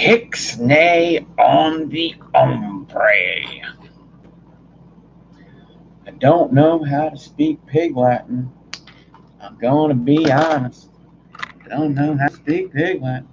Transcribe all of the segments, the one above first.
Ixnay on the ombre. I don't know how to speak Pig Latin. I'm going to be honest. I don't know how to speak Pig Latin.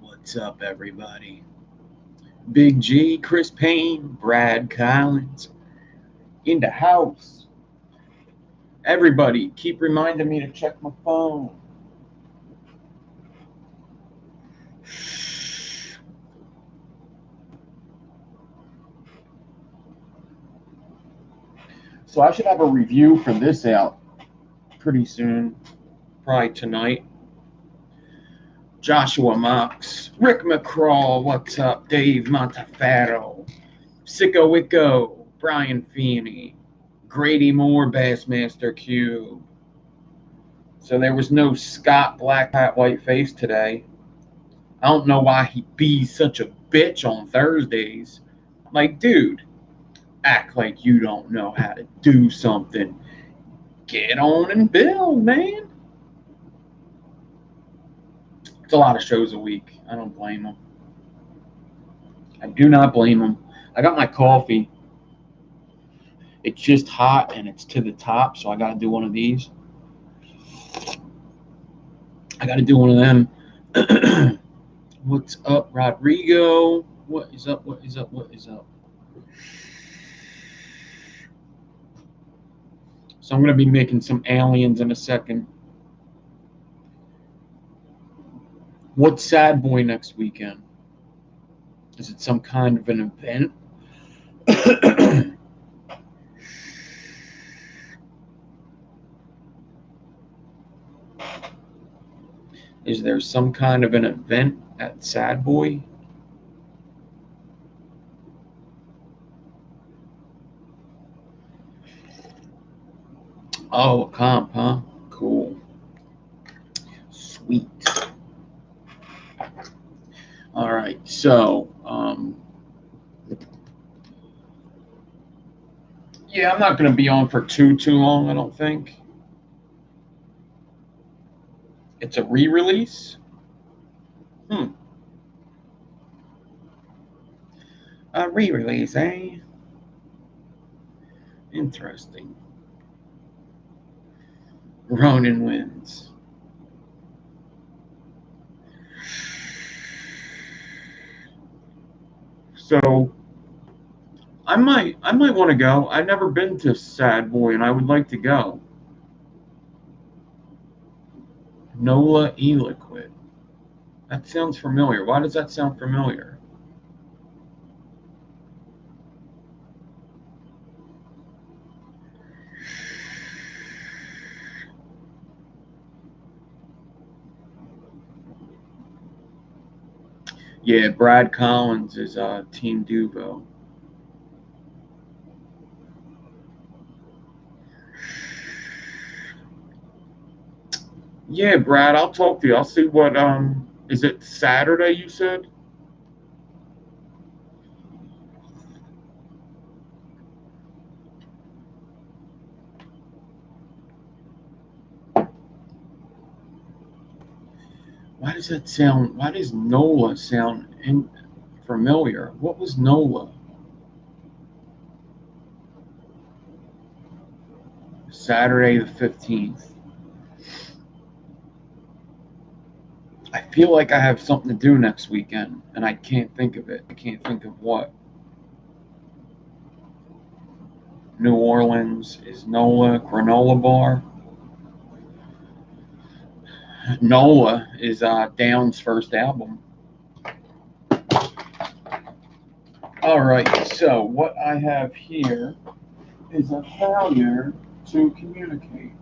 What's up, everybody? Big G, Chris Payne, Brad Collins in the house. Everybody, keep reminding me to check my phone. So I should have a review for this out pretty soon, probably tonight. Joshua Mox, Rick McCraw, what's up? Dave Monteferro, Sicko Wicko, Brian Feeney, Grady Moore, Bassmaster Q. So there was no Scott Black Hat White Face today. I don't know why he be such a bitch on Thursdays. Like, dude, act like you don't know how to do something. Get on and build, man. It's a lot of shows a week. I don't blame them. I do not blame them. I got my coffee. It's just hot and it's to the top, so I got to do one of these. I got to do one of them. What's up, Rodrigo? What is up? What is up? What is up? So I'm going to be making some aliens in a second. What's Sad Boy next weekend? Is it some kind of an event? Is there some kind of an event at Sad Boy? Oh, a comp, huh? Cool. Sweet. All right, so, yeah, I'm not going to be on for too long, I don't think. It's a re-release? A re-release, eh? Interesting. Ronin wins. So I might want to go. I've never been to Sad Boy, and I would like to go. Nola E-Liquid. That sounds familiar. Why does that sound familiar? Yeah, Brad Collins is Team Duvo. Yeah, Brad, I'll talk to you. I'll see what is it Saturday you said? Why does NOLA sound familiar? What was NOLA? Saturday the 15th. I feel like I have something to do next weekend, and I can't think of it. I can't think of what. New Orleans is NOLA, Granola Bar. NOLA is Down's first album. All right, so what I have here is a failure to communicate.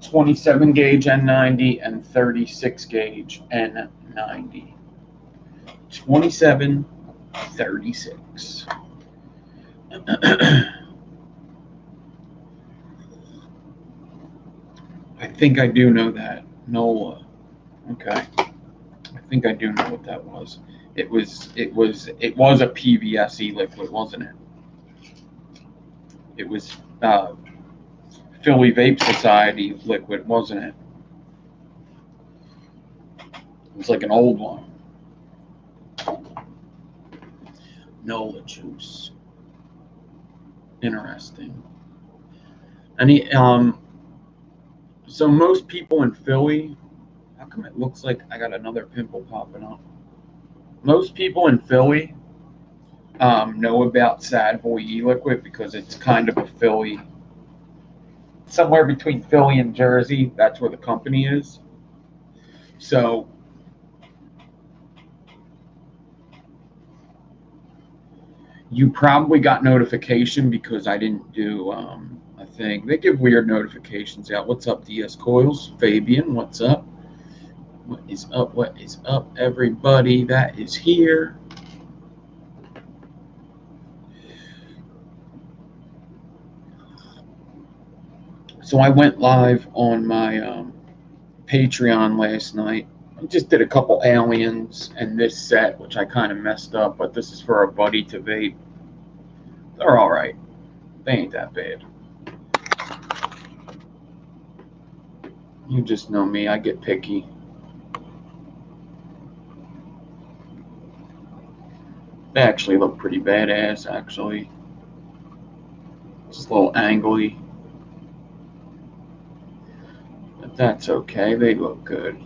27 gauge N90 and 36 gauge N90. 27, 36. I think I do know that. NOLA. Okay. I think I do know what that was. It was a PVSE liquid, wasn't it? It was Philly Vape Society liquid, wasn't it? It was like an old one. NOLA juice. Interesting. Any so most people in Philly, how come it looks like I got another pimple popping up? Most people in Philly know about Sad Boy e-liquid because it's kind of a Philly, somewhere between Philly and Jersey. That's where the company is. So you probably got notification because I didn't do a thing. They give weird notifications out. What's up, DS Coils? Fabian, what's up? What is up? What is up, everybody that is here? So I went live on my Patreon last night. I just did a couple aliens and this set, which I kind of messed up, but this is for a buddy to vape. They're all right. They ain't that bad. You just know me. I get picky. They actually look pretty badass, actually. Just a little angly. But that's okay. They look good.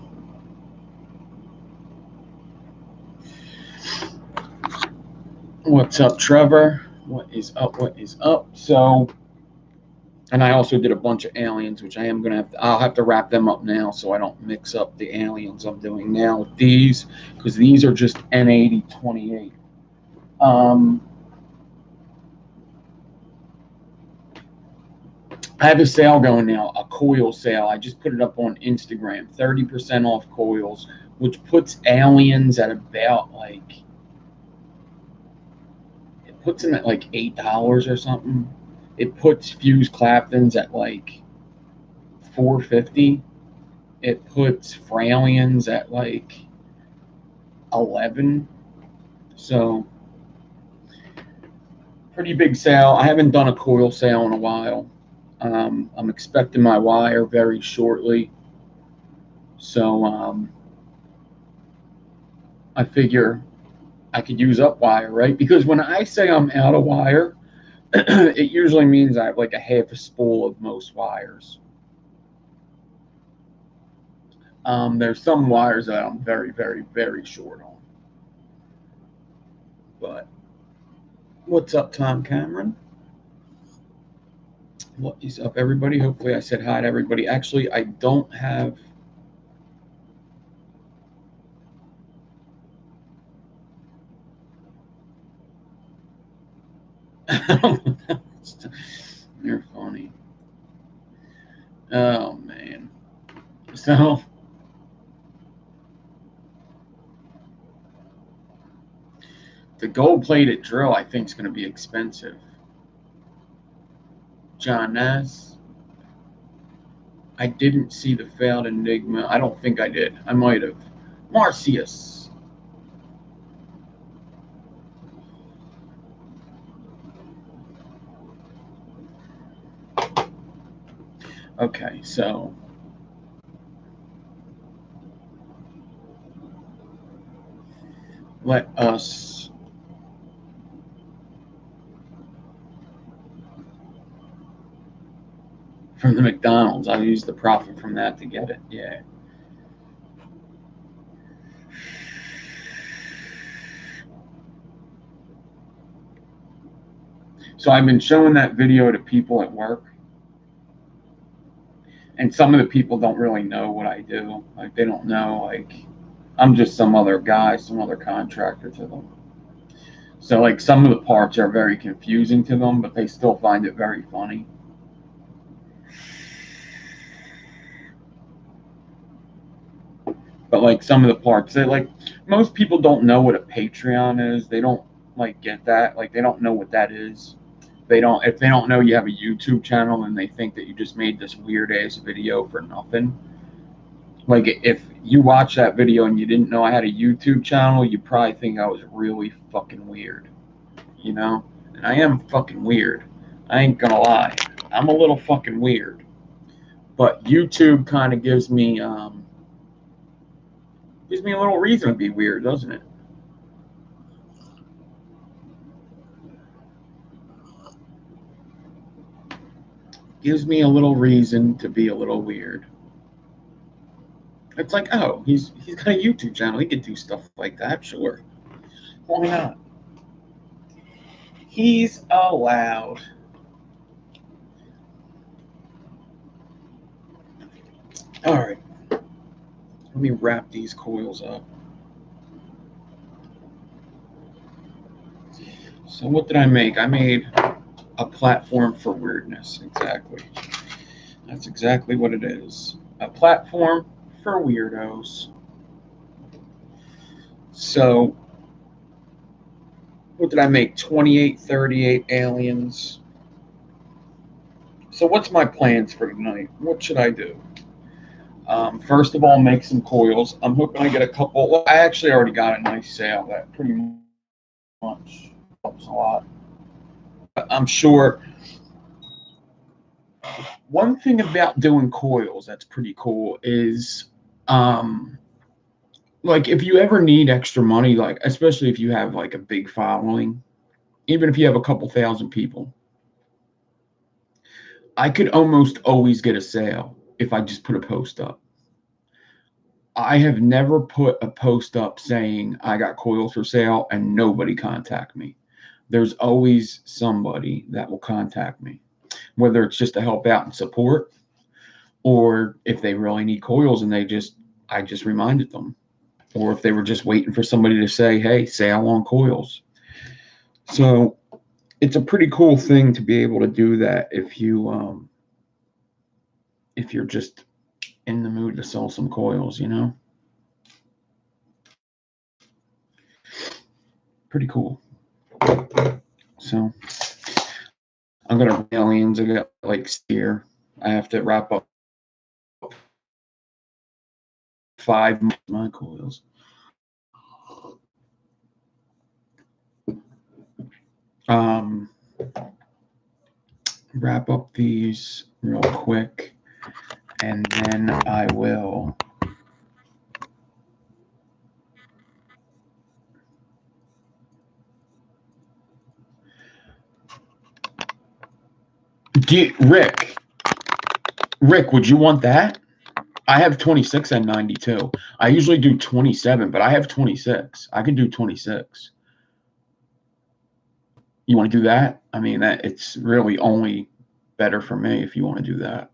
What's up, Trevor? What is up? What is up? So, and I also did a bunch of aliens, which I am going to have to, I'll have to wrap them up now so I don't mix up the aliens I'm doing now with these, because these are just N8028. I have a sale going now, a coil sale. I just put it up on Instagram, 30% off coils, which puts aliens at about like, it puts them at like $8 or something. It puts fused Claptons at like $4.50. It puts Fralians at like 11. So pretty big sale. I haven't done a coil sale in a while. I'm expecting my wire very shortly. So I figure I could use up wire, right? Because when I say I'm out of wire, it usually means I have like a half a spool of most wires. There's some wires that I'm very, very, very short on. But what's up, Tom Cameron? What is up, everybody? Hopefully I said hi to everybody. Actually, I don't have... You're funny. Oh, man. So... the gold-plated drill, I think, is going to be expensive. John Ness. I didn't see the failed Enigma. I don't think I did. I might have. Marcius. Okay, so... let us... from the McDonald's. I used the profit from that to get it. Yeah. So I've been showing that video to people at work. And some of the people don't really know what I do. Like, they don't know, like, I'm just some other guy, some other contractor to them. So, like, some of the parts are very confusing to them, but they still find it very funny. But, like, some of the parts, they, like, most people don't know what a Patreon is. They don't, like, get that. Like, they don't know what that is. if they don't know you have a YouTube channel and they think that you just made this weird ass video for nothing. Like if you watch that video and you didn't know I had a YouTube channel, you probably think I was really fucking weird, you know? And I am fucking weird. I ain't gonna lie. I'm a little fucking weird. But YouTube kind of gives me a little reason to be weird, doesn't it? Gives me a little reason to be a little weird. It's like, oh, he's got a YouTube channel. He could do stuff like that, sure. Why not? He's allowed. All right. Let me wrap these coils up. So what did I make? I made a platform for weirdness. Exactly. That's exactly what it is. A platform for weirdos. So what did I make? 2838 aliens. So what's my plans for tonight? What should I do? First of all, make some coils. I'm hoping I get a couple. Well, I actually already got a nice sale that pretty much helps a lot. But I'm sure one thing about doing coils that's pretty cool is like if you ever need extra money, like especially if you have like a big following, even if you have a couple thousand people, I could almost always get a sale if I just put a post up. I have never put a post up saying I got coils for sale and nobody contact me. There's always somebody that will contact me, whether it's just to help out and support, or if they really need coils and I just reminded them, or if they were just waiting for somebody to say, hey, sale on coils. So it's a pretty cool thing to be able to do that if you're just in the mood to sell some coils, you know? Pretty cool. So I'm gonna aliens. I got like steer. I have to wrap up 5 of my coils. Wrap up these real quick, and then I will Rick, would you want that? I have 26 and 92. I usually do 27, but I have 26. I can do 26. You want to do that? I mean, that it's really only better for me if you want to do that.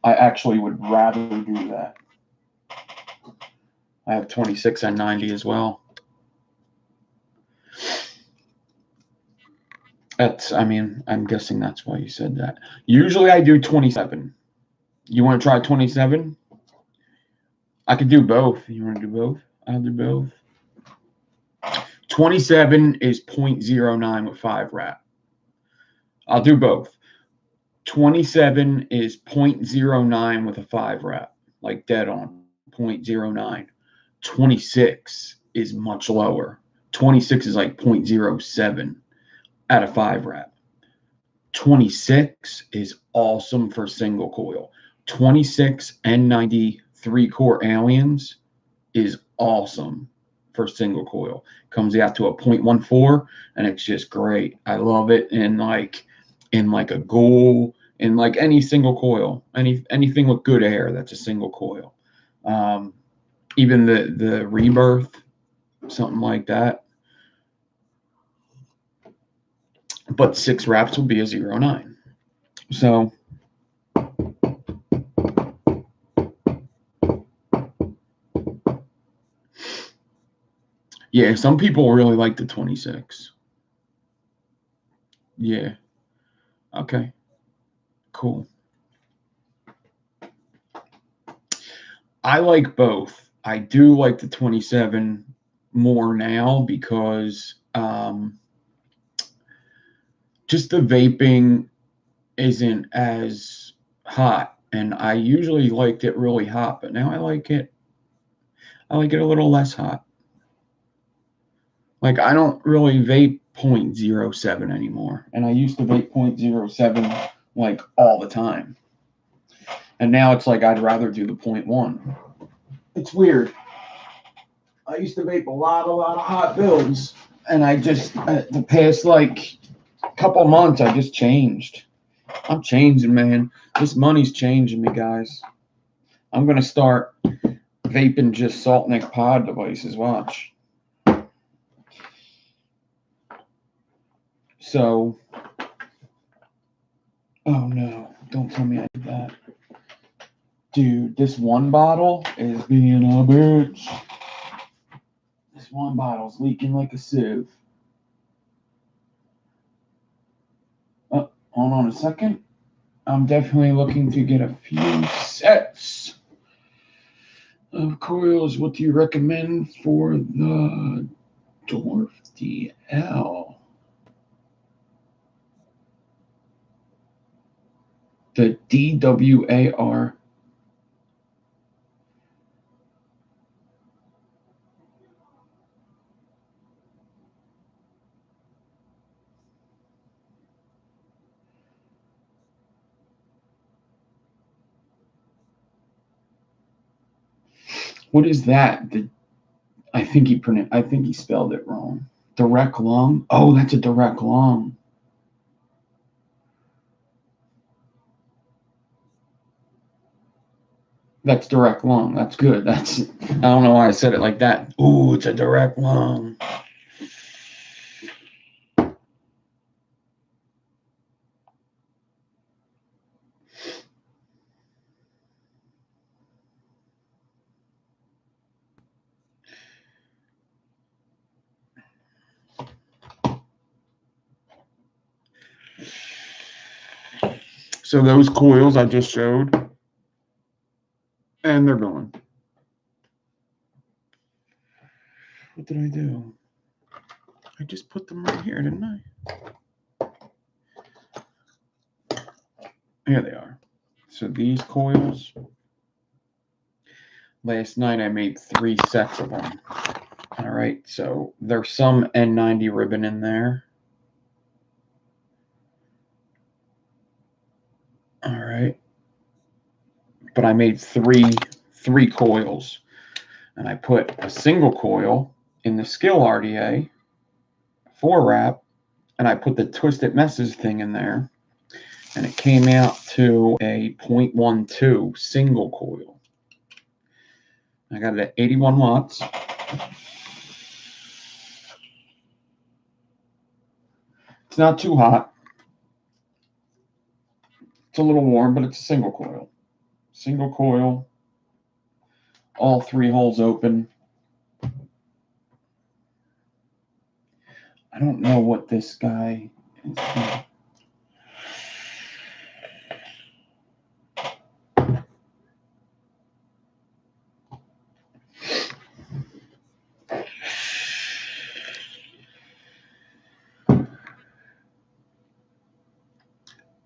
I actually would rather do that. I have 26 and 90 as well. I'm guessing that's why you said that. Usually I do 27. You want to try 27? I could do both. You want to do both? I'll do both. 27 is 0.09 with 5 rep. I'll do both. 27 is 0.09 with a 5 rep, like dead on 0.09. 26 is much lower. 26 is like 0.07 at a 5 rep. 26 is awesome for single coil. 26 N90 3-core aliens is awesome for single coil. Comes out to a 0.14 and it's just great. I love it in like a goal, in like any single coil, anything with good air that's a single coil. Even the rebirth, something like that. But 6 wraps will be a 0.9. So yeah, some people really like the 26. Yeah. Okay. Cool. I like both. I do like the 27 more now because just the vaping isn't as hot, and I usually liked it really hot, but now I like it a little less hot. Like, I don't really vape 0.07 anymore, and I used to vape 0.07 like all the time, and now it's like I'd rather do the 0.1. It's weird. I used to vape a lot of hot builds, and I just the past like couple months I just changed. I'm changing, man. This money's changing me, guys. I'm gonna start vaping just salt neck pod devices. Watch. So, oh no, don't tell me I did that. Dude, this one bottle is being a bitch. This one bottle's leaking like a sieve. Oh, hold on a second. I'm definitely looking to get a few sets of coils. What do you recommend for the Dwarf DL? The DWAR. What is that? I think he spelled it wrong. Direct lung? Oh, that's a direct lung. That's direct lung. That's good. I don't know why I said it like that. Ooh, it's a direct lung. So those coils I just showed, and they're gone. What did I do? I just put them right here, didn't I? Here they are. So these coils, last night I made 3 sets of them. All right, so there's some N90 ribbon in there. All right, but I made three coils, and I put a single coil in the Skill RDA 4 wrap, and I put the Twisted Messes thing in there, and it came out to a 0.12 single coil. I got it at 81 watts. It's not too hot. It's a little warm, but it's a single coil. Single coil, all 3 holes open. I don't know what this guy is doing.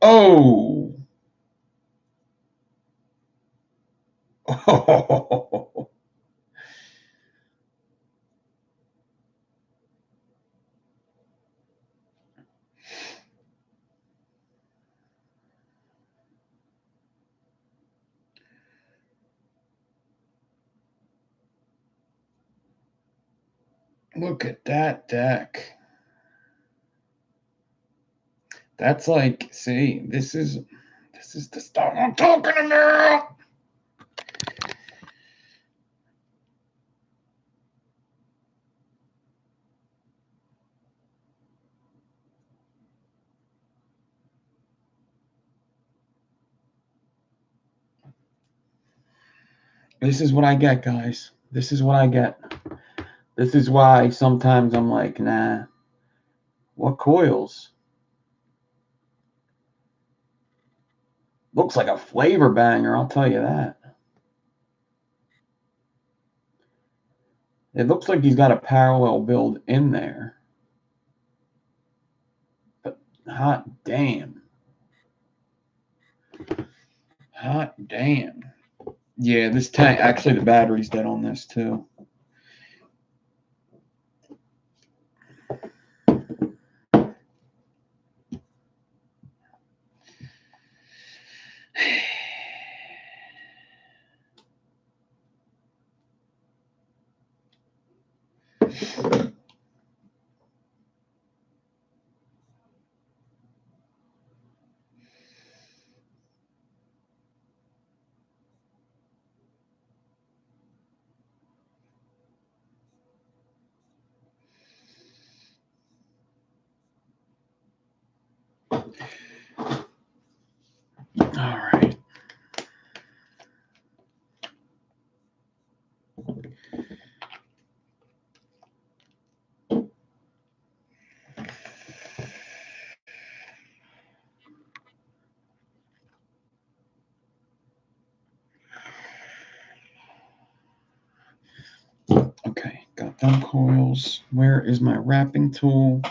Oh! Oh! Look at that deck. That's like, see, this is the stuff I'm talking about. This is what I get, guys. This is what I get. This is why sometimes I'm like, nah, what coils? Looks like a flavor banger, I'll tell you that. It looks like he's got a parallel build in there. But Hot damn. Hot damn. Yeah, this tank, actually the battery's dead on this too. All right. Okay, got them coils. Where is my wrapping tool?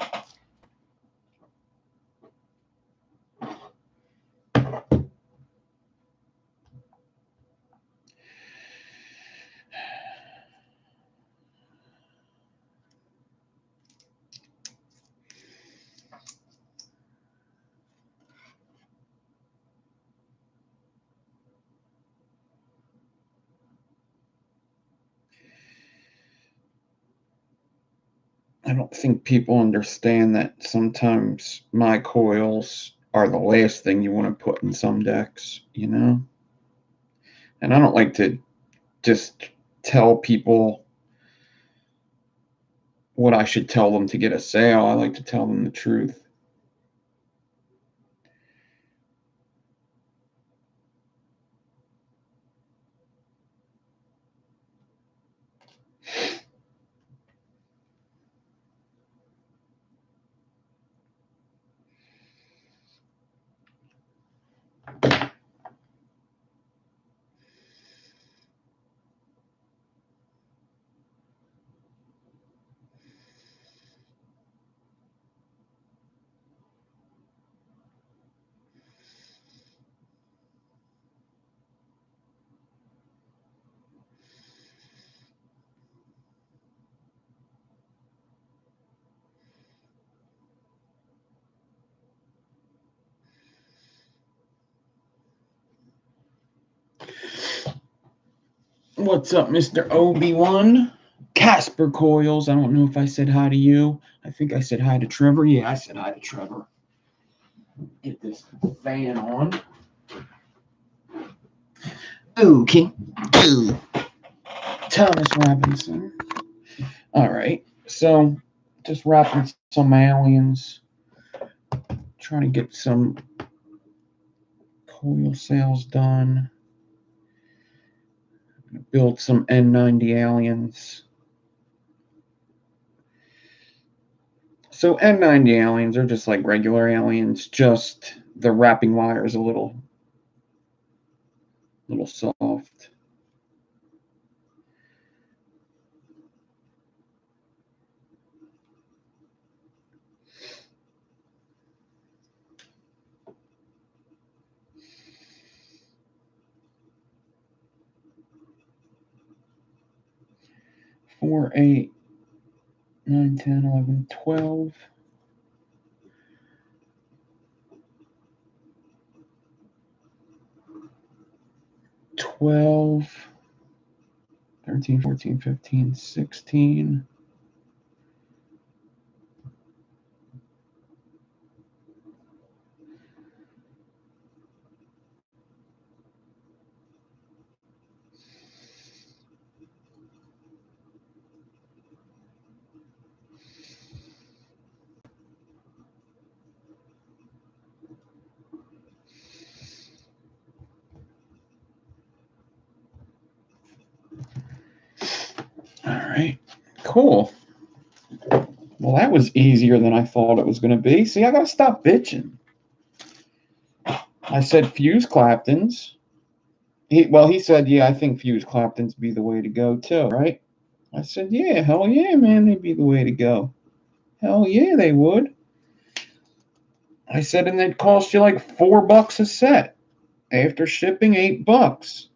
I don't think people understand that sometimes my coils are the last thing you want to put in some decks, you know? And I don't like to just tell people what I should tell them to get a sale. I like to tell them the truth. What's up, Mr. Obi-Wan? Casper Coils. I don't know if I said hi to you. I think I said hi to Trevor. Yeah, I said hi to Trevor. Get this fan on. Okay. Ooh. Thomas Robinson. All right. So, just wrapping some aliens. Trying to get some coil sales done. Build some N90 aliens. So N90 aliens are just like regular aliens, just the wrapping wire is a little soft. Four, 8, 9, 10, 11, 12. 12, 13, 14, 15, 16. All right, cool. Well, that was easier than I thought it was going to be. See, I got to stop bitching. I said fuse Claptons. He said, yeah, I think fuse Claptons be the way to go too, right? I said, yeah, hell yeah, man, they'd be the way to go. Hell yeah, they would. I said, and it cost you like $4 a set. After shipping, $8.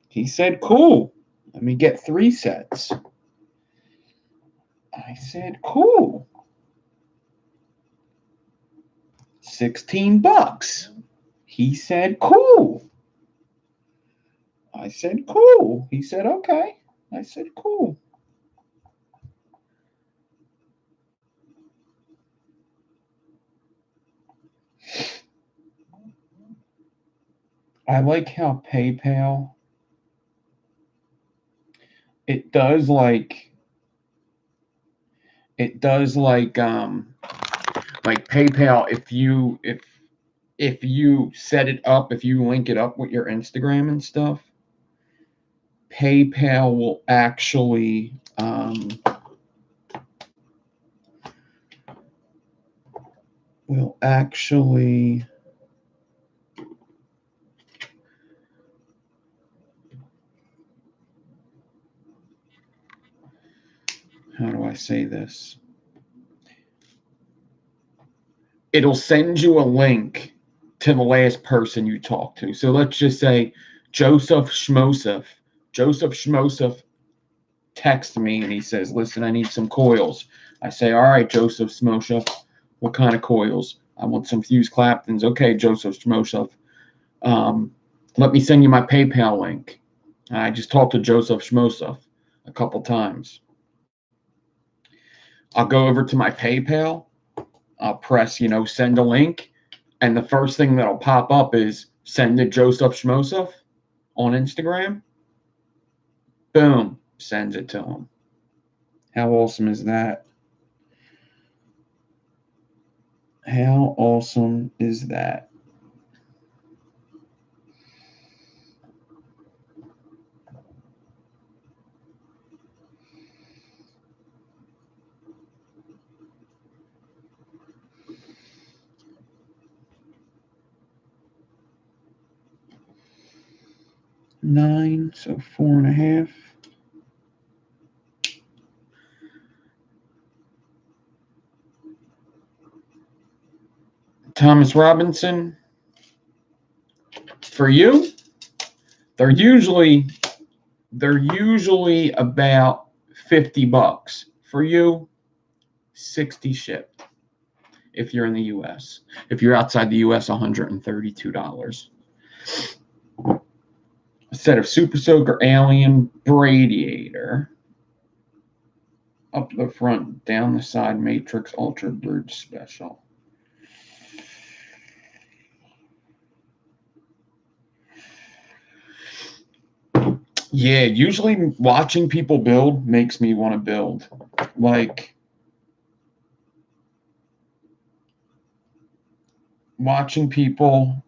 He said, cool. Let me get 3 sets. I said, cool. $16. He said, cool. I said, cool. He said, okay. I said, cool. I like how PayPal, it does like PayPal, if you set it up, if you link it up with your Instagram and stuff, PayPal will actually how do I say this? It'll send you a link to the last person you talk to. So let's just say Joseph Schmosef. Joseph Schmosef texts me and he says, listen, I need some coils. I say, all right, Joseph Schmosef, what kind of coils? I want some fused Claptons. Okay, Joseph Schmosef. Let me send you my PayPal link. I just talked to Joseph Schmosef a couple times. I'll go over to my PayPal. I'll press, send a link. And the first thing that'll pop up is send to Joseph Schmosef on Instagram. Boom, sends it to him. How awesome is that? How awesome is that? Nine, so 4.5. Thomas Robinson, for you, they're usually about $50. For you, 60 shipped. If you're in the US. If you're outside the US, $132. A set of Super Soaker Alien Radiator. Up the front, down the side, Matrix Ultra Bridge Special. Yeah, usually watching people build makes me want to build. Like, watching people,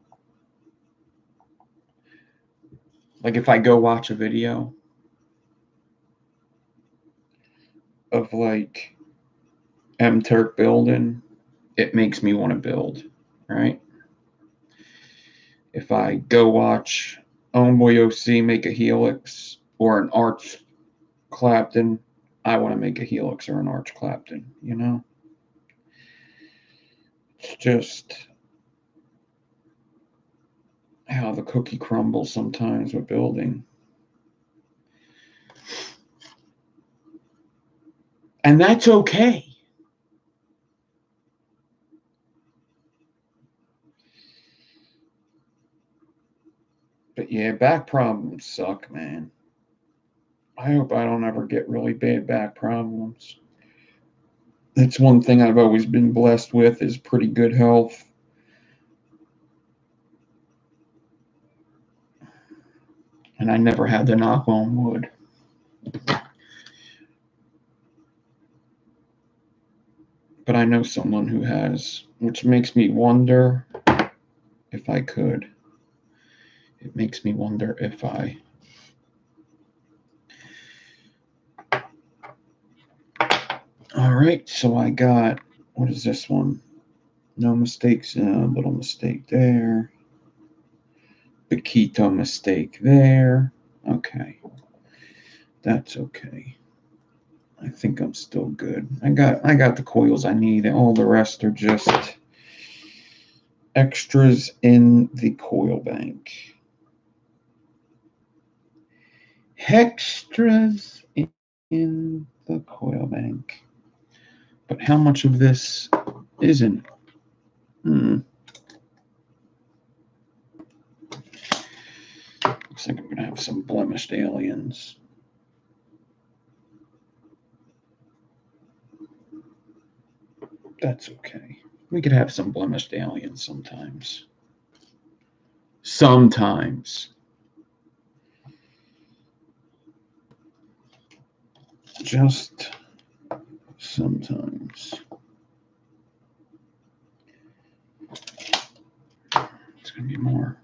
like if I go watch a video of like M-Turk building, it makes me want to build, right? If I go watch Homeboy OC make a helix or an arch Clapton, I want to make a helix or an arch Clapton, It's just how the cookie crumbles sometimes with building. And that's okay. But yeah, back problems suck, man. I hope I don't ever get really bad back problems. That's one thing I've always been blessed with is pretty good health. And I never had to knock on wood. But I know someone who has, which makes me wonder if I could. It makes me wonder if I. All right, so I got, what is this one? No mistakes, little mistake there. Paquito mistake there. Okay, that's okay. I think I'm still good. I got the coils I need. All the rest are just extras in the coil bank. Extras in the coil bank. But how much of this isn't? Looks like I'm going to have some blemished aliens. That's okay. We could have some blemished aliens sometimes. Sometimes. Just sometimes. It's going to be more.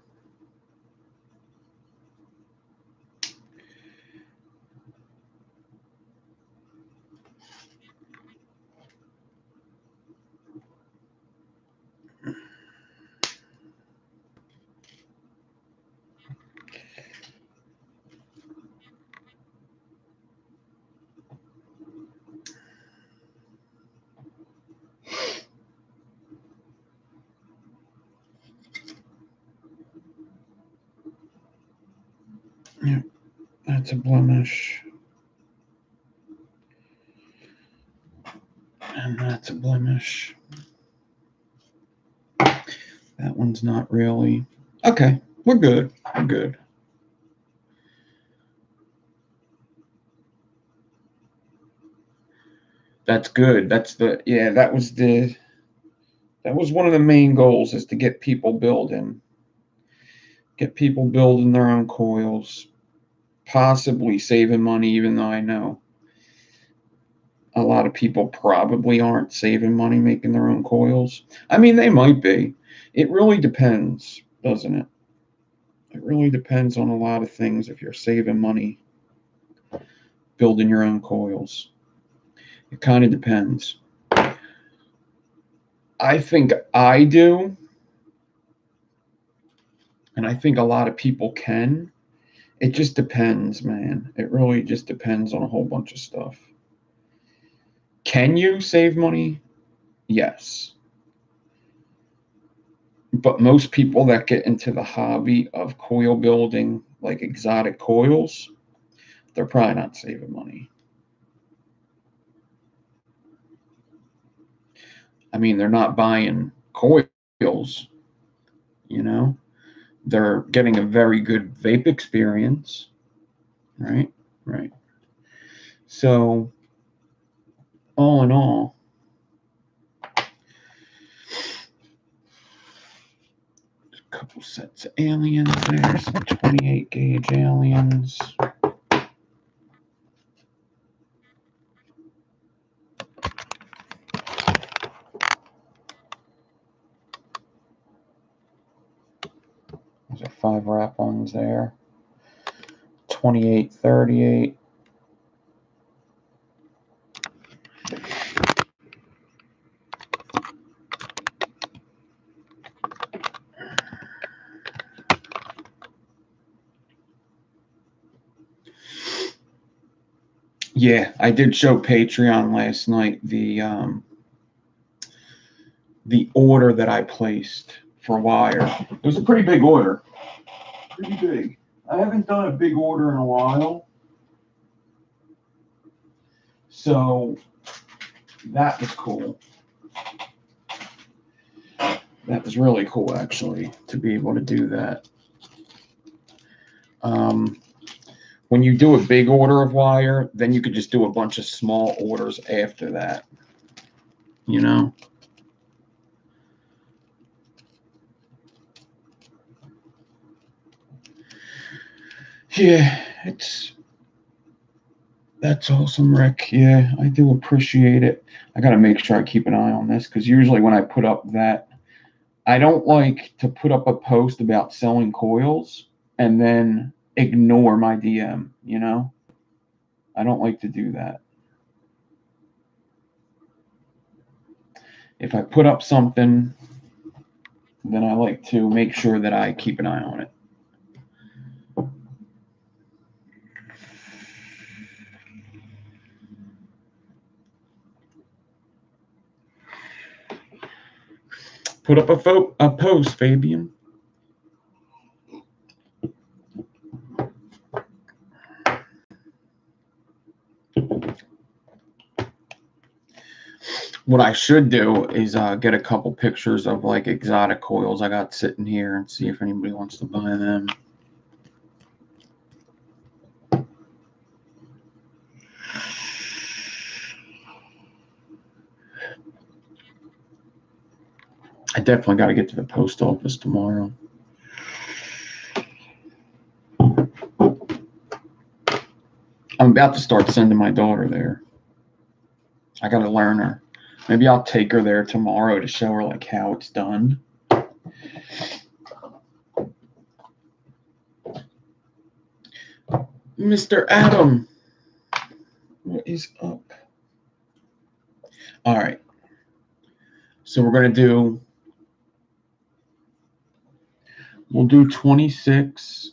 Yeah, that's a blemish. And that's a blemish. That one's not really. Okay, we're good. We're good. That's good. That was one of the main goals, is to get people building their own coils, possibly saving money, even though I know a lot of people probably aren't saving money making their own coils. I mean, they might be. It really depends, doesn't it? It really depends on a lot of things if you're saving money building your own coils. It kind of depends. I think I do, and I think a lot of people can. It just depends, man. It really just depends on a whole bunch of stuff. Can you save money? Yes. But most people that get into the hobby of coil building, like exotic coils, they're probably not saving money. I mean, they're not buying coils, you know? They're getting a very good vape experience, right? Right. So, all in all, a couple sets of aliens there, some 28 gauge aliens. There's a 5 wrap ones there. 28, 38. Yeah, I did show Patreon last night the order that I placed for wire. It was a pretty big order. Pretty big. I haven't done a big order in a while. So that was cool. That was really cool, actually, to be able to do that. When you do a big order of wire, then you could just do a bunch of small orders after that, you know? Yeah, that's awesome, Rick. Yeah, I do appreciate it. I got to make sure I keep an eye on this, because usually when I put up that, I don't like to put up a post about selling coils and then ignore my DM, you know? I don't like to do that. If I put up something, then I like to make sure that I keep an eye on it. Put up a post, Fabian. What I should do is get a couple pictures of like exotic coils I got sitting here and see if anybody wants to buy them. I definitely got to get to the post office tomorrow. I'm about to start sending my daughter there. I got to learn her. Maybe I'll take her there tomorrow to show her like how it's done. Mr. Adam, what is up? All right. So we're going to do, we'll do 26.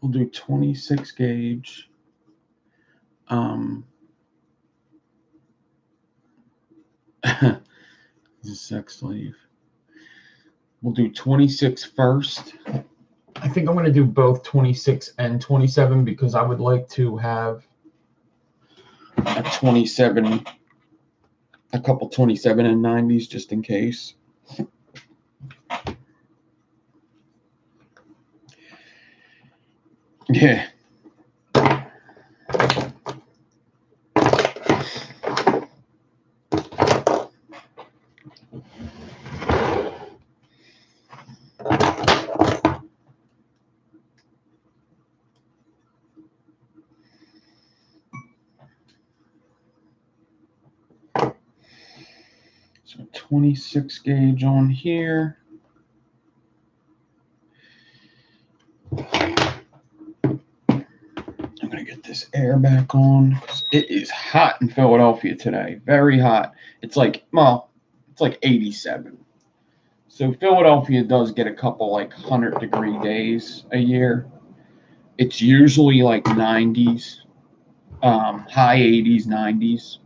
We'll do 26 gauge. He's a sex slave. We'll do 26 first. I think I'm going to do both 26 and 27 because I would like to have a 27, a couple 27 and 90s just in case. Yeah. So 26 gauge on here. I'm going to get this air back on because it is hot in Philadelphia today. Very hot. It's like, well, it's like 87. So Philadelphia does get a couple like 100-degree days a year. It's usually like 90s, high 80s, 90s.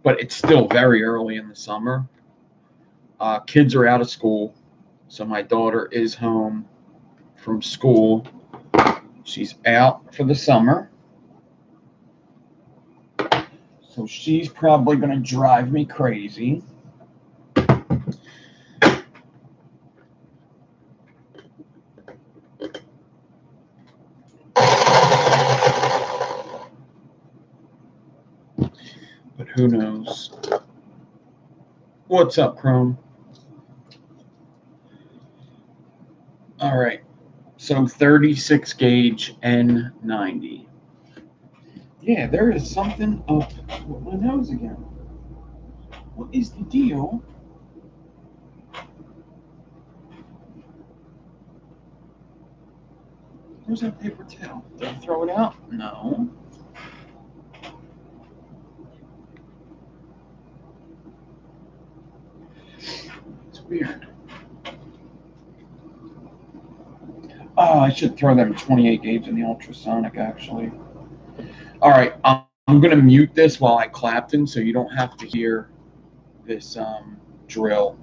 But it's still very early in the summer. Kids are out of school, so my daughter is home from school. She's out for the summer, so she's probably going to drive me crazy. But who knows? What's up, Chrome? All right. So 36 gauge N90. Yeah, there is something up with my nose again. What is the deal? Where's that paper towel? Did I throw it out? No. It's weird. Oh, I should throw that 28 gauge in the ultrasonic, actually. All right, I'm going to mute this while I Clapton so you don't have to hear this drill.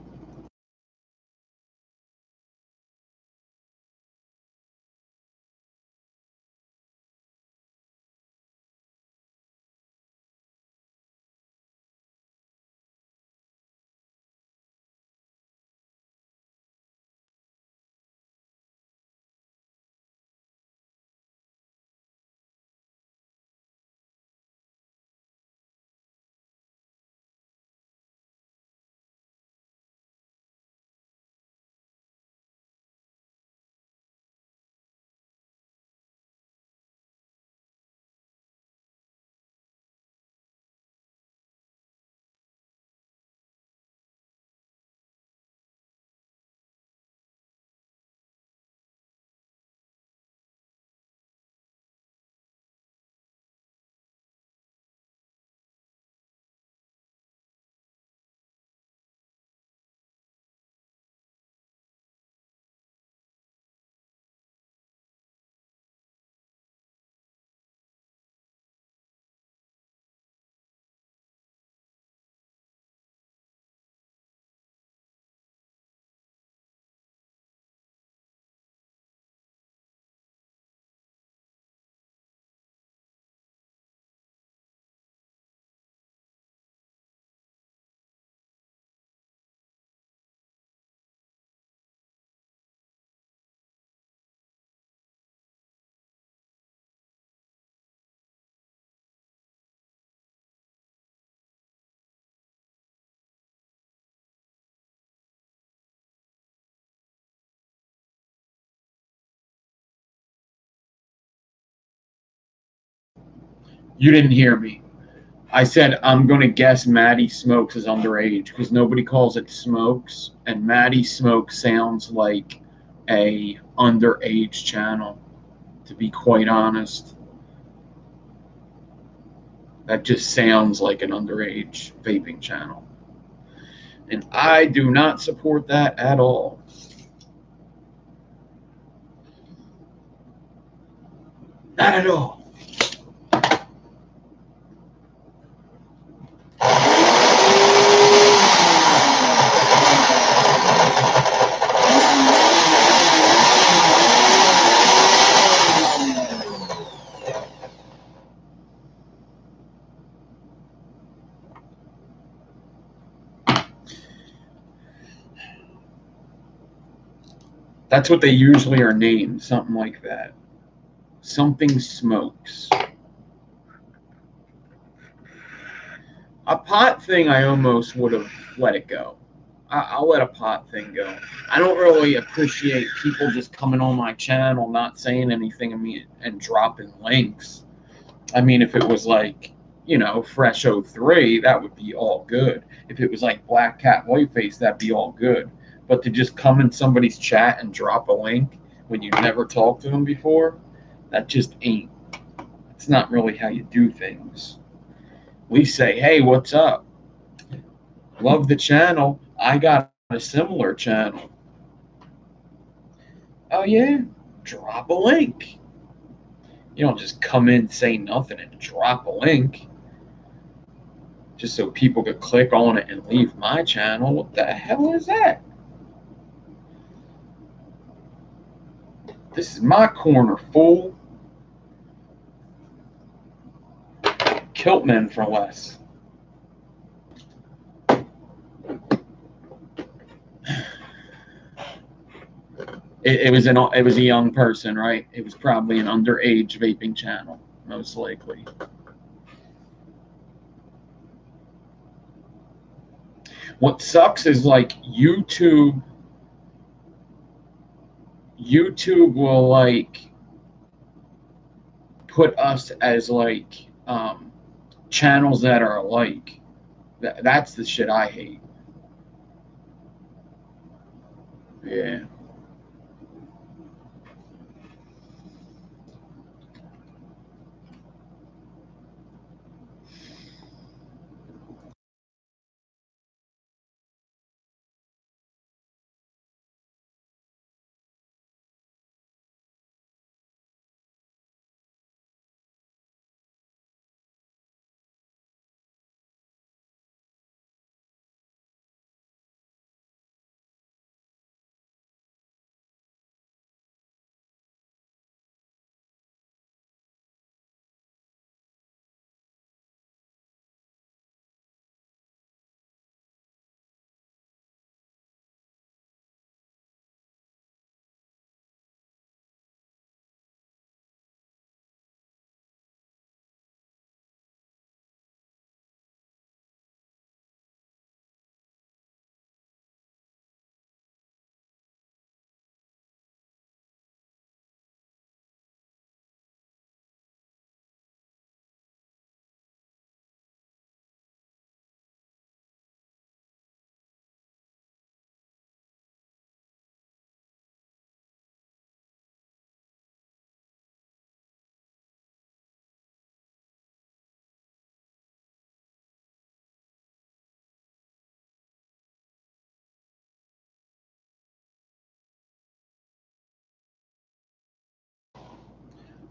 You didn't hear me. I said I'm going to guess Maddie Smokes is underage because nobody calls it Smokes, and Maddie Smokes sounds like a underage channel, to be quite honest. That just sounds like an underage vaping channel. And I do not support that at all. Not at all. That's what they usually are named, something like that. Something Smokes. A pot thing, I almost would have let it go. I'll let a pot thing go. I don't really appreciate people just coming on my channel, not saying anything to me, and dropping links. I mean, if it was like, Fresh 03, that would be all good. If it was like Black Cat Whiteface, that'd be all good. But to just come in somebody's chat and drop a link when you've never talked to them before, that just ain't. It's not really how you do things. We say, hey, what's up? Love the channel. I got a similar channel. Oh, yeah? Drop a link. You don't just come in, say nothing, and drop a link just so people could click on it and leave my channel. What the hell is that? This is my corner, fool. Kiltman for less. It was a young person, right? It was probably an underage vaping channel, most likely. What sucks is like YouTube will like put us as like channels that are alike. That's the shit I hate. Yeah.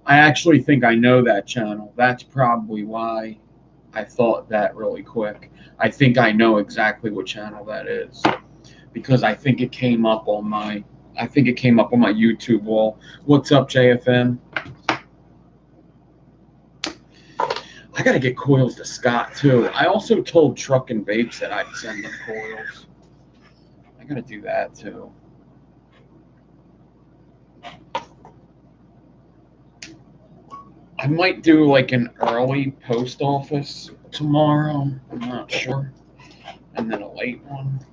I actually think I know that channel. That's probably why I thought that really quick. I think I know exactly what channel that is because I think it came up on my YouTube wall. What's up, JFM? I gotta get coils to Scott too. I also told Truck and Vapes that I'd send them coils. I gotta do that too. I might do like an early post office tomorrow. I'm not sure. And then a late one.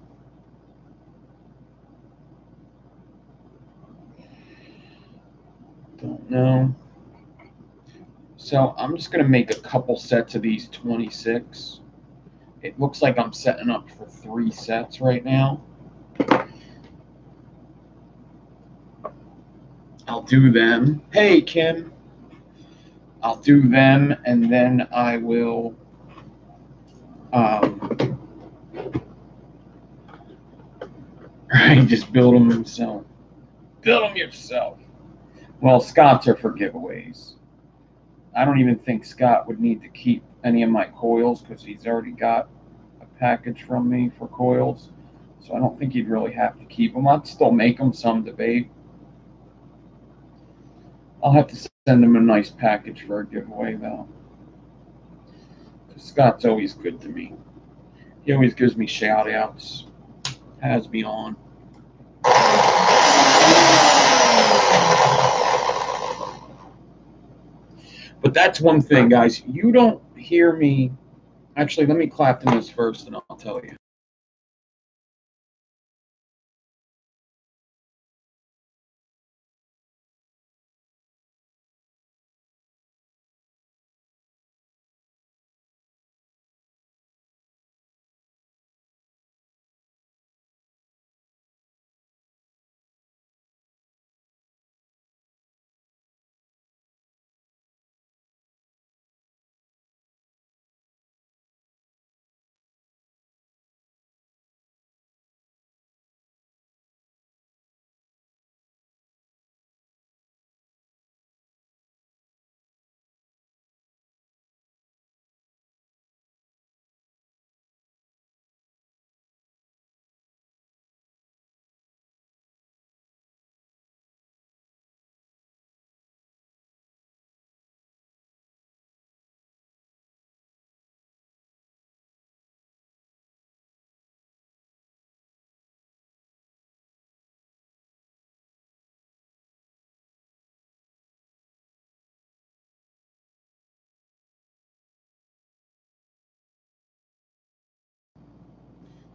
Don't know. So I'm just going to make a couple sets of these 26. It looks like I'm setting up for 3 sets right now. I'll do them. Hey, Kim. I'll do them, and then I will right, just build them yourself. Build them yourself. Well, Scott's are for giveaways. I don't even think Scott would need to keep any of my coils because he's already got a package from me for coils. So I don't think he'd really have to keep them. I'd still make him some to vape. I'll have to send him a nice package for a giveaway, though. Scott's always good to me. He always gives me shout outs, has me on. But that's one thing, guys. You don't hear me. Actually, let me clap to this first, and I'll tell you.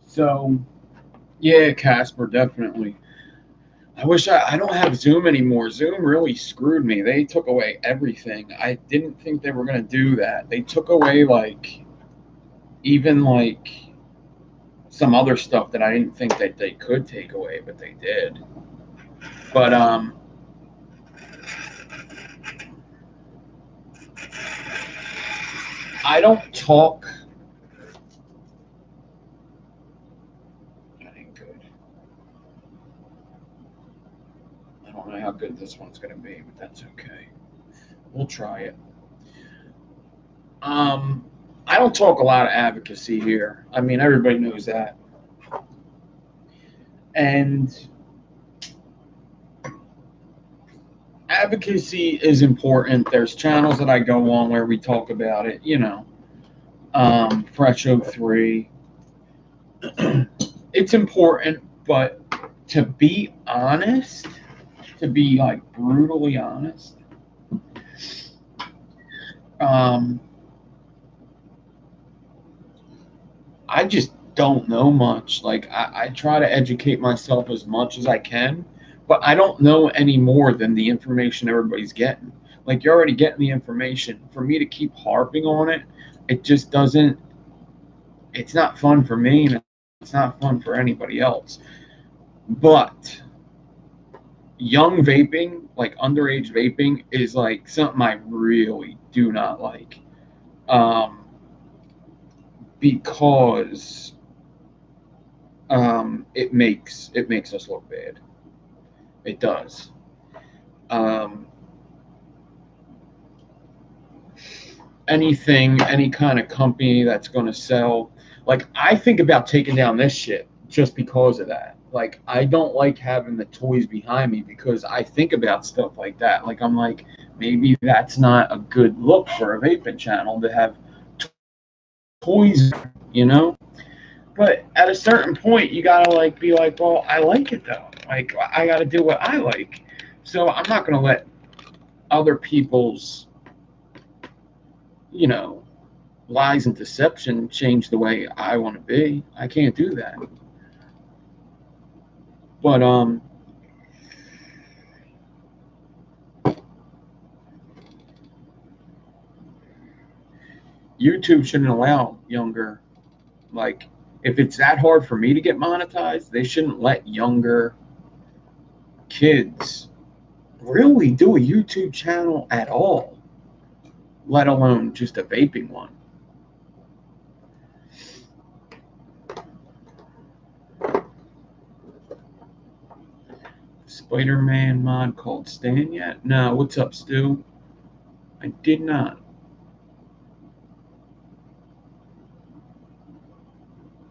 So, yeah, Casper, definitely. I wish I don't have Zoom anymore. Zoom really screwed me. They took away everything. I didn't think they were going to do that. They took away, like, even like some other stuff that I didn't think that they could take away, but they did. But, I don't talk. That ain't good. I don't know how good this one's going to be, but that's okay. We'll try it. Um, I don't talk a lot of advocacy here. I mean, everybody knows that. And advocacy is important. There's channels that I go on where we talk about it, Fresh 03. It's important, but to be honest, to be like brutally honest, um, I just don't know much. Like, I try to educate myself as much as I can, but I don't know any more than the information everybody's getting. Like, you're already getting the information. For me to keep harping on it, it just doesn't, it's not fun for me, and it's not fun for anybody else. But young vaping, like underage vaping, is like something I really do not like. Um, because it makes us look bad. It does. Um, any kind of company that's going to sell, like, I think about taking down this shit just because of that. Like, I don't like having the toys behind me because I think about stuff like that. Like, I'm like, maybe that's not a good look for a vaping channel to have toys, you know? But at a certain point, you gotta like be like, well, I like it though. Like, I gotta do what I like. So I'm not gonna let other people's, you know, lies and deception change the way I want to be. I can't do that. But YouTube shouldn't allow younger, like, if it's that hard for me to get monetized, they shouldn't let younger kids really do a YouTube channel at all, let alone just a vaping one. Spider-Man mod called Stan yet? No, what's up, Stu? I did not.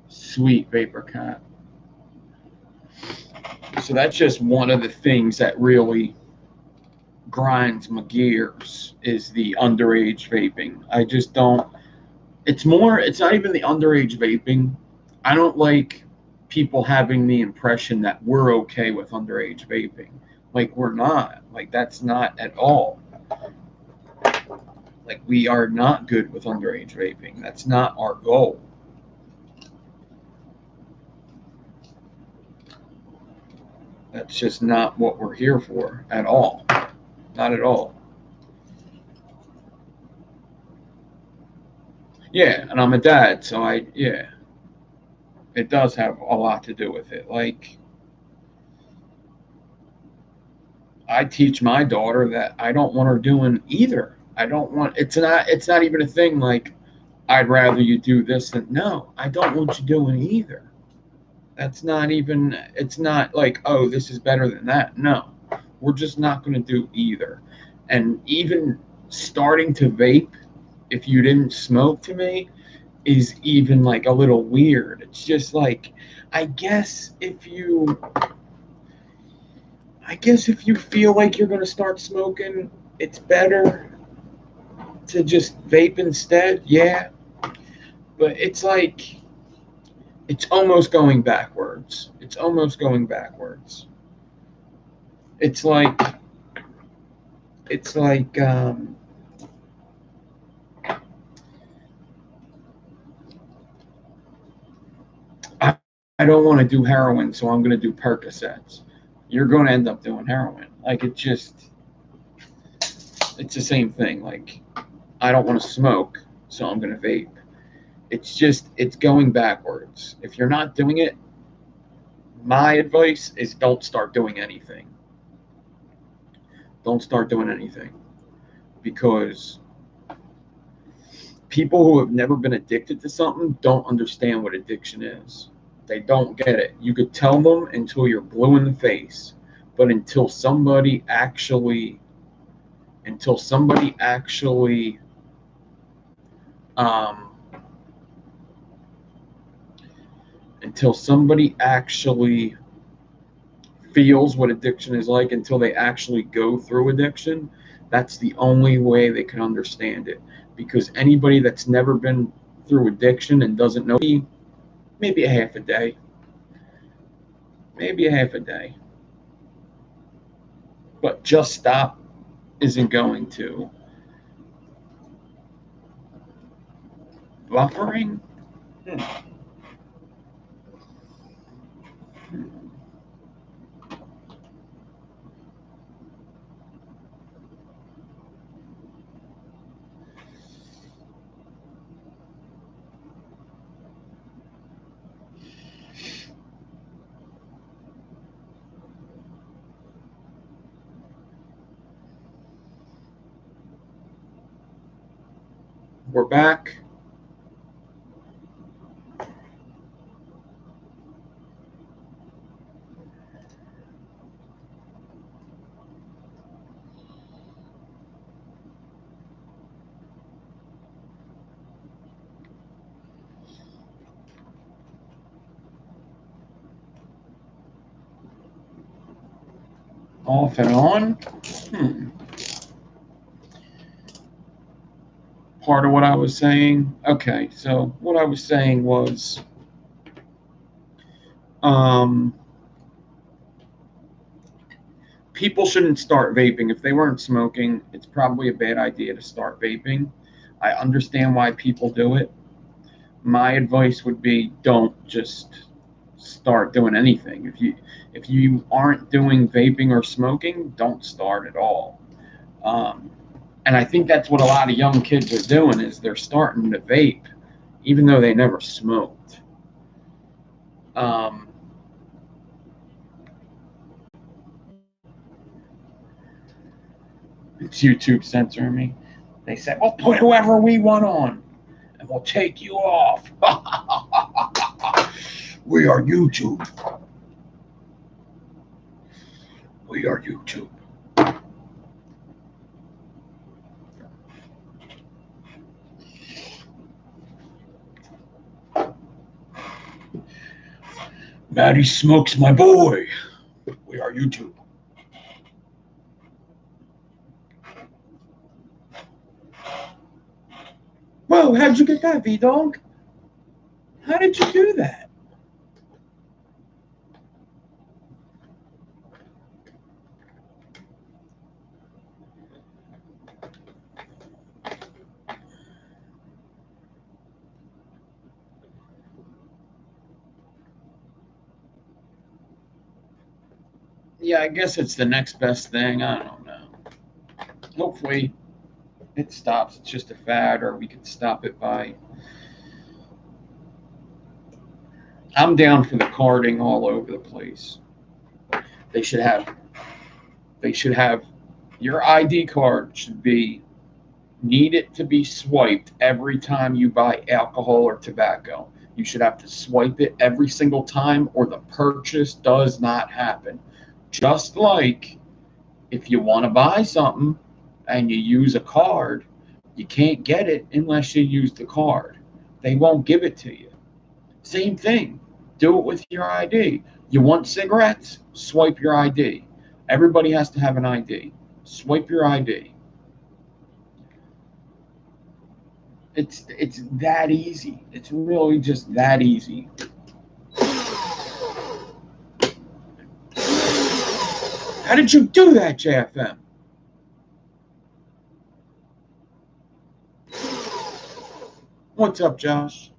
Sweet Vapor Cat. So that's just one of the things that really grinds my gears is the underage vaping. I just don't. It's not even the underage vaping. I don't like people having the impression that we're okay with underage vaping. Like, we're not. Like, that's not at all. Like, we are not good with underage vaping. That's not our goal. That's just not what we're here for at all. Not at all. Yeah, and I'm a dad, so it does have a lot to do with it. Like, I teach my daughter that I don't want her doing either. I don't want it's not even a thing like I'd rather you do this than no, I don't want you doing either. That's not even it's not like, oh, this is better than that. No. We're just not going to do either. And even starting to vape if you didn't smoke to me is even like a little weird. It's just like I guess if you feel like you're going to start smoking, it's better to just vape instead. Yeah, but it's like it's almost going backwards. It's almost going backwards. It's like it's like I, I don't want to do heroin, so I'm going to do Percocets. You're going to end up doing heroin. Like, it's the same thing. Like, I don't want to smoke, so I'm going to vape. It's going backwards. If you're not doing it, my advice is don't start doing anything. Don't start doing anything because people who have never been addicted to something don't understand what addiction is. They don't get it. You could tell them until you're blue in the face, but until somebody actually um, until somebody actually feels what addiction is like, until they actually go through addiction, that's the only way they can understand it. Because anybody that's never been through addiction and doesn't know, maybe a half a day, maybe a half a day, but just stop isn't going to. Buffering? Hmm. We're back. Off and on. Hmm. Part of what I was saying. Okay, so what I was saying was, um, people shouldn't start vaping if they weren't smoking. It's probably a bad idea to start vaping. I understand why people do it. My advice would be don't just start doing anything. If you aren't doing vaping or smoking, don't start at all. Um, And I think that's what a lot of young kids are doing is they're starting to vape, even though they never smoked. It's YouTube censoring me. They said, we'll put whoever we want on, and we'll take you off. We are YouTube. We are YouTube. Maddie Smokes, my boy. We are YouTube. Whoa, how'd you get that, V-Dog? How did you do that? Yeah, I guess it's the next best thing. I don't know. Hopefully it stops. It's just a fad, or we could stop it by... I'm down for the carding all over the place. They should have your ID card should be need it to be swiped every time you buy alcohol or tobacco. You should have to swipe it every single time or the purchase does not happen. Just like if you want to buy something and you use a card, you can't get it unless you use the card. They won't give it to you. Same thing. Do it with your ID. You want cigarettes? Swipe your ID. Everybody has to have an ID. Swipe your ID. It's that easy. It's really just that easy. How did you do that, JFM? What's up, Josh?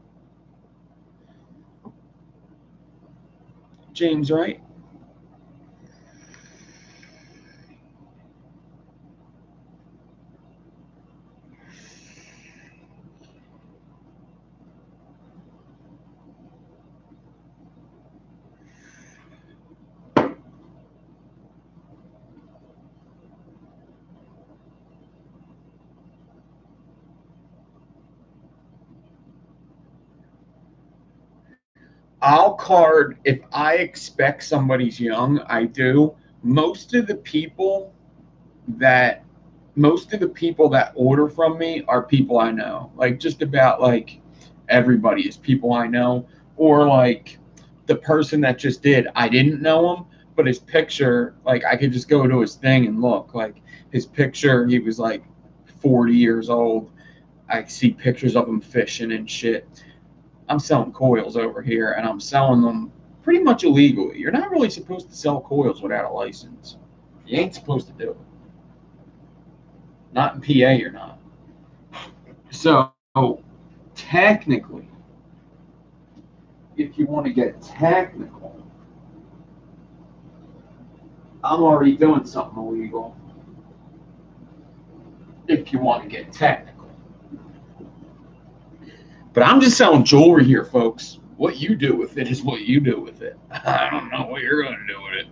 James, right? I'll card if I expect somebody's young. I do. Most of the people that order from me are people I know. Like just about like everybody is people I know, or like the person that just did. I didn't know him, but his picture, like I could just go to his thing and look. Like his picture, he was like 40 years old. I see pictures of him fishing and shit. I'm selling coils over here, and I'm selling them pretty much illegally. You're not really supposed to sell coils without a license. You ain't supposed to do it. Not in PA, you're not. So, technically, if you want to get technical, I'm already doing something illegal. If you want to get technical. But I'm just selling jewelry here, folks. What you do with it is what you do with it. I don't know what you're going to do with it.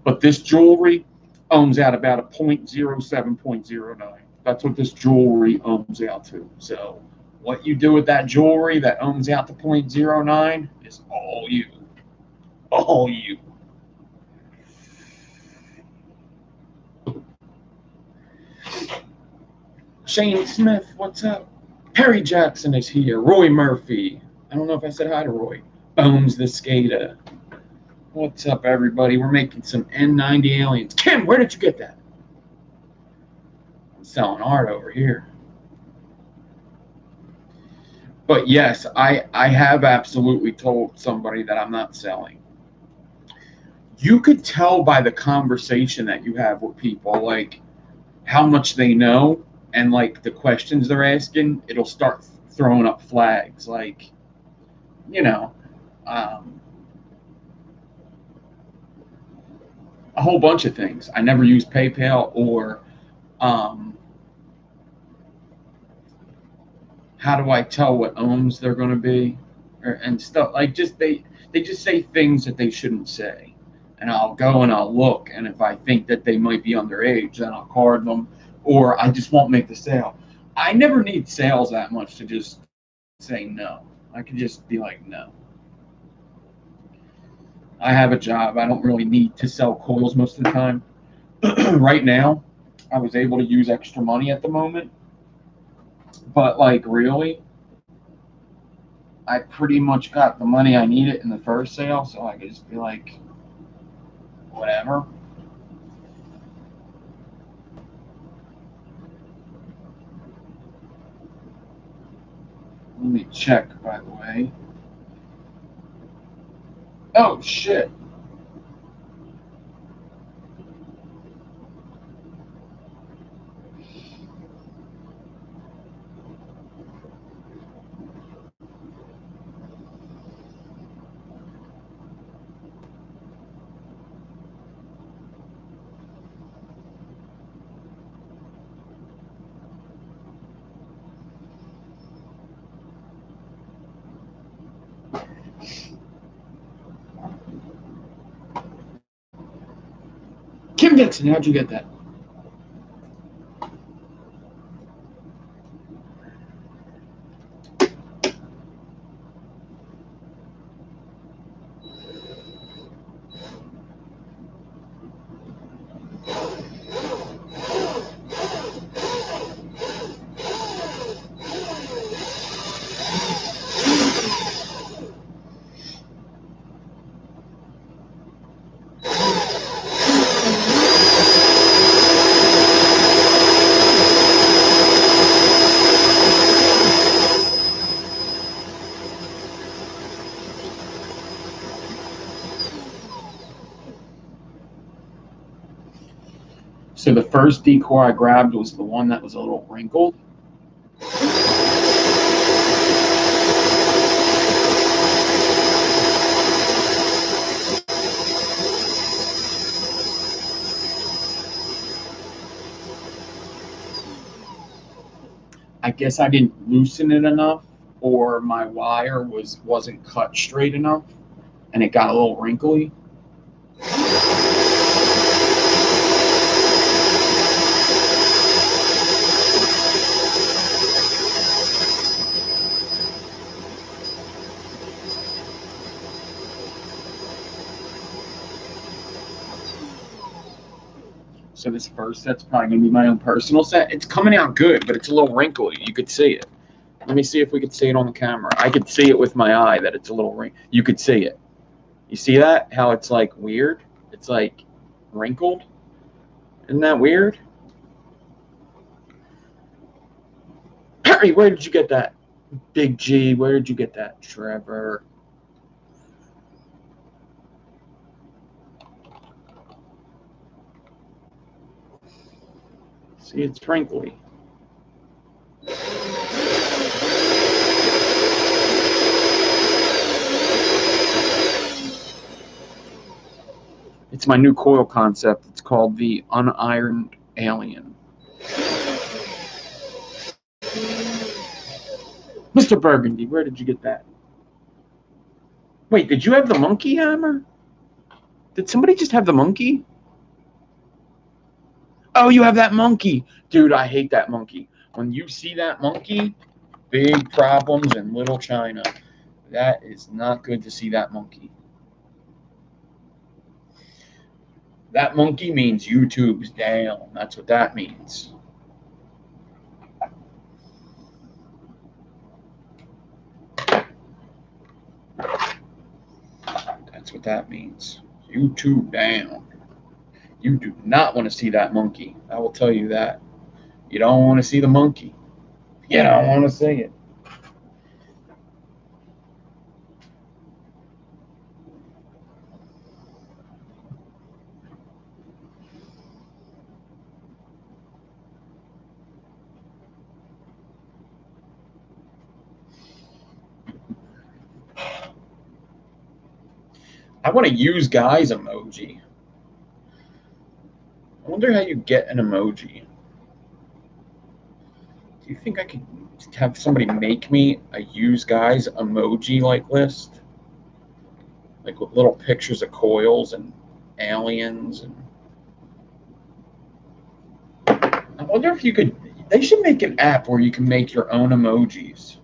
But this jewelry ohms out about a 0.07, 0.09. That's what this jewelry ohms out to. So what you do with that jewelry that ohms out to 0.09 is all you. All you. Shane Smith, what's up? Perry Jackson is here. Roy Murphy. I don't know if I said hi to Roy. Owns the skater. What's up, everybody? We're making some N90 aliens. Kim, where did you get that? I'm selling art over here. But yes, I have absolutely told somebody that I'm not selling. You could tell by the conversation that you have with people, like how much they know and like the questions they're asking, it'll start throwing up flags. Like, you know, a whole bunch of things. I never use PayPal or um, how do I tell what ohms they're going to be, and stuff like just they just say things that they shouldn't say, and I'll go and I'll look, and if I think that they might be underage, then I'll card them, or I just won't make the sale. I never need sales that much to just say no. I can just be like no. I have a job. I don't really need to sell coils most of the time. Right now, I was able to use extra money at the moment, but like really, I pretty much got the money I needed in the first sale, so I could just be like, whatever. Let me check, by the way. Oh, shit. Kim Dixon, how'd you get that? So the first decoy I grabbed was the one that was a little wrinkled. I guess I didn't loosen it enough, or my wire wasn't cut straight enough, and it got a little wrinkly. So this first set's probably gonna be my own personal set. It's coming out good, but it's a little wrinkly. You could see it. Let me see if we could see it on the camera. I could see it with my eye that it's a little wrinkled. You could see it. You see that? How it's like weird? It's like wrinkled. Isn't that weird? Perry, where did you get that? Big G, where did you get that? Trevor. See, it's wrinkly. It's my new coil concept. It's called the Unironed Alien. Mr. Burgundy, where did you get that? Wait, did you have the monkey hammer? Did somebody just have the monkey? Oh, you have that monkey. Dude, I hate that monkey. When you see that monkey, big problems in Little China. That is not good to see that monkey. That monkey means YouTube's down. That's what that means. That's what that means. YouTube down. You do not want to see that monkey. I will tell you that. You don't want to see the monkey. You don't want to see it. I want to use guys emoji. wonder how you get an emoji. Do you think I could have somebody make me a use guys emoji list? Like with little pictures of coils and aliens and I wonder if you could they should make an app where you can make your own emojis.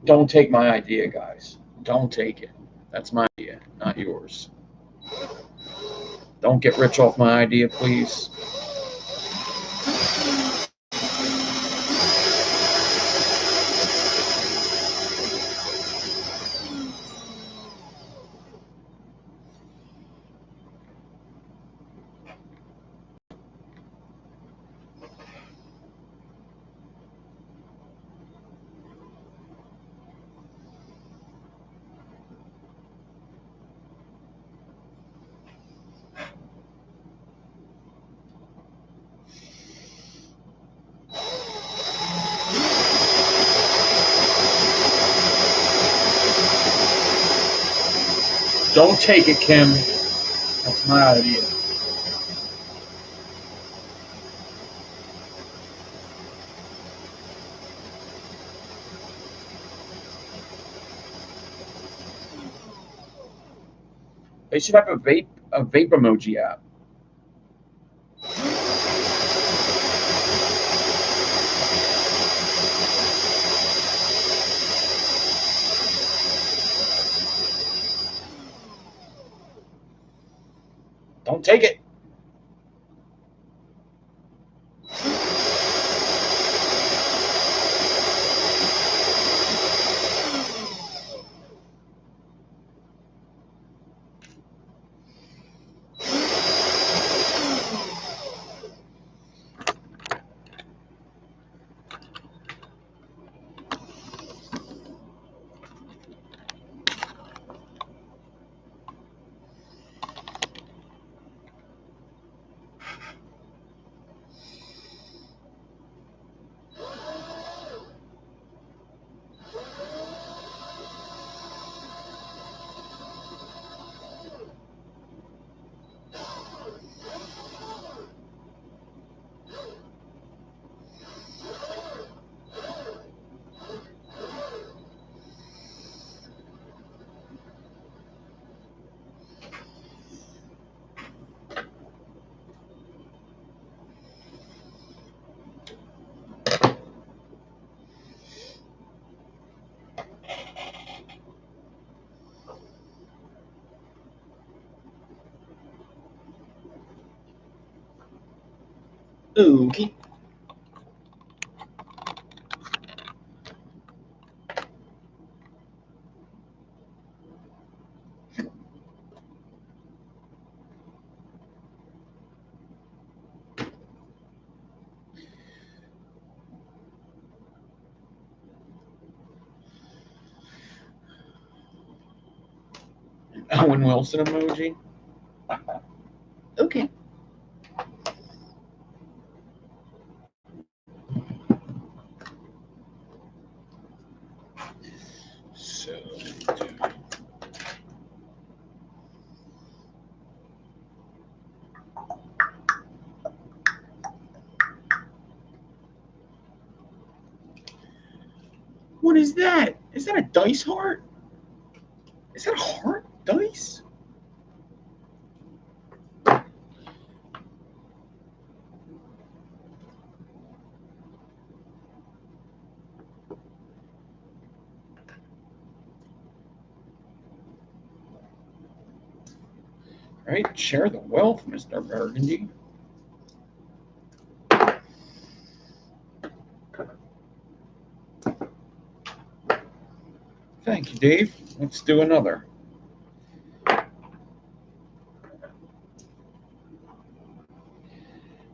Don't take my idea, guys. Don't take it. That's my idea, not yours. Don't get rich off my idea, please. Don't take it, Kim. That's my idea. They should have a vape emoji app. Don't take it. Okay. Owen Wilson emoji. Okay. So, what is that? Is that a dice heart? Is that a heart dice? Right? Share the wealth, Mr. Burgundy. Thank you, Dave. Let's do another.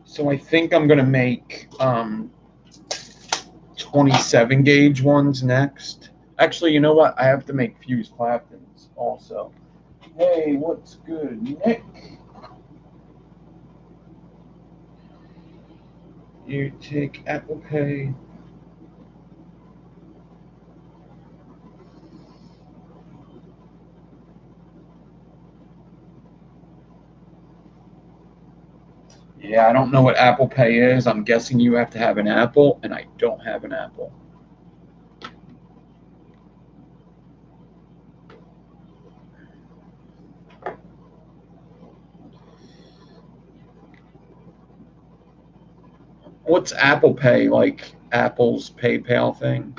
So I think I'm going to make 27 gauge ones next. Actually, you know what? I have to make fused Claptons also. Hey, what's good, Nick? You take Apple Pay. Yeah, I don't know what Apple Pay is. I'm guessing you have to have an Apple, and I don't have an Apple. What's Apple Pay? Like Apple's PayPal thing?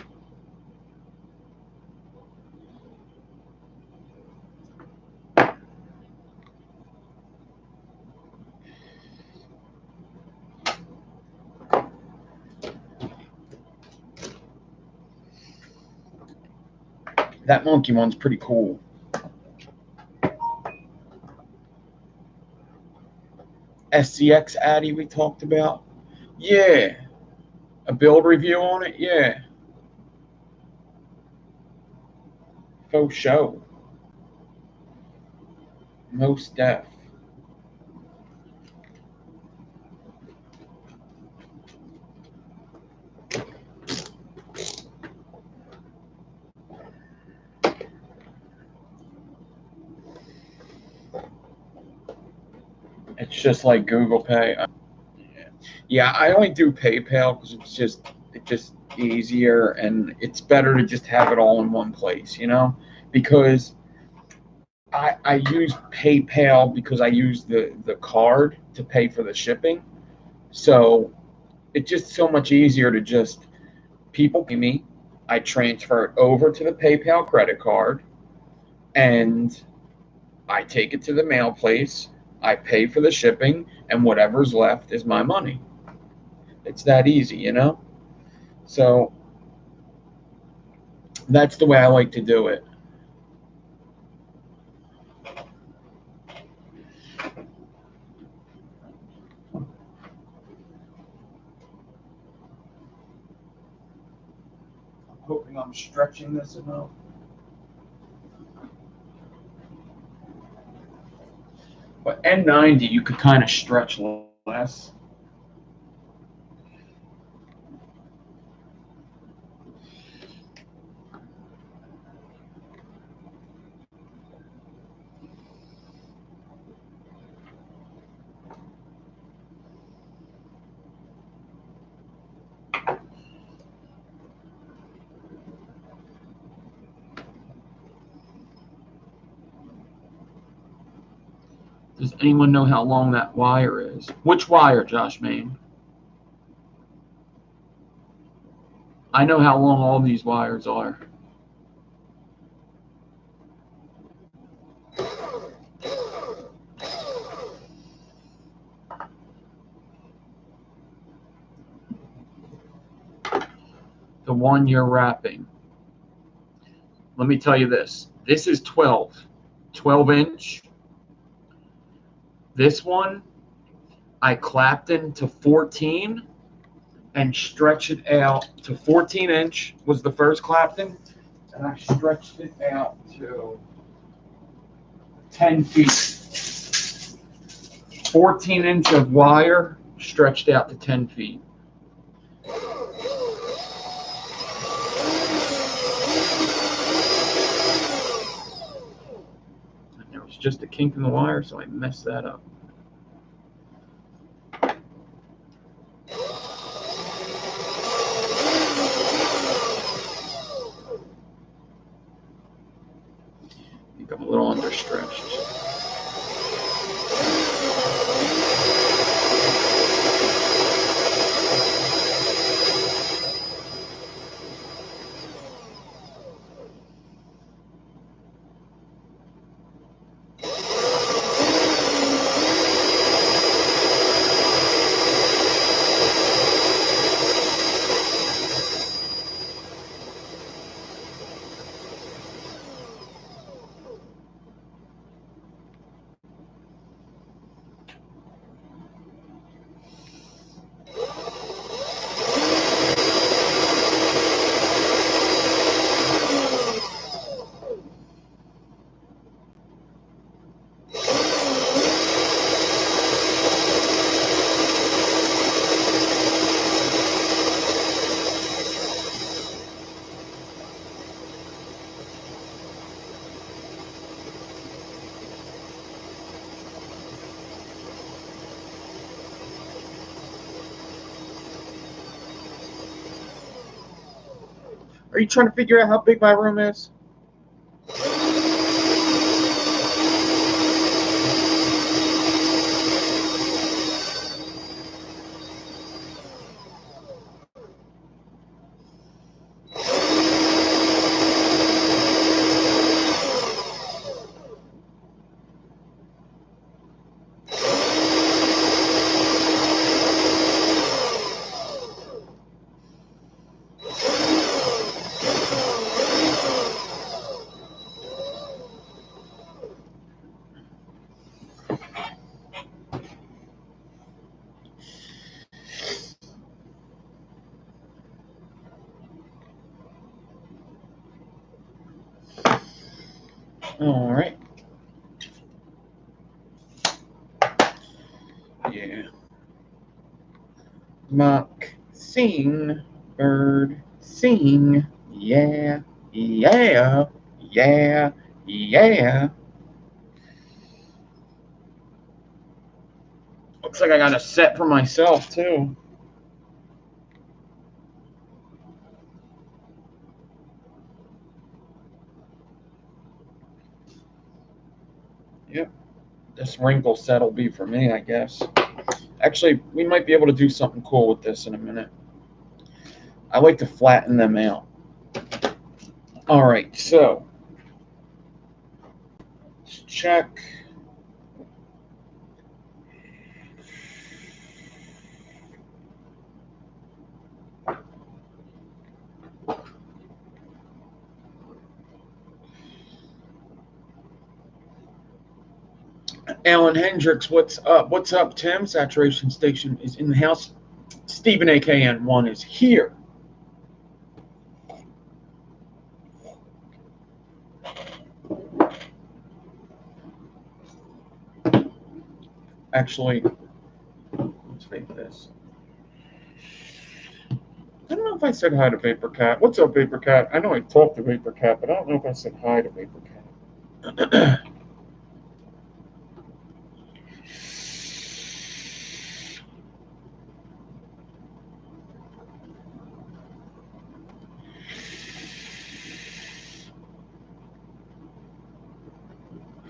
That monkey one's pretty cool. SCX Addy we talked about. Yeah. A build review on it? Yeah. Faux show. Most def. It's just like Google Pay. Yeah, I only do PayPal because it's just easier and it's better to just have it all in one place, because I use PayPal because I use the card to pay for the shipping. So it's just so much easier to just people pay me, I transfer it over to the PayPal credit card, and I take it to the mail place. I pay for the shipping, and whatever's left is my money. It's that easy. So that's the way I like to do it. I'm hoping I'm stretching this enough. But N90, you could kind of stretch less. Does anyone know how long that wire is? Which wire, Josh Main? I know how long all these wires are. The one you're wrapping. Let me tell you this. This is 12 inch. This one, I clapped into 14 and stretched it out to 14 inch was the first Clapton, and I stretched it out to 10 feet. 14 inch of wire stretched out to 10 feet. And there was just a kink in the wire, so I messed that up. I think I'm a little understretched. Are you trying to figure out how big my room is? All right. Yeah. Mock, sing, bird, sing. Yeah, yeah, yeah, yeah. Looks like I got a set for myself, too. Yep. This wrinkle set will be for me, I guess. Actually, we might be able to do something cool with this in a minute. I like to flatten them out. All right, so let's check. Alan Hendricks, what's up? What's up, Tim? Saturation Station is in the house. Stephen AKN1 is here. Actually, let's fake this. I don't know if I said hi to Vapor Cat. What's up, Vapor Cat? I know I talked to Vapor Cat, but I don't know if I said hi to Vapor Cat.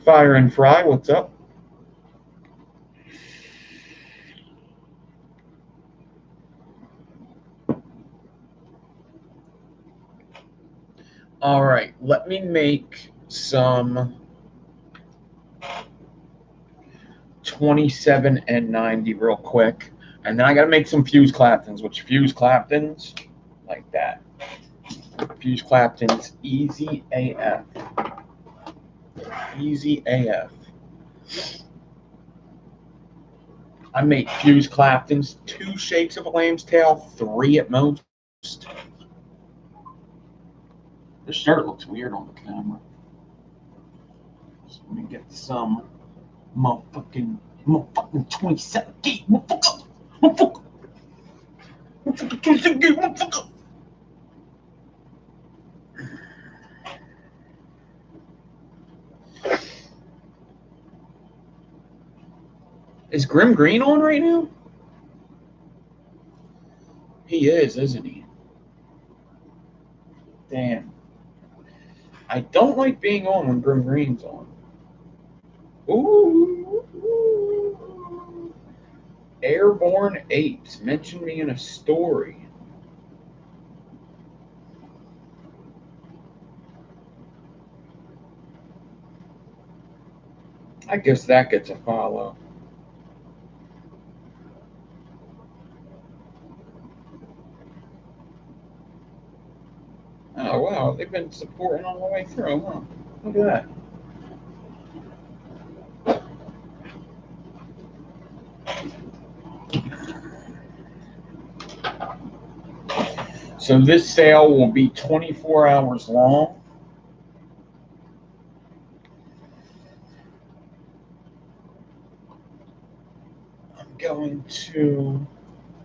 Fire and Fry, what's up? All right, let me make some 27 and 90 real quick. And then I got to make some Fuse Claptons, which Fuse Claptons, like that. Fuse Claptons, easy AF. Easy AF. I make Fuse Claptons, 2 shakes of a lamb's tail, 3 at most. This shirt looks weird on the camera. So let me get some motherfucking 27 gate, motherfucker. 27 gate, motherfucker. Is Grim Green on right now? He is, isn't he? Damn. I don't like being on when Grim Green's on. Ooh. Airborne 8 mentioned me in a story. I guess that gets a follow. Oh, wow. They've been supporting all the way through, huh? Look at that. So this sale will be 24 hours long. I'm going to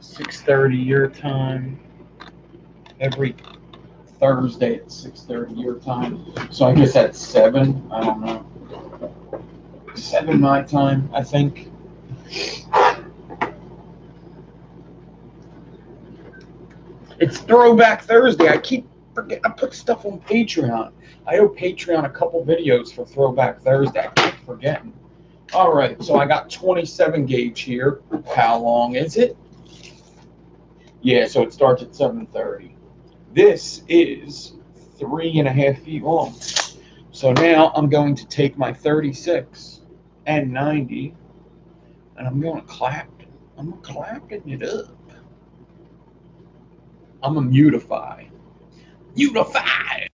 6:30 your time every Thursday at 6:30 your time. So I guess that's 7. I don't know. 7 my time, I think. It's Throwback Thursday. I keep forget. I put stuff on Patreon. I owe Patreon a couple videos for Throwback Thursday. I keep forgetting. All right, so I got 27 gauge here. How long is it? Yeah, so it starts at 7:30. This is 3.5 feet long. So now I'm going to take my 36 and 90, and I'm going to clap it up. I'm a mutify. Mutify!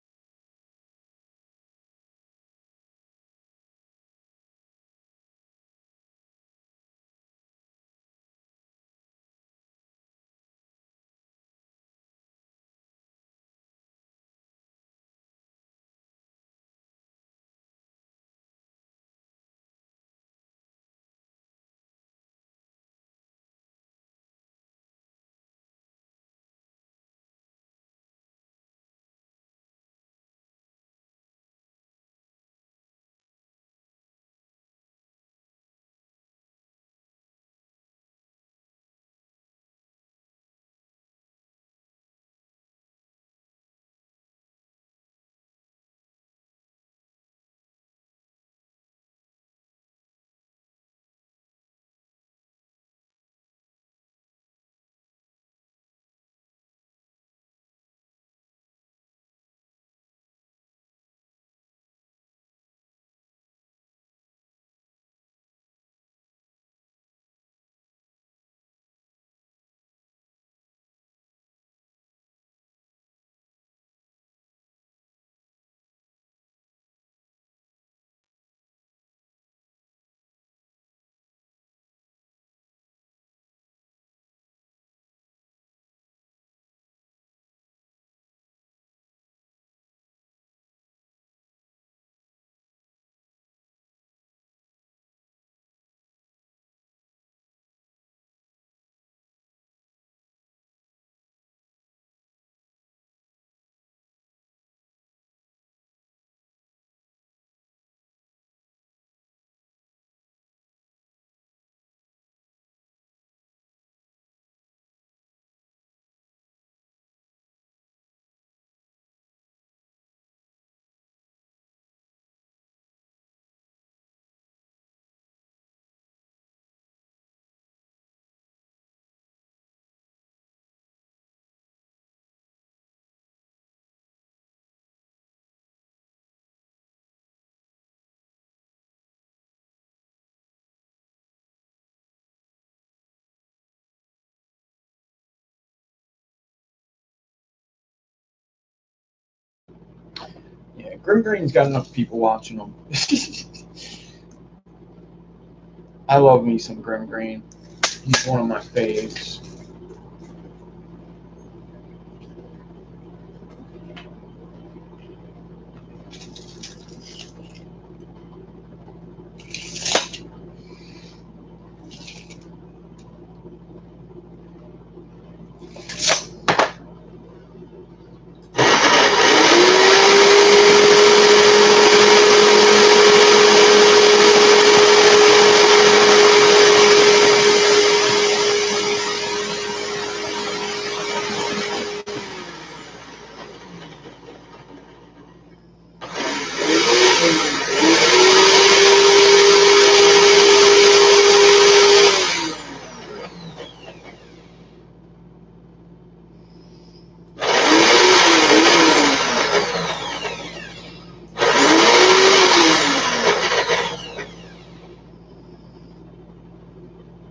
Yeah, Grim Green's got enough people watching him. I love me some Grim Green. He's one of my faves.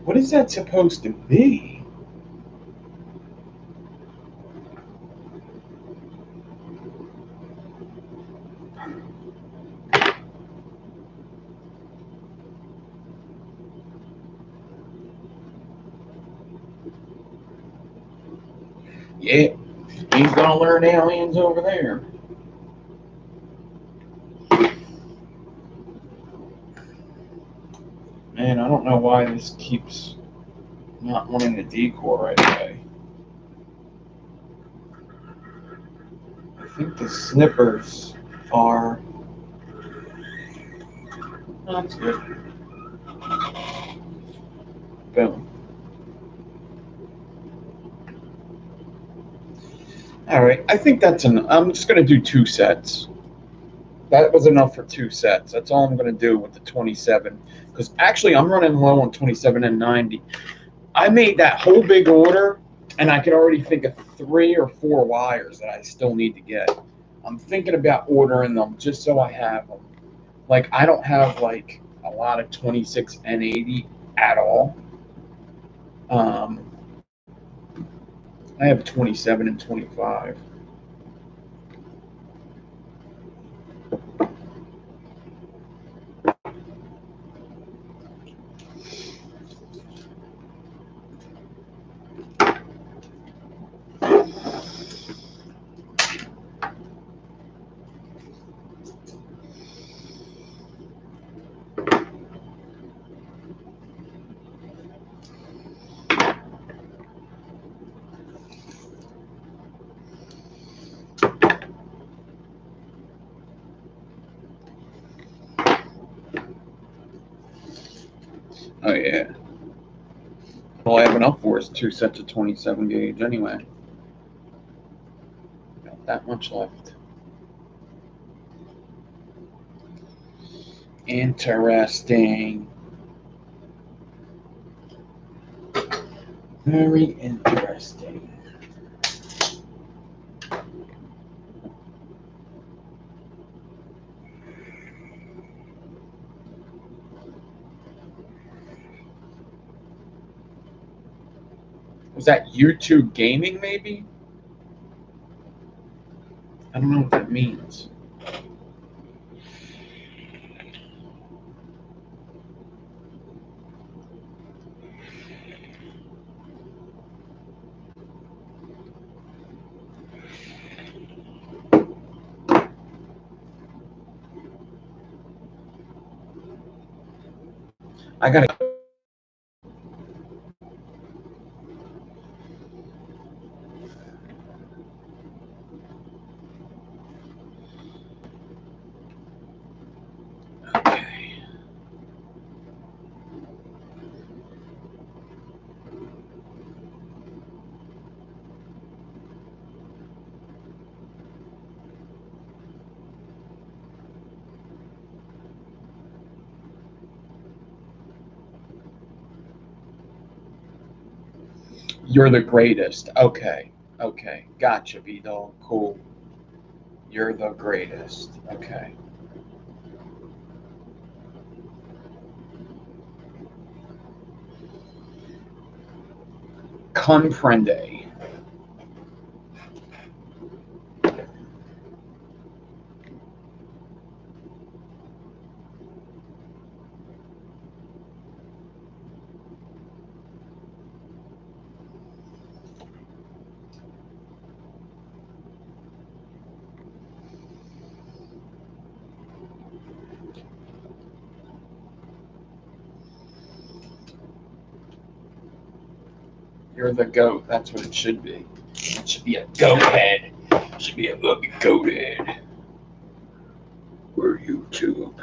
What is that supposed to be? Yeah, he's gonna learn aliens over there. Man, I don't know why this keeps not wanting the decor right away. I think the snippers are. Oh, that's good. Boom. All right, I think that's enough. I'm just going to do 2 sets. That was enough for 2 sets. That's all I'm going to do with the 27. Because actually, I'm running low on 27 and 90. I made that whole big order, and I can already think of 3 or 4 wires that I still need to get. I'm thinking about ordering them just so I have them. Like, I don't have, like, a lot of 26 and 80 at all. Um, I have 27 and 25. Oh, yeah. All I have enough for is 2 sets of 27 gauge anyway. Got that much left. Interesting. Very interesting. Was that YouTube gaming, maybe? I don't know what that means. I gotta. Okay. You're the greatest. Okay. Okay. Gotcha, Vito. Cool. You're the greatest. Okay. Comprende. You're the goat. That's what it should be. It should be a goat head. It should be a fucking goat head. We're YouTube.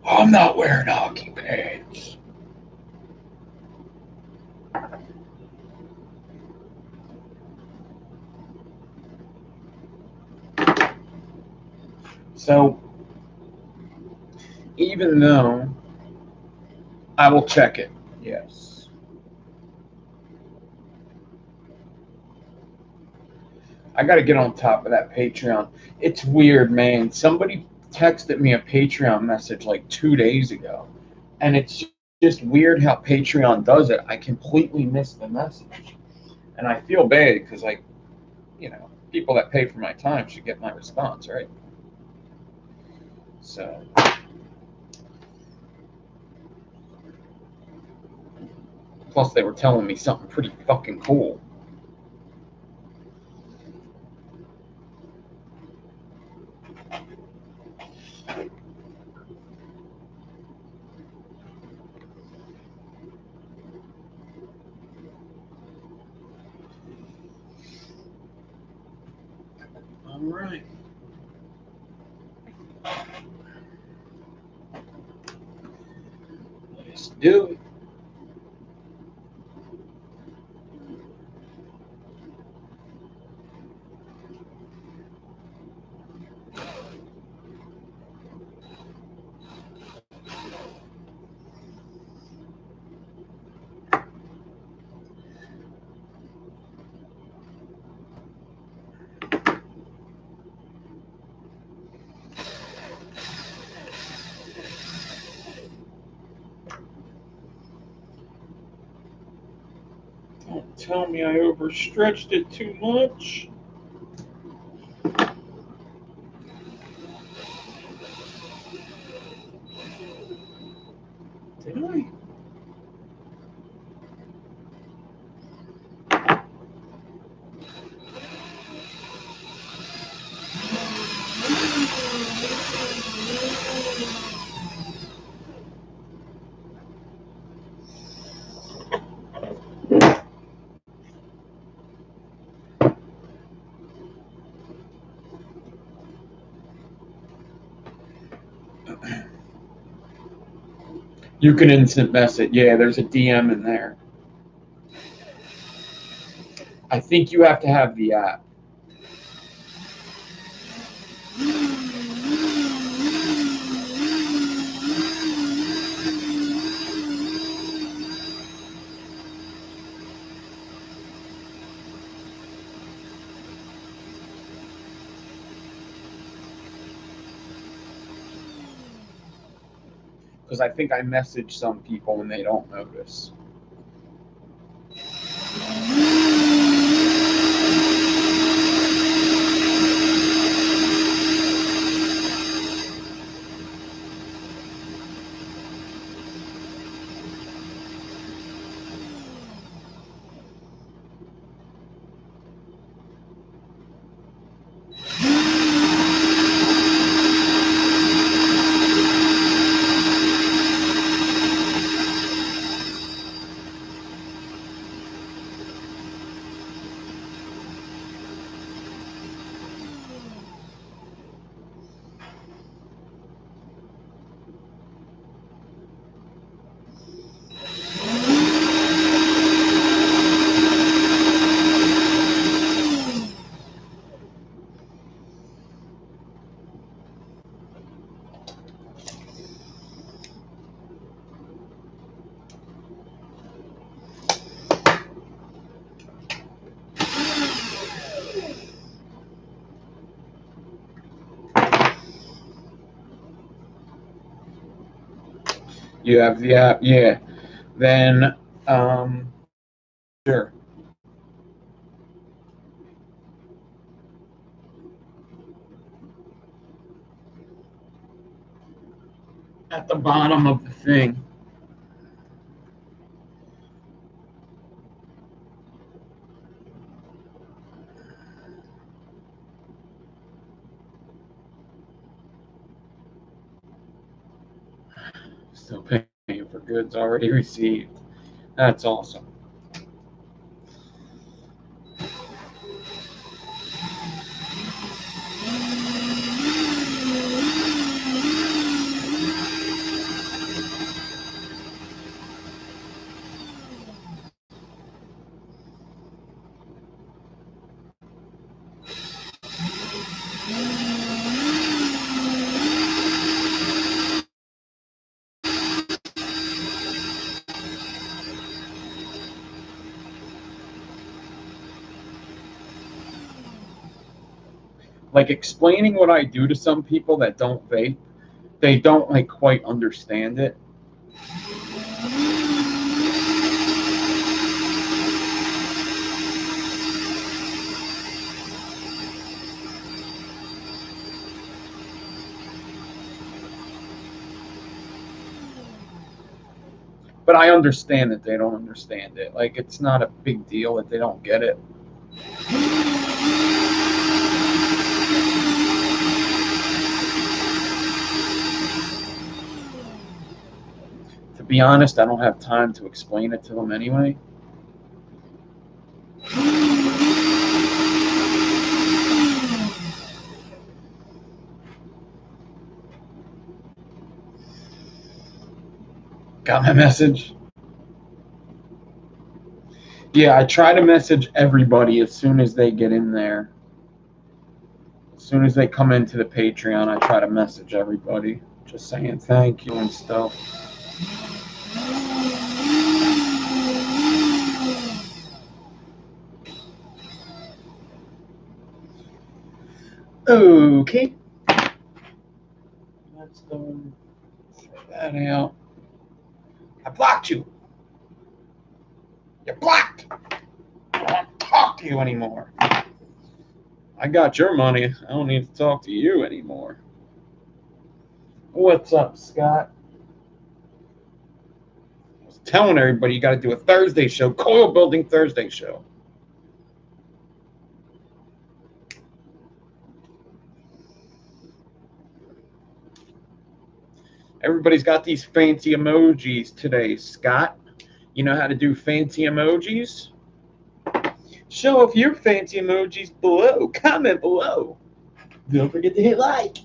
I'm not wearing hockey pants. So, even though I will check it, yes. I got to get on top of that Patreon. It's weird, man. Somebody texted me a Patreon message like 2 days ago, and it's just weird how Patreon does it. I completely missed the message, and I feel bad because, like, people that pay for my time should get my response, right? So, plus they were telling me something pretty fucking cool. All right. Do it. Don't tell me I overstretched it too much. Did I? You can instant message. Yeah, there's a DM in there. I think you have to have the app. Because I think I message some people and they don't notice. You have the app, yeah. Then, sure. At the bottom of the thing. Still paying for goods already received. That's awesome. Like explaining what I do to some people that don't vape, they don't like quite understand it. But I understand that they don't understand it. Like it's not a big deal that they don't get it. To be honest, I don't have time to explain it to them anyway. Got my message? Yeah, I try to message everybody as soon as they get in there. As soon as they come into the Patreon, I try to message everybody. Just saying thank you and stuff. Okay. Let's go throw that out. I blocked you. You're blocked. I don't want to talk to you anymore. I got your money. I don't need to talk to you anymore. What's up, Scott? I was telling everybody you got to do a Thursday show, Coil Building Thursday show. Everybody's got these fancy emojis today, Scott. You know how to do fancy emojis? Show off your fancy emojis below. Comment below. Don't forget to hit like.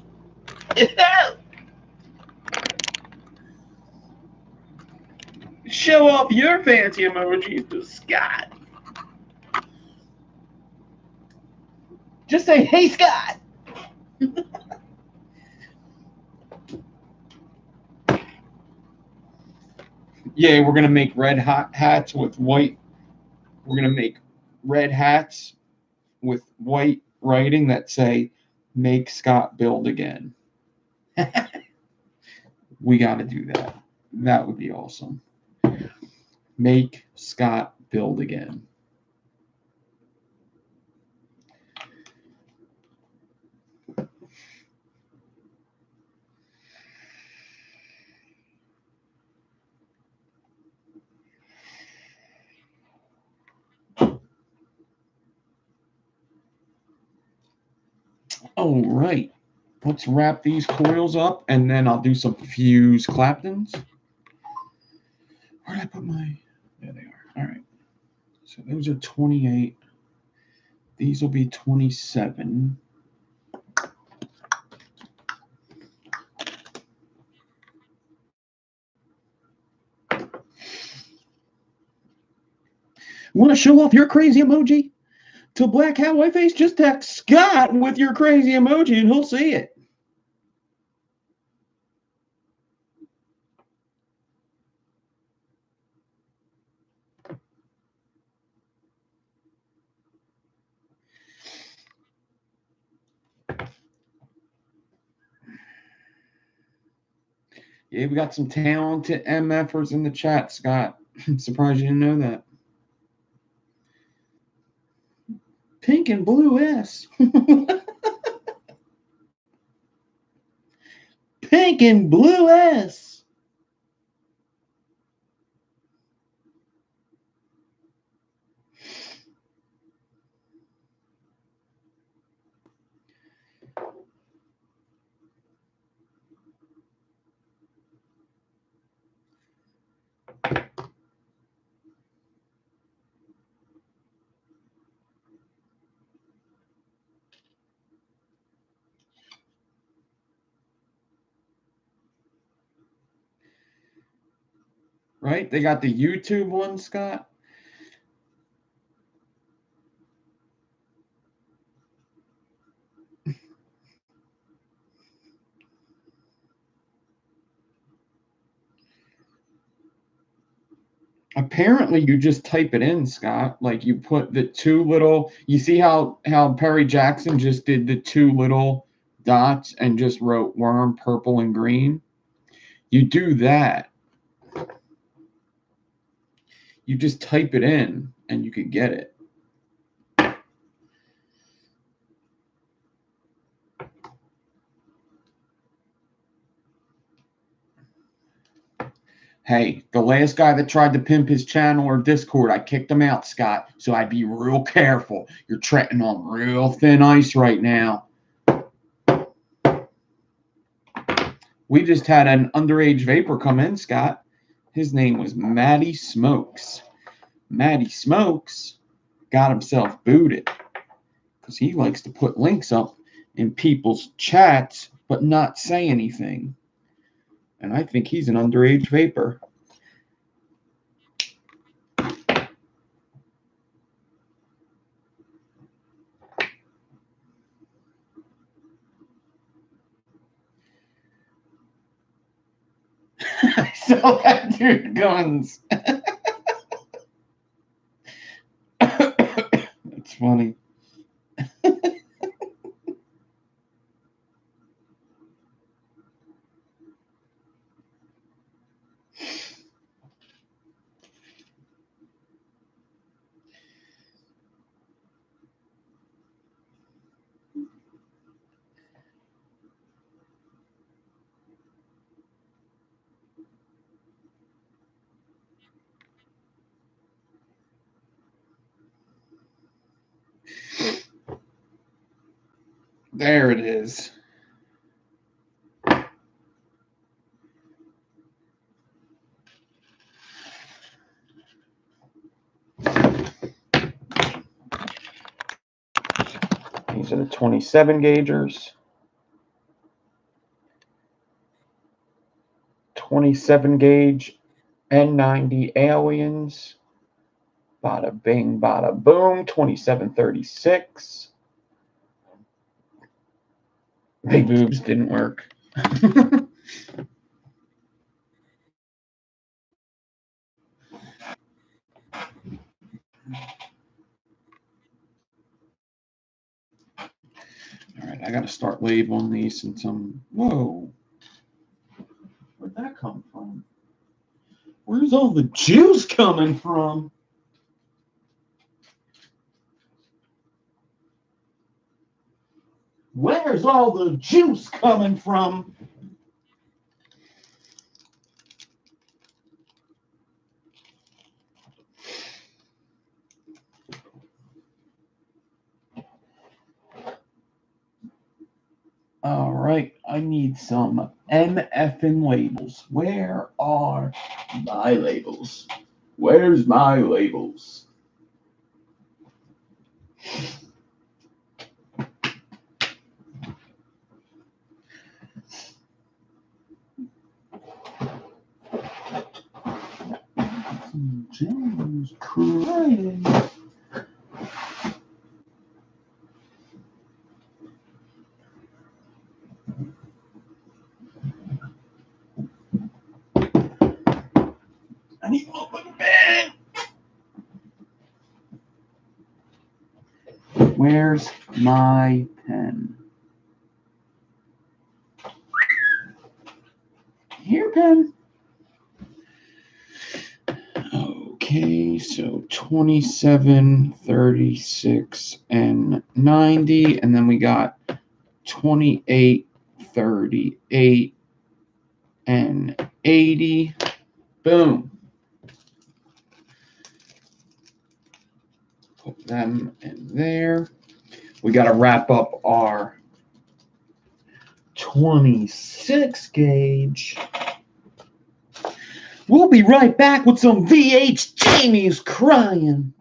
Show off your fancy emojis to Scott. Just say, hey, Scott. Yeah, we're going to make red hot hats with white. We're going to make red hats with white writing that say, make Scott build again. We got to do that. That would be awesome. Make Scott build again. All right. Let's wrap these coils up, and then I'll do some fuse Claptons. Where did I put my... There they are. All right. So those are 28. These will be 27. Want to show off your crazy emoji? To Black Hat White Face, just text Scott with your crazy emoji and he'll see it. Yeah, we got some talented MFers in the chat, Scott. I'm surprised you didn't know that. Pink and blue S. Pink and blue S. Right? They got the YouTube one, Scott. Apparently, you just type it in, Scott. Like you put the two little. You see how Perry Jackson just did the two little dots and just wrote worm, purple, and green. You do that. You just type it in, and you could get it. Hey, the last guy that tried to pimp his channel or Discord, I kicked him out, Scott. So I'd be real careful. You're treading on real thin ice right now. We just had an underage vapor come in, Scott. His name was Matty Smokes. Matty Smokes got himself booted because he likes to put links up in people's chats but not say anything. And I think he's an underage vapor. sell that dude guns. That's funny. There it is. These are the 27 gaugers. 27 gauge N90 aliens. Bada bing, bada boom. 2736. Big boobs didn't work. All right, I got to start labeling these since I'm. Whoa. Where'd that come from? Where's all the juice coming from? Where's all the juice coming from? All right, I need some MFing labels. Where are my labels? Where's my labels? James crying. I need to open the bag. Where's my pen? Here, pen. Okay, so 27, 36, and 90. And then we got 28, 38, and 80. Boom. Put them in there. We got to wrap up our 26 gauge. We'll be right back with some VH Jamie's crying.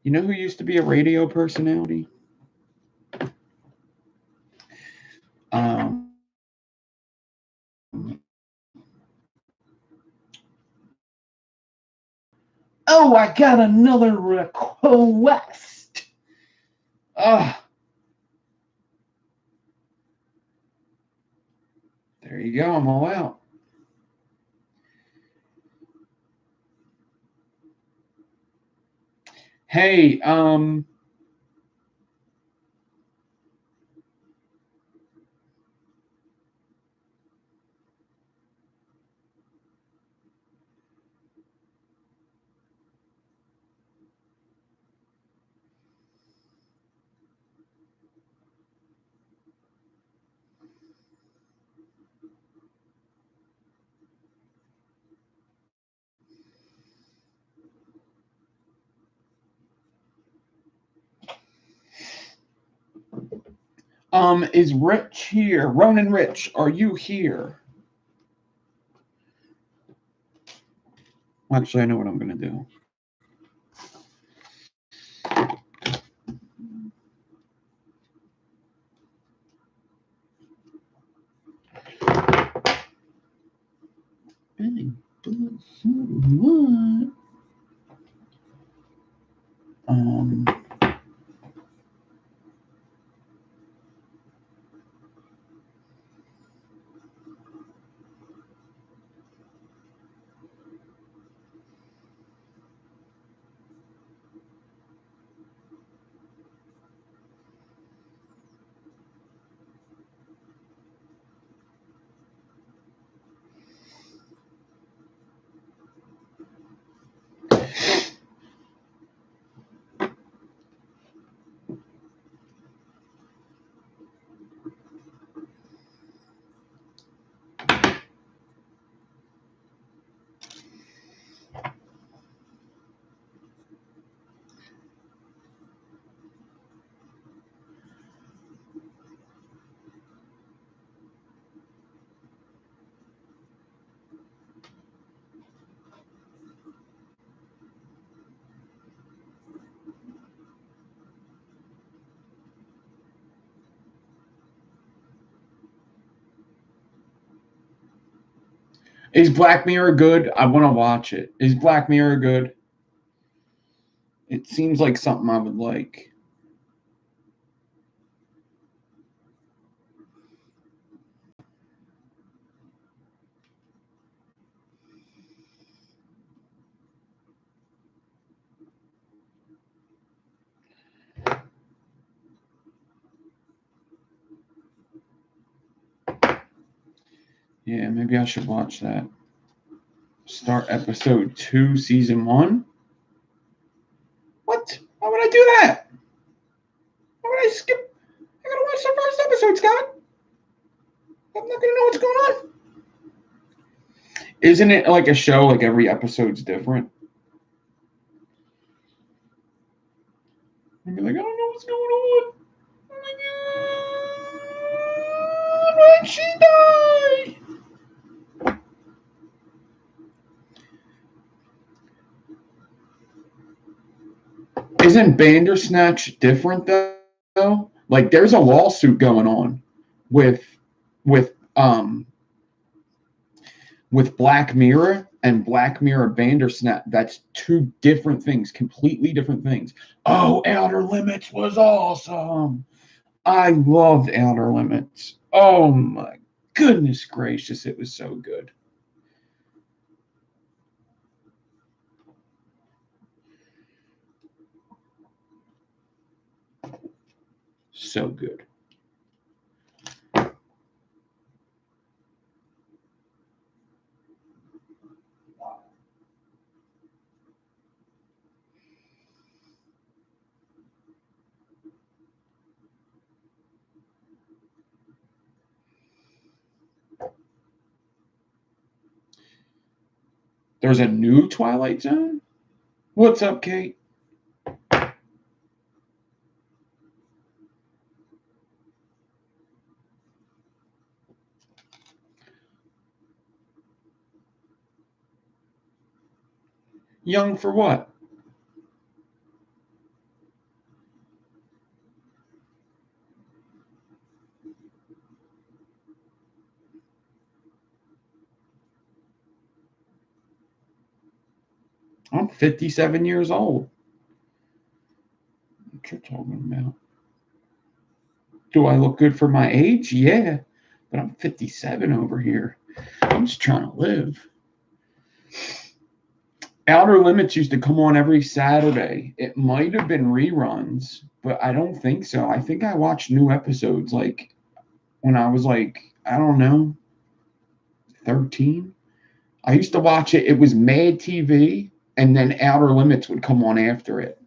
You know who used to be a radio personality? Oh, I got another request. There you go. I'm all out. Hey, is Rich here? Ronan Rich, are you here? Actually, I know what I'm going to do. Is Black Mirror good? I want to watch it. Is Black Mirror good? It seems like something I would like. Yeah, maybe I should watch that. Start episode 2, season 1. What? Why would I do that? Why would I skip? I gotta watch the first episode, Scott. I'm not gonna know what's going on. Isn't it like a show? Like every episode's different. I'd be like, I don't know what's going on. Oh my god! Why'd she die? Isn't Bandersnatch different though? Like, there's a lawsuit going on with with um with Black Mirror and Black Mirror Bandersnatch. That's two different things, completely different things. Oh, Outer Limits was awesome. I loved Outer Limits. Oh my goodness gracious, it was so good. So good. There's a new Twilight Zone? What's up, Kate? Young for what? I'm 57 years old. What you're talking about? Do I look good for my age? Yeah, but I'm 57 over here. I'm just trying to live. Outer Limits used to come on every Saturday. It might have been reruns, but I don't think so. I think I watched new episodes like when I was like, I don't know, 13. I used to watch it. It was Mad TV, and then Outer Limits would come on after it.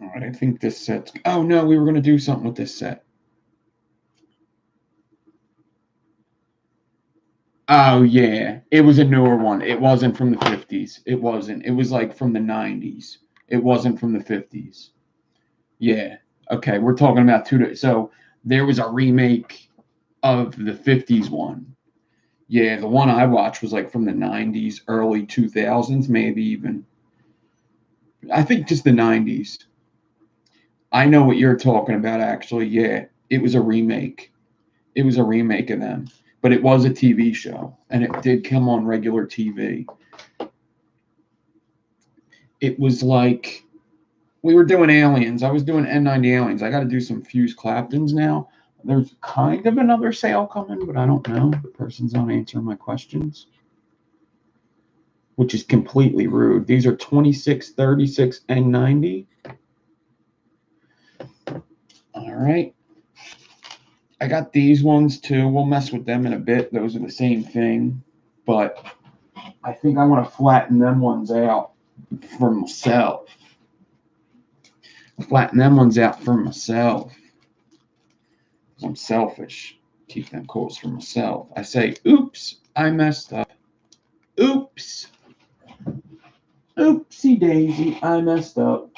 All right, I think this set's. Oh no, we were going to do something with this set. Oh yeah, it was a newer one. It wasn't from the 50s. It wasn't. It was like from the 90s. It wasn't from the 50s. Yeah. Okay, we're talking about two. So there was a remake of the 50s one. Yeah, the one I watched was like from the 90s, early 2000s, maybe even. I think just the 90s. I know what you're talking about, actually. Yeah, it was a remake. It was a remake of them, but it was a TV show, and it did come on regular TV. It was like we were doing Aliens. I was doing N90 Aliens. I got to do some Fuse Claptons now. There's kind of another sale coming, but I don't know. The person's not answering my questions, which is completely rude. These are 26, 36, and 90. All right. I got these ones too. We'll mess with them in a bit. Those are the same thing, but I think I want to flatten them ones out for myself. Flatten them ones out for myself. I'm selfish. Keep them coils for myself. I say, oops, I messed up. Oops. Oopsie daisy, I messed up.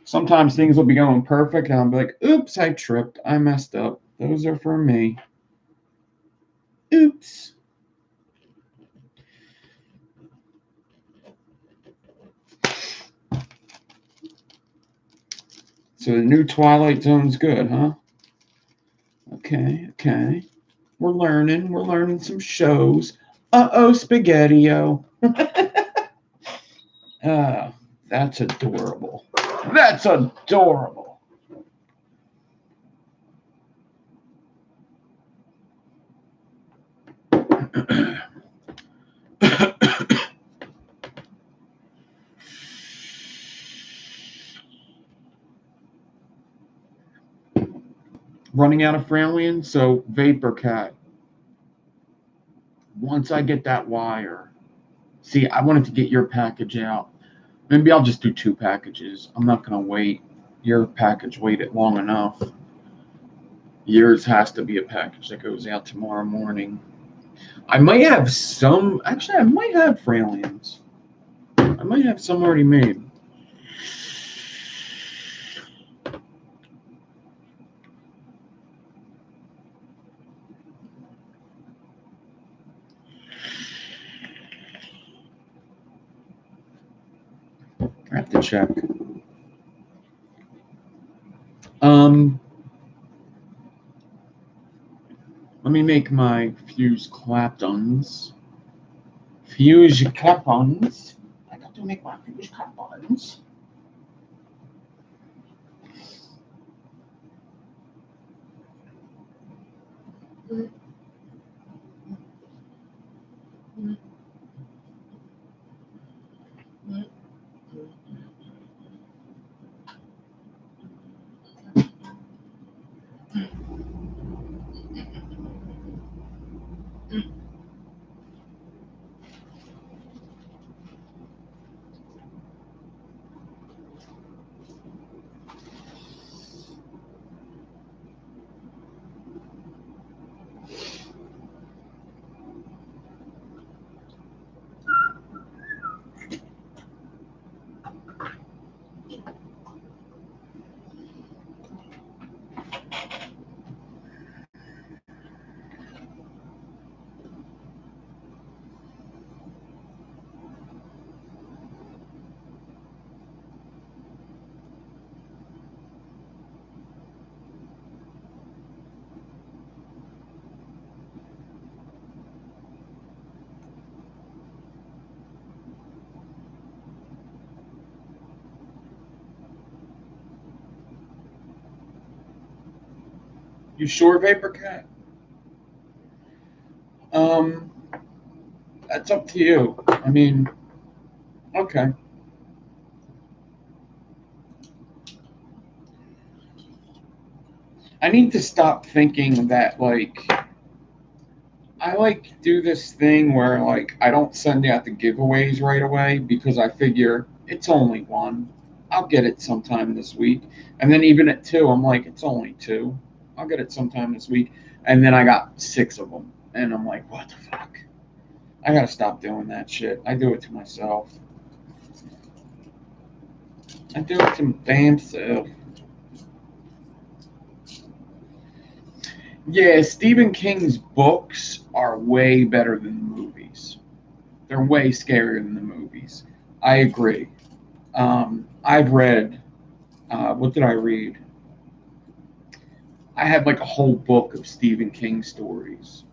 Sometimes things will be going perfect, and I'll be like, oops, I tripped. I messed up. Those are for me. Oops. So the new Twilight Zone's good, huh? Okay. We're learning some shows. Uh-oh, Spaghetti-O. That's adorable. That's adorable. Running out of Fralian, so Vapor Cat. Once I get that wire. See, I wanted to get your package out. Maybe I'll just do 2 packages. I'm not going to wait. Your package waited long enough. Yours has to be a package that goes out tomorrow morning. I might have some. Actually, I might have Fralians. I might have some already made. I have to check. Let me make my fuse claptons. Fuse claptons. I got to make my fuse claptons. You sure, Vapor Cat? That's up to you. I mean, okay. I need to stop thinking that I do this thing where I don't send out the giveaways right away because I figure it's only one. I'll get it sometime this week. And then even at 2, I'm like, it's only 2. I'll get it sometime this week. And then I got 6 of them. And I'm like, what the fuck? I gotta stop doing that shit. I do it to myself. I do it to my damn self. Yeah, Stephen King's books are way better than the movies. They're way scarier than the movies. I agree. I've read, what did I read? I had a whole book of Stephen King stories,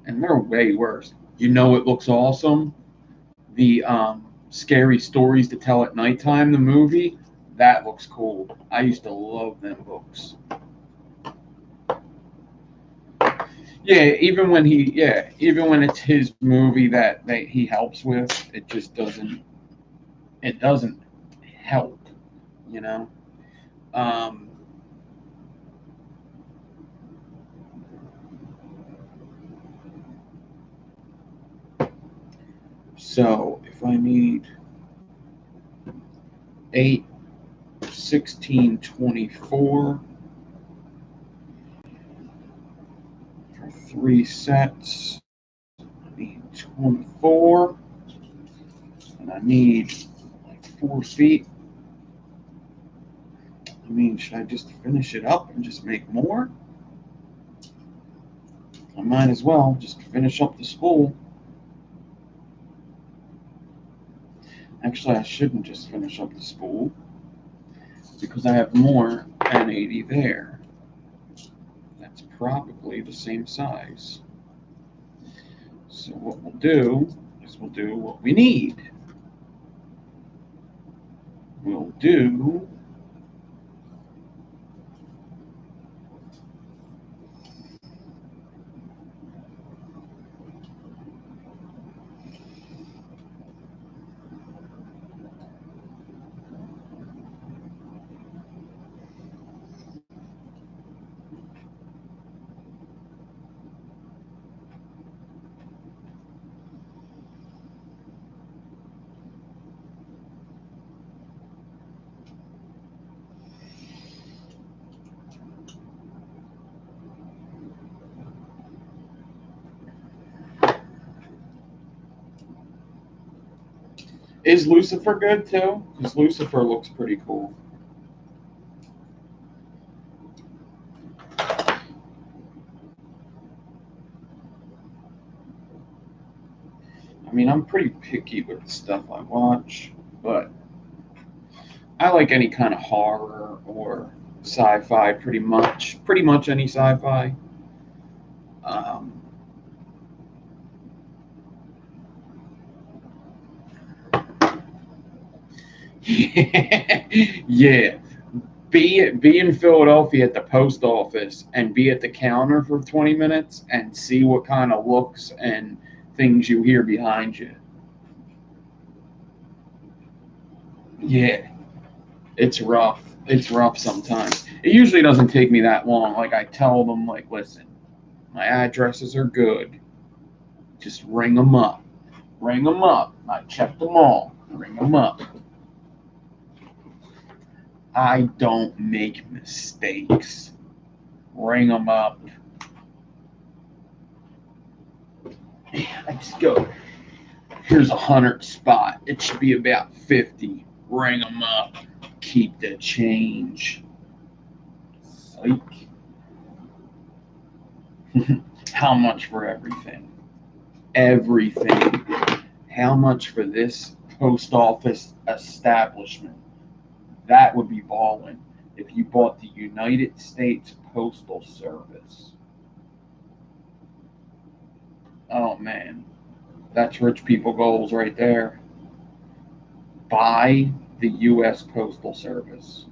and they're way worse. You know, it looks awesome. The scary stories to tell at nighttime, the movie, that looks cool. I used to love them books. Yeah, even when it's his movie that he helps with, it doesn't help, you know. Um, So if I need 8, 16, 24 for 3 sets, I need 24, and I need like 4 feet. I mean, should I just finish it up and just make more? I might as well just finish up the spool. Actually, I shouldn't just finish up the spool because I have more N80 there. That's probably the same size. So what we'll do is we'll do what we need. We'll do Is Lucifer good too? Because Lucifer looks pretty cool. I mean, I'm pretty picky with the stuff I watch, but I like any kind of horror or sci-fi pretty much. Pretty much any sci-fi. Um, yeah. Be in Philadelphia at the post office and be at the counter for 20 minutes and see what kind of looks and things you hear behind you. Yeah, it's rough. It's rough sometimes. It usually doesn't take me that long. Like I tell them, like, listen, my addresses are good. Just ring them up. Ring them up. I checked them all. Ring them up. I don't make mistakes. Ring them up. I just go, here's 100 spot. It should be about 50. Ring them up. Keep the change. Psych. How much for everything? Everything. How much for this post office establishment? That would be balling if you bought the United States Postal Service. Oh man, that's rich people goals right there. Buy the U.S. Postal Service.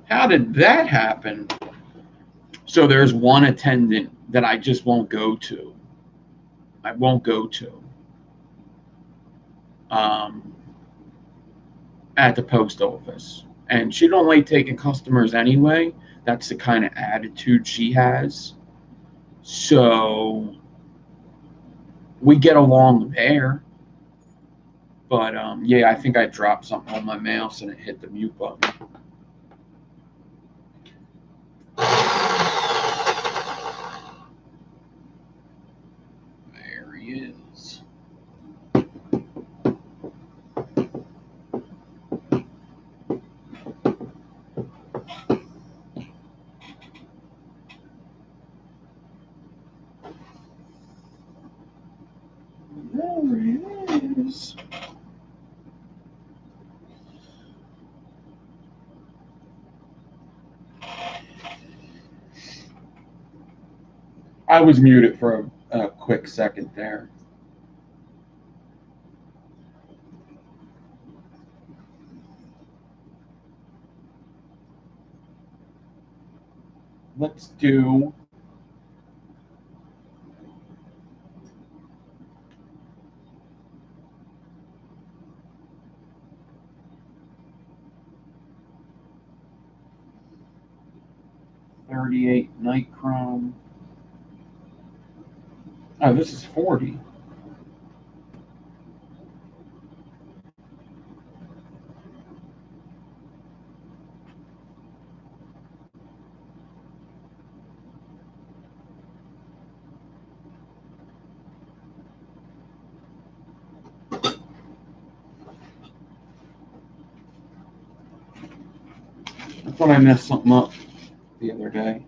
How did that happen? So there's one attendant that I just won't go to. I won't go to um, at the post office, and she don't like taking customers anyway. That's the kind of attitude she has. So we get along there. But yeah, I think I dropped something on my mouse and it hit the mute button. There he is. There he is. I was muted for a quick second there. Let's do .38 nichrome. Oh, this is 40. I thought I messed something up the other day.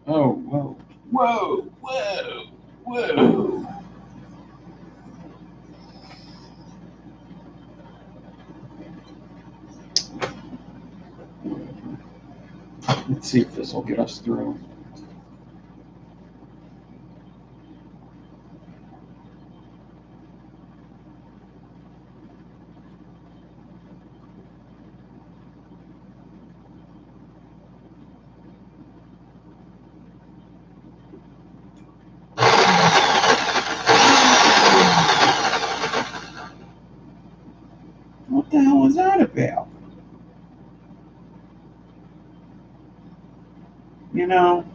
Oh, whoa. Whoa, whoa, whoa. Let's see if this will get us through. What the hell was that about? You know,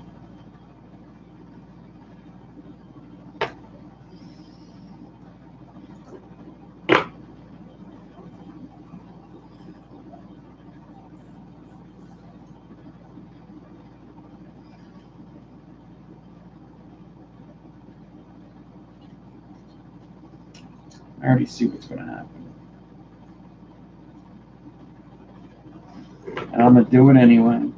I already see what's going to happen. And I'm going to do it anyway.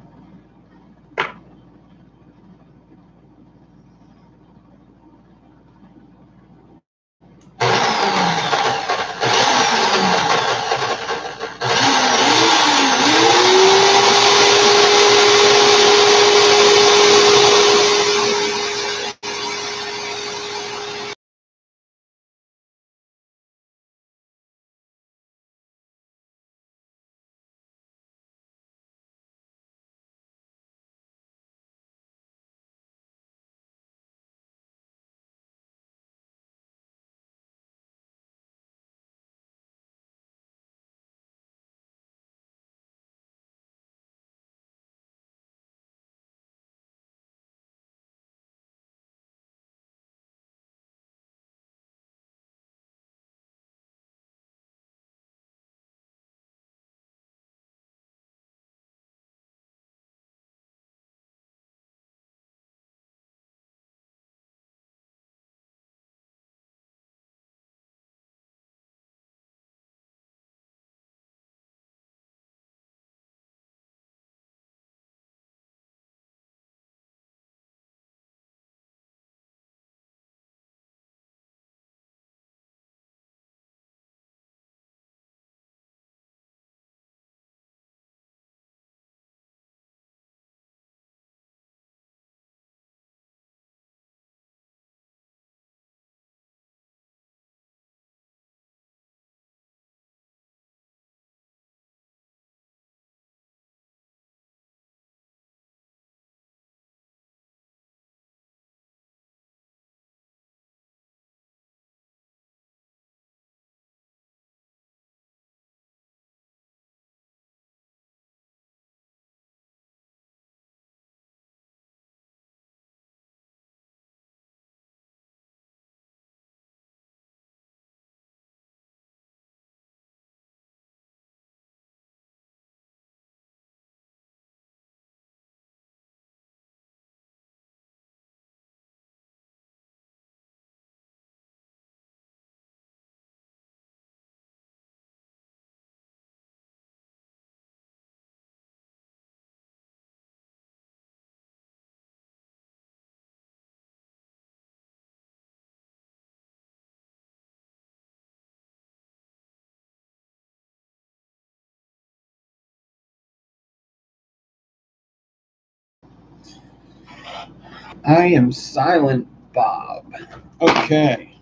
I am Silent Bob. Okay.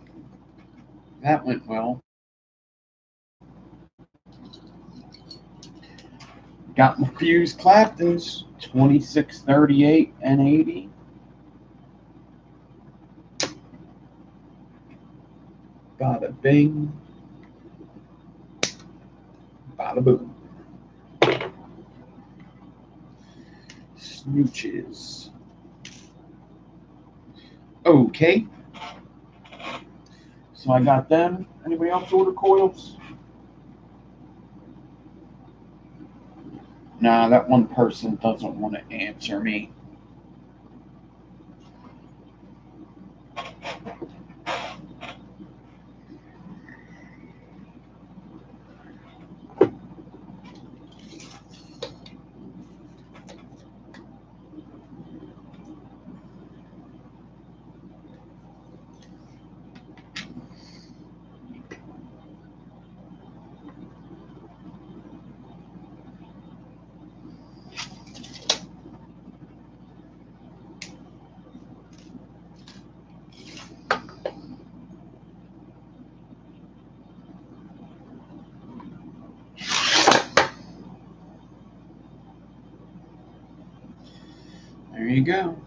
That went well. Got my fused Claptons, 26, 38, and 80. Bada bing. Bada boom. Smooches. Okay. So I got them. Anybody else order coils? Nah, that one person doesn't want to answer me. There you go.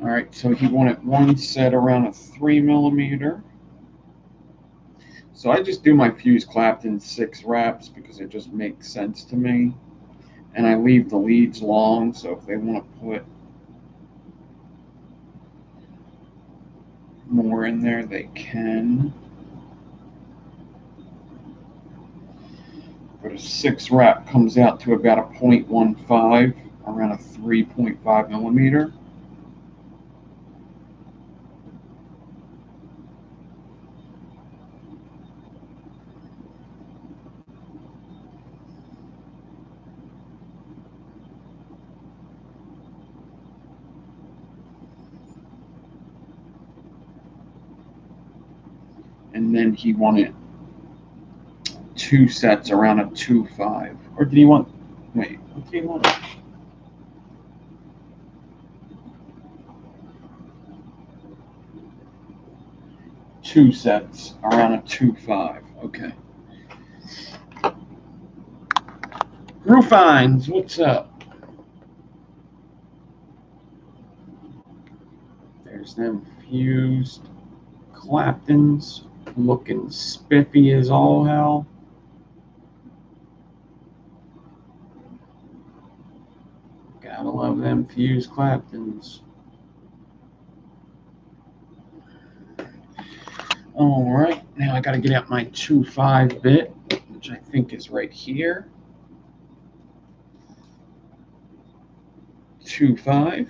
All right, so he wanted one set around a 3 millimeter. So I just do my fused Clapton 6 wraps because it just makes sense to me. And I leave the leads long, so if they want to put more in there, they can. But a 6 wrap comes out to about a 0.15, around a 3.5 millimeter. And then he wanted 2 sets around a 2.5. Or did he want, wait, what did he want? Two sets around a 2.5. Okay. Rufines, what's up? There's them fused Claptons looking spiffy as all hell. Gotta love them fused Claptons. All right, now I gotta get out my 2.5 bit, which I think is right here. 2.5.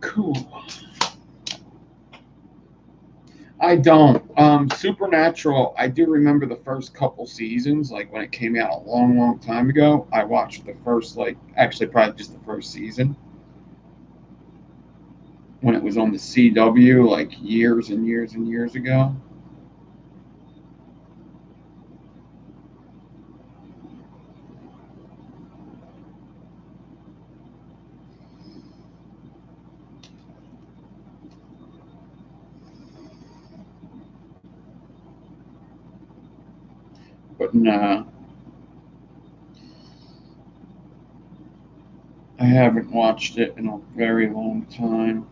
Cool. I don't. Supernatural, I do remember the first couple seasons, like when it came out a long, long time ago. I watched the first, like, actually, probably just the first season when it was on the CW, like years and years and years ago. But nah, I haven't watched it in a very long time.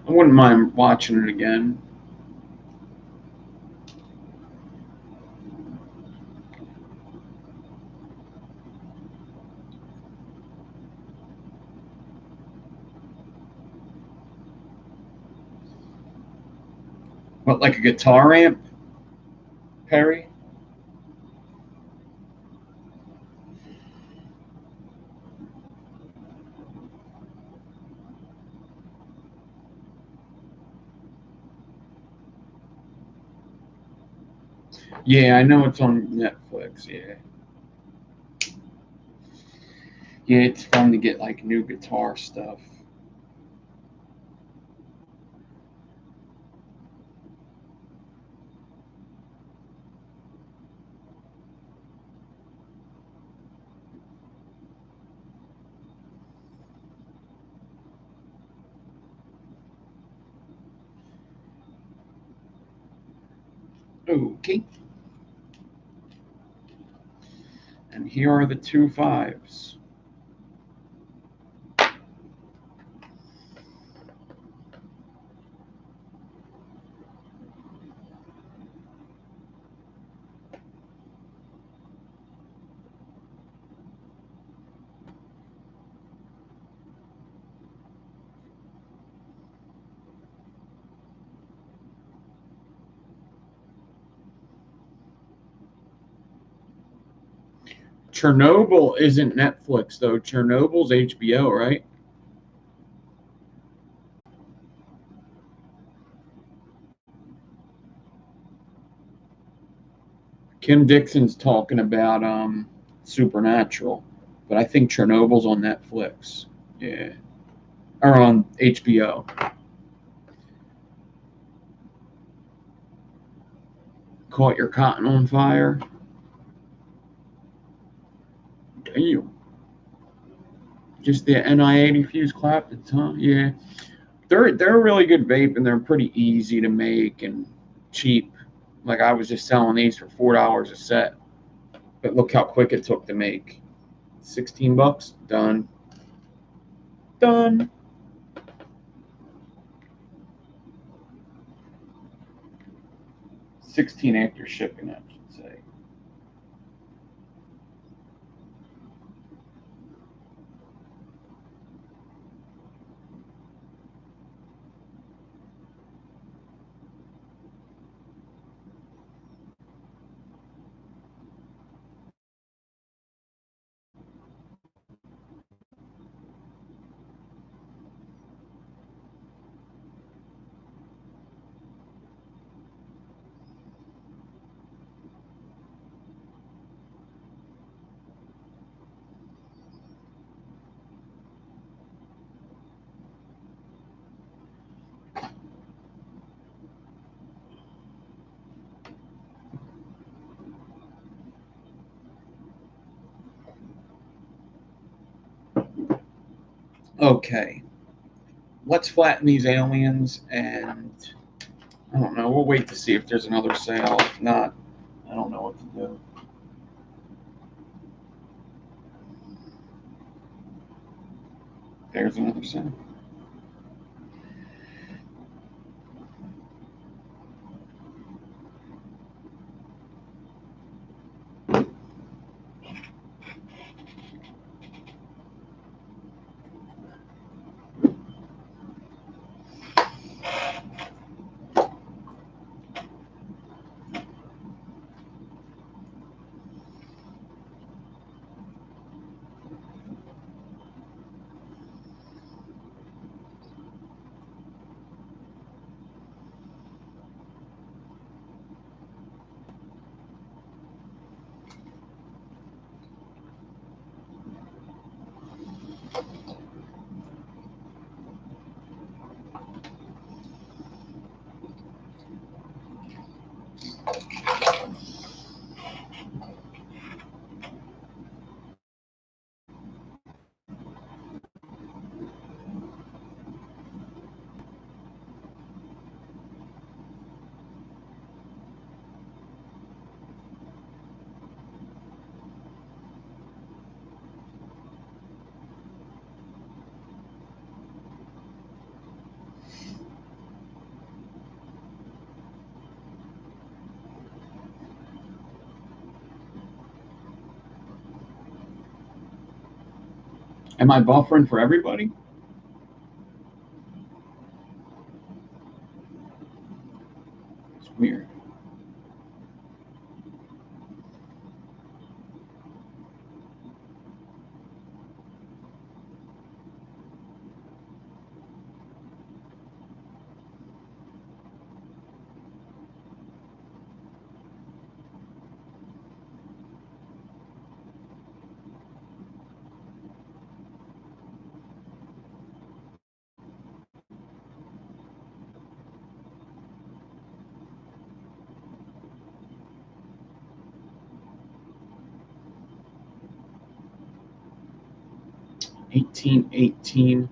I wouldn't mind watching it again. What, like a guitar amp, Perry? Yeah, I know it's on Netflix. Yeah. Yeah, it's fun to get like new guitar stuff. Okay. And here are the two fives. Chernobyl isn't Netflix though. Chernobyl's HBO, right? Kim Dixon's talking about Supernatural, but I think Chernobyl's on Netflix. Yeah, or on HBO. Caught your cotton on fire. Damn. Just the NI80 fuse Claptons, huh? Yeah, they're a really good vape and they're pretty easy to make and cheap. Like I was just selling these for $4 a set, but look how quick it took to make. 16 bucks, done, done. 16 after shipping, I should say. Okay, let's flatten these aliens and I don't know. We'll wait to see if there's another sale. If not, I don't know what to do. There's another sale. Am I buffering for everybody? It's weird. $18.18.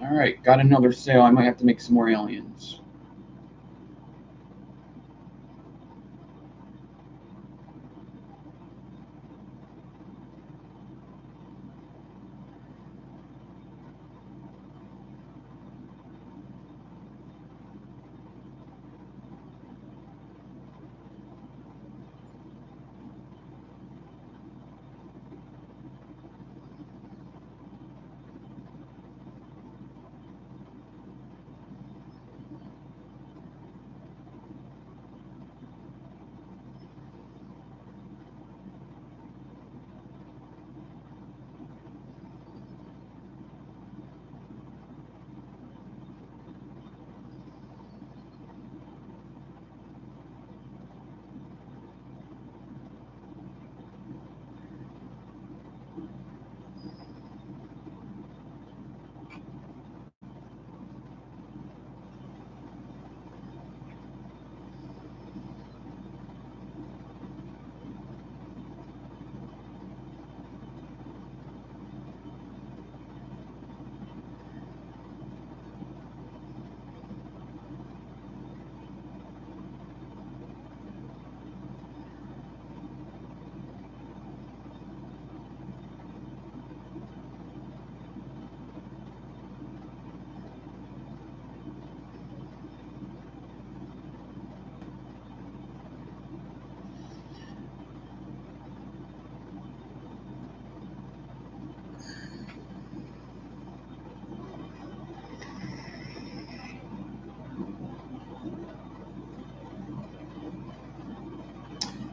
All right, got another sale. I might have to make some more aliens.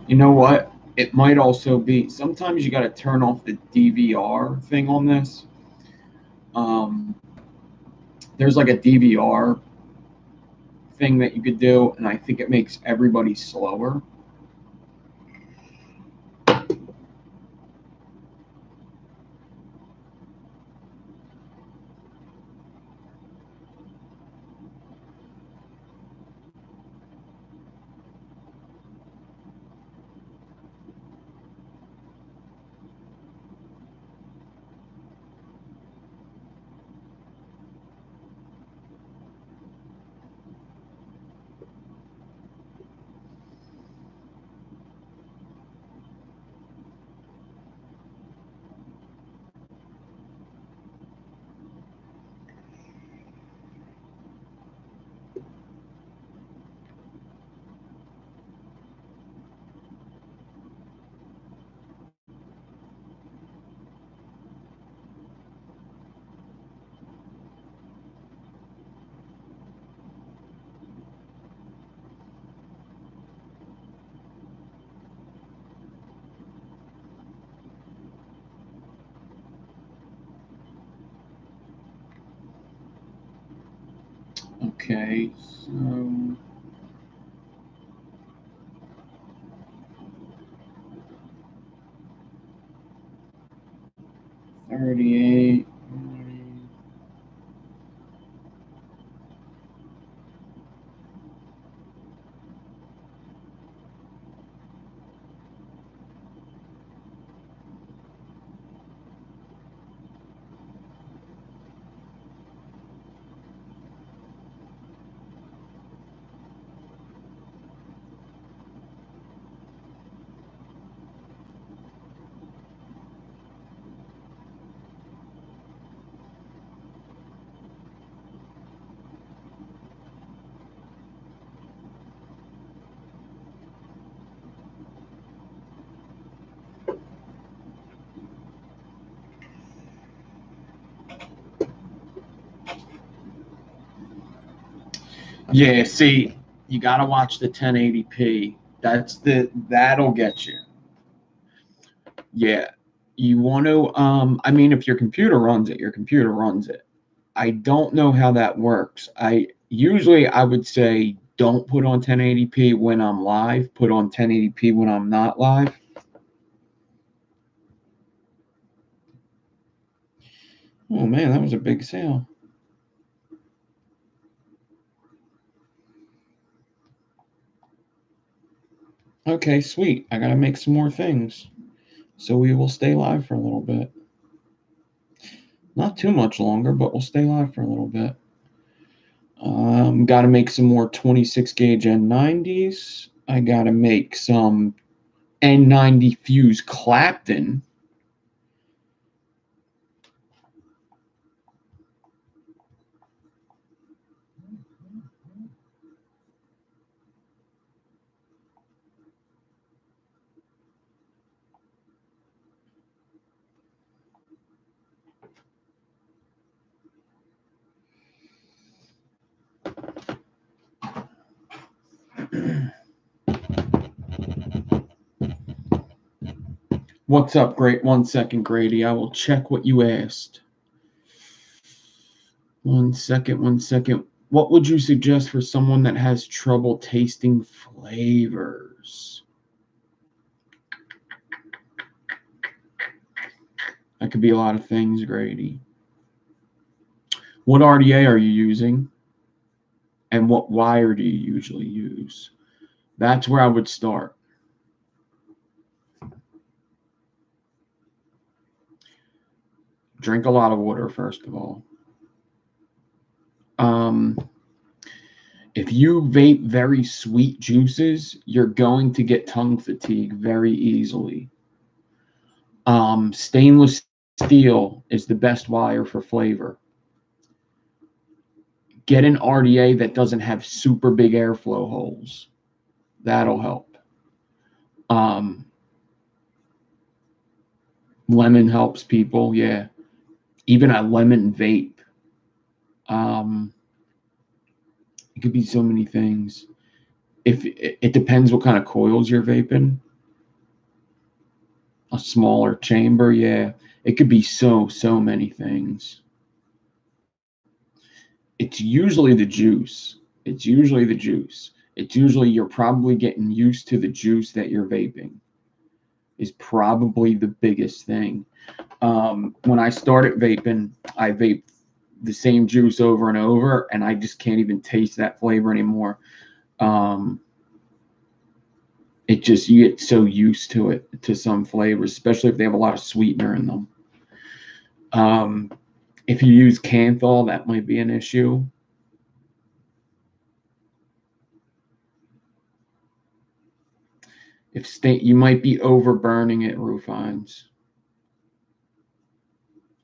You know what? It might also be sometimes you got to turn off the DVR thing on this. Um, there's like a DVR thing that you could do, and I think it makes everybody slower. Okay, so 38. Yeah, see, you gotta watch the 1080p. That'll get you. Yeah. You want to I mean if your computer runs it, your computer runs it. I don't know how that works. I would say don't put on 1080p when I'm live, put on 1080p when I'm not live. Oh man, that was a big sale. Okay, sweet. I gotta make some more things. So we will stay live for a little bit. Not too much longer, but we'll stay live for a little bit. Got to make some more 26 gauge N90s. I got to make some N90 fuse Clapton. What's up, Great? 1 second, Grady. I will check what you asked. 1 second, 1 second. What would you suggest for someone that has trouble tasting flavors? That could be a lot of things, Grady. What RDA are you using? And what wire do you usually use? That's where I would start. Drink a lot of water, first of all. If you vape very sweet juices, you're going to get tongue fatigue very easily. Stainless steel is the best wire for flavor. Get an RDA that doesn't have super big airflow holes. That'll help. Lemon helps people, yeah. Even a lemon vape. It could be so many things. If it depends what kind of coils you're vaping. A smaller chamber, yeah. It could be so many things. It's usually the juice. It's usually the juice. It's usually you're probably getting used to the juice that you're vaping is probably the biggest thing. When I started vaping, I vaped the same juice over and over, and I just can't even taste that flavor anymore. It just, you get so used to it, to some flavors, especially if they have a lot of sweetener in them. If you use Canthol, that might be an issue. You might be overburning it, Rufines.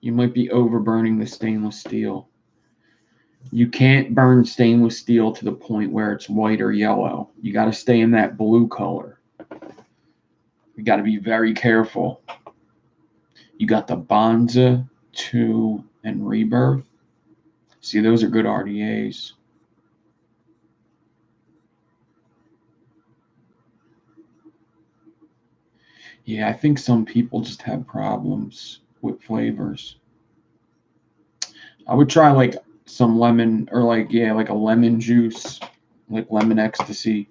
You might be overburning the stainless steel. You can't burn stainless steel to the point where it's white or yellow. You got to stay in that blue color. You got to be very careful. You got the Bonza 2 and Rebirth. See, those are good RDAs. Yeah, I think some people just have problems with flavors. I would try like some lemon, or like a lemon juice, like lemon ecstasy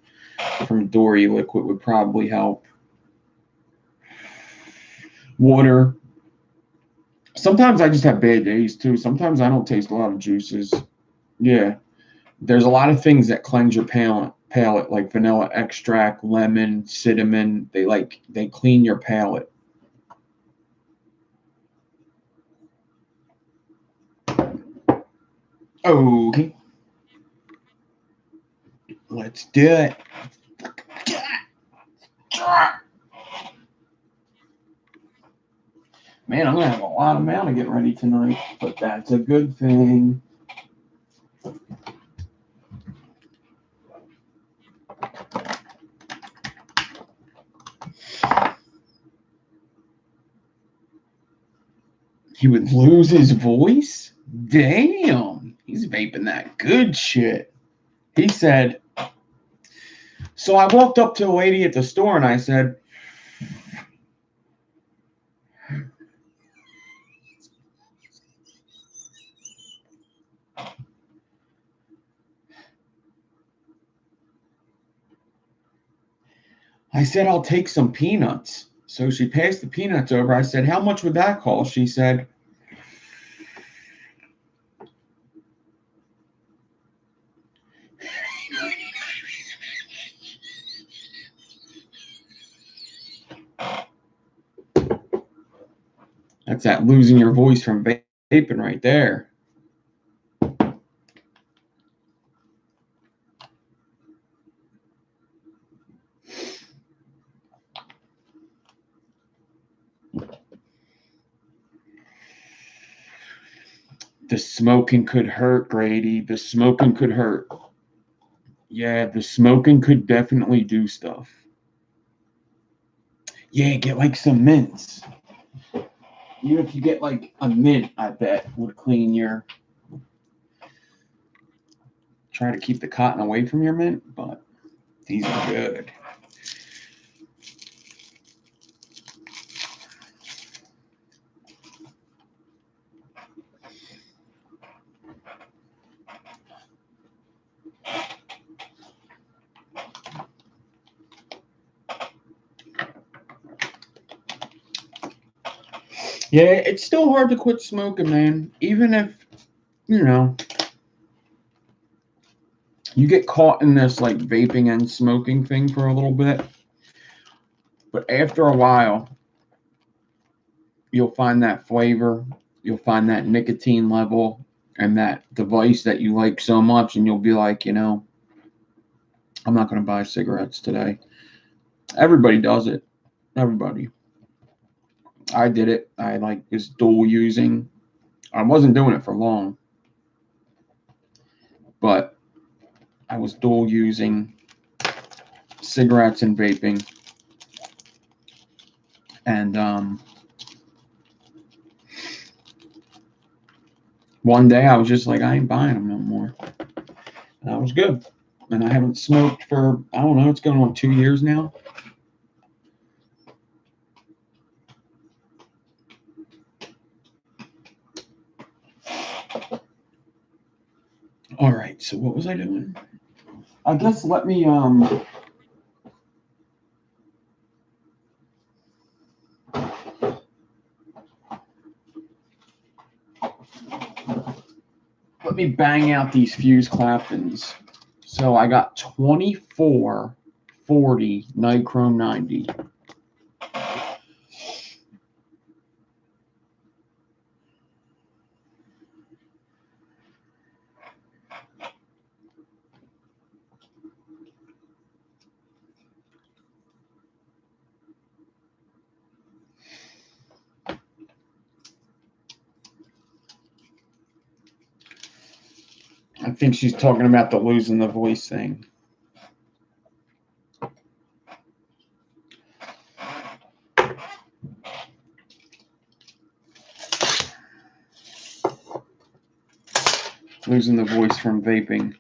from Dory Liquid would probably help. Water, Sometimes I just have bad days too. Sometimes I don't taste a lot of juices. Yeah. There's a lot of things that cleanse your palate, like vanilla extract, lemon, cinnamon. They clean your palate. Okay. Let's do it. Man, I'm gonna have a lot of mail to get ready tonight, but that's a good thing. He would lose his voice? Damn, he's vaping that good shit. He said, so I walked up to a lady at the store and I said, I'll take some peanuts. So she passed the peanuts over. I said, how much would that cost? She said, that's that losing your voice from vaping right there. The smoking could hurt, Grady. The smoking could hurt. Yeah, the smoking could definitely do stuff. Yeah, get like some mints. Even if you get like a mint, I bet would clean your. Try to keep the cotton away from your mint, but these are good. Yeah, it's still hard to quit smoking, man. Even if, you know, you get caught in this like vaping and smoking thing for a little bit. But after a while, you'll find that flavor, you'll find that nicotine level and that device that you like so much, and you'll be like, I'm not going to buy cigarettes today. Everybody does it. Everybody. I did it. I like was dual using. I wasn't doing it for long, but I was dual using cigarettes and vaping. And one day I was just like, I ain't buying them no more. And I was good. And I haven't smoked for, I don't know, it's going on 2 years now. All right, so what was I doing? I guess let me bang out these fuse Claptons. So I got 2440 Nichrome 90. I think she's talking about the losing the voice thing. Losing the voice from vaping.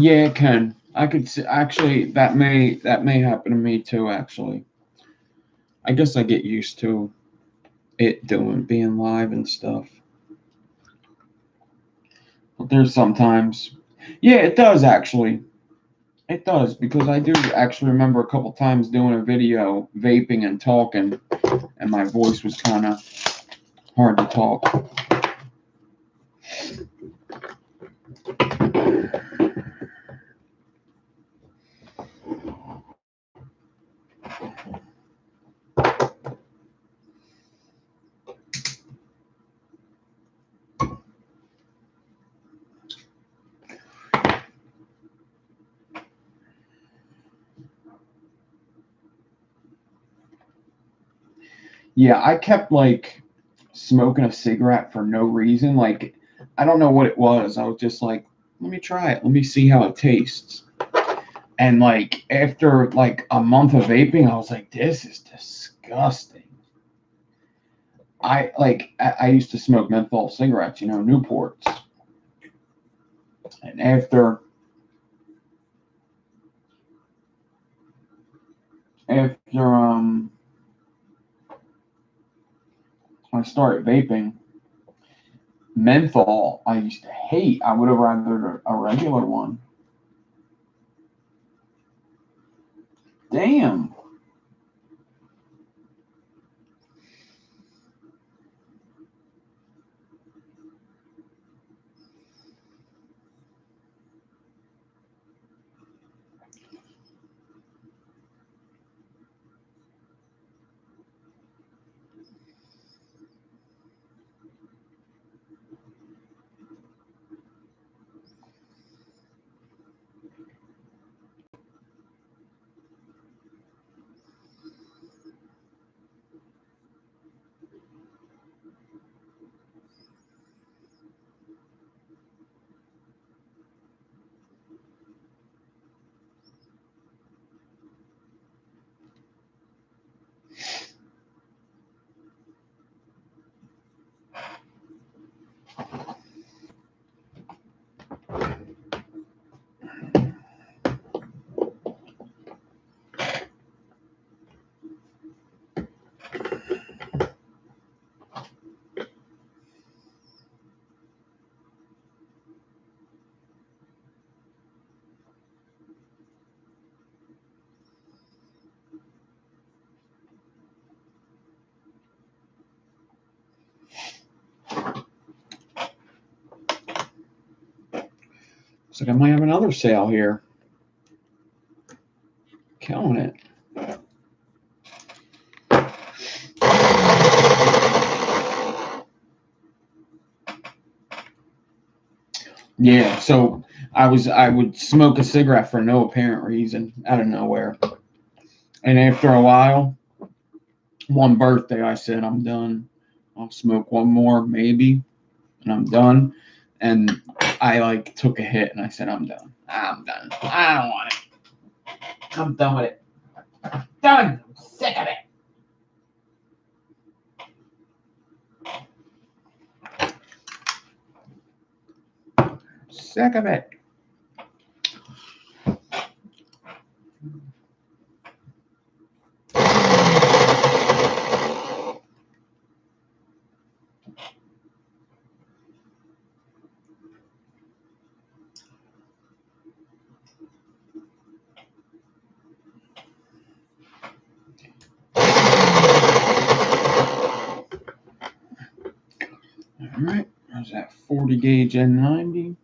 Yeah, it can. I could see, actually that may happen to me too. Actually, I guess I get used to it doing being live and stuff. But there's sometimes, yeah, it does actually. It does because I do actually remember a couple times doing a video vaping and talking, and my voice was kind of hard to talk. Yeah, I kept like smoking a cigarette for no reason. Like, I don't know what it was. I was just like, let me try it. Let me see how it tastes. And like after like a month of vaping, I was like, this is disgusting. I used to smoke menthol cigarettes, Newports. And after I started vaping, menthol I used to hate. I would have rather a regular one. Damn. Looks like I might have another sale here. Killing it. Yeah, so I would smoke a cigarette for no apparent reason out of nowhere. And after a while, one birthday I said I'm done. I'll smoke one more maybe and I'm done. And I like took a hit and I said I'm done. I'm done. I don't want it. I'm done with it. Done. I'm sick of it. Sick of it. All right. There's that 40 gauge N90.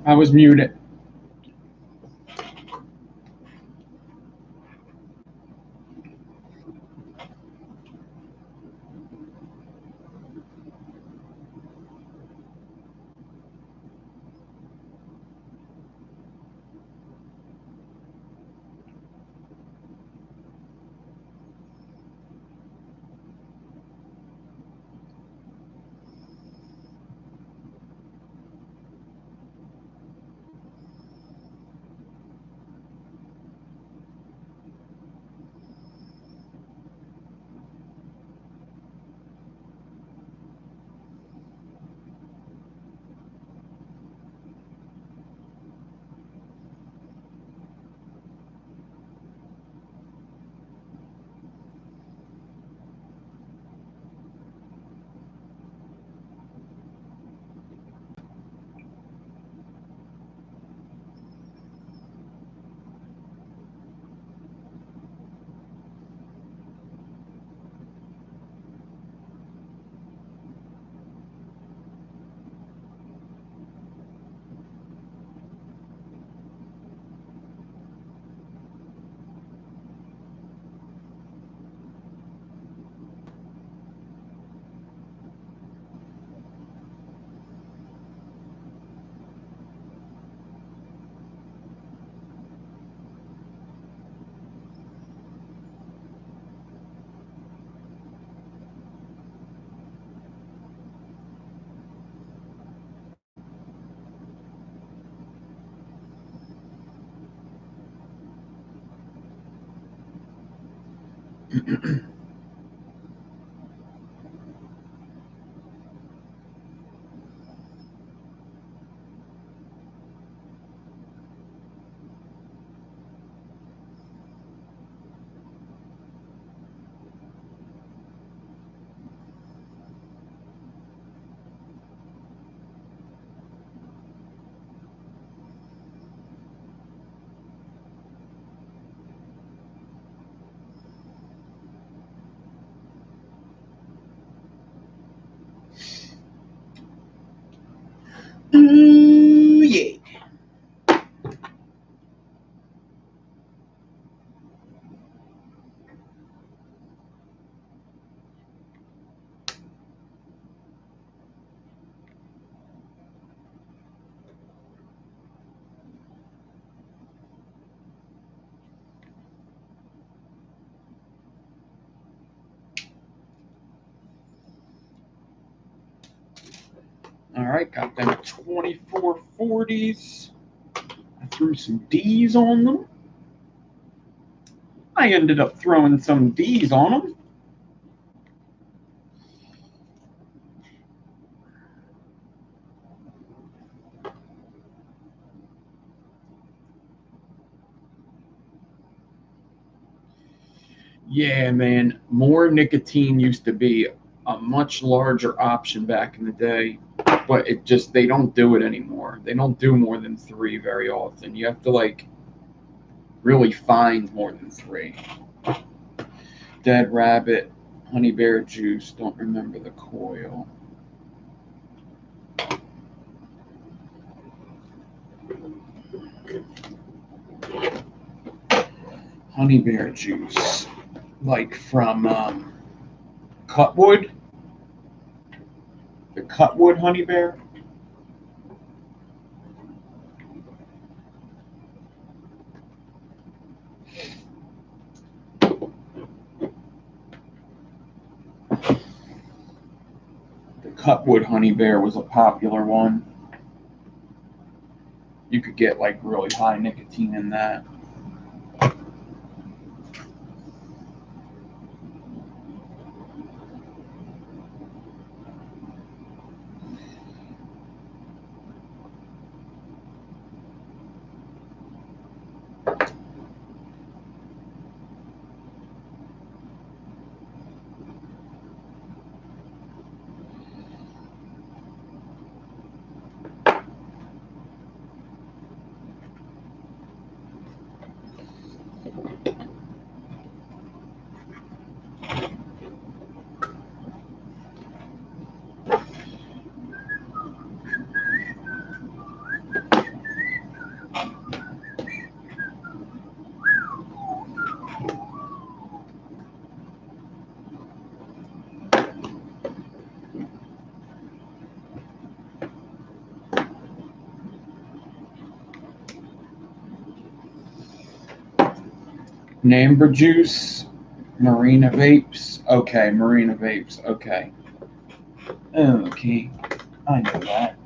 I was muted. Ooh, yeah. All right, got them 2440s. I threw some D's on them. I ended up throwing some D's on them. Yeah, man, more nicotine used to be a much larger option back in the day, but they don't do it anymore. They don't do more than three very often. You have to like really find more than three. Dead rabbit, honey bear juice, don't remember the coil. Honey bear juice, like from Cutwood, the Cutwood honey bear. The Cutwood honey bear was a popular one. You could get like really high nicotine in that. Amber juice, Marina vapes. Okay, Marina vapes. Okay. Okay. I know that.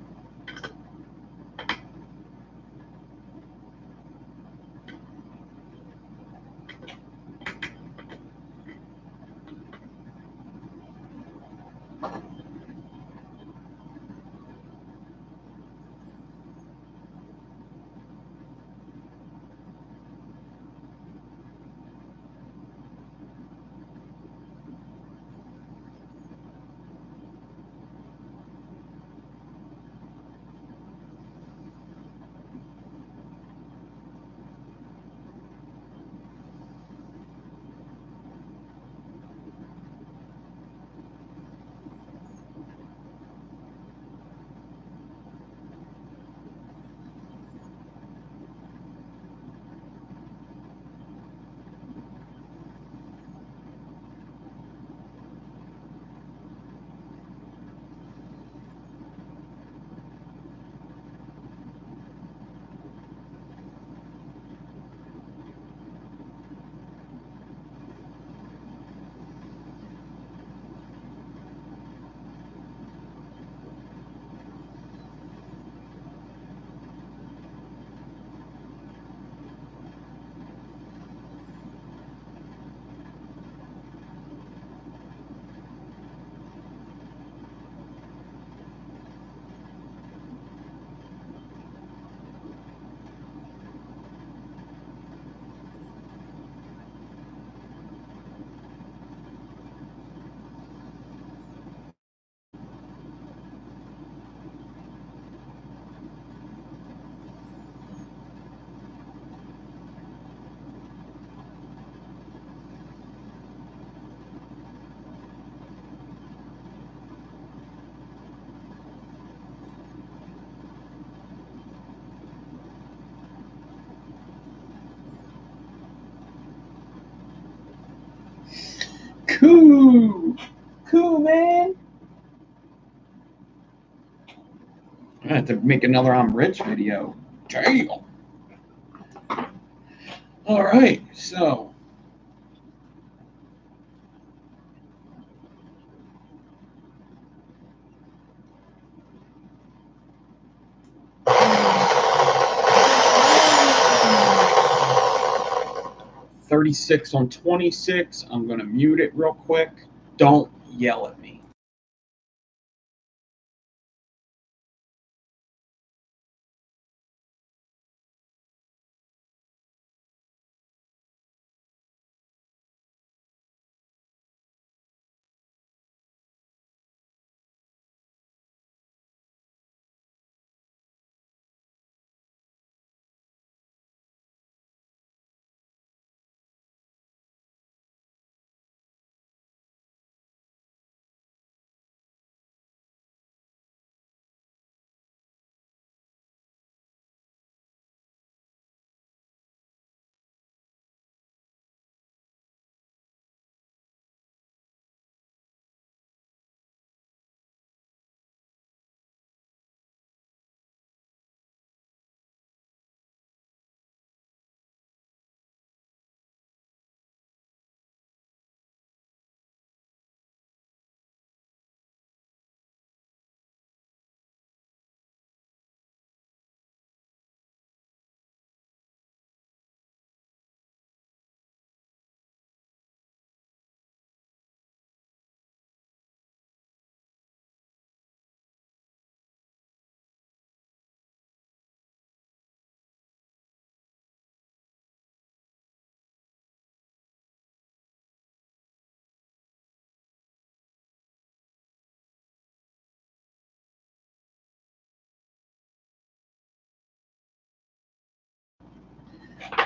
Cool. Cool, man. I have to make another I'm rich video. Damn. All right, so $36 on 26. I'm gonna mute it real quick. Don't yell at me.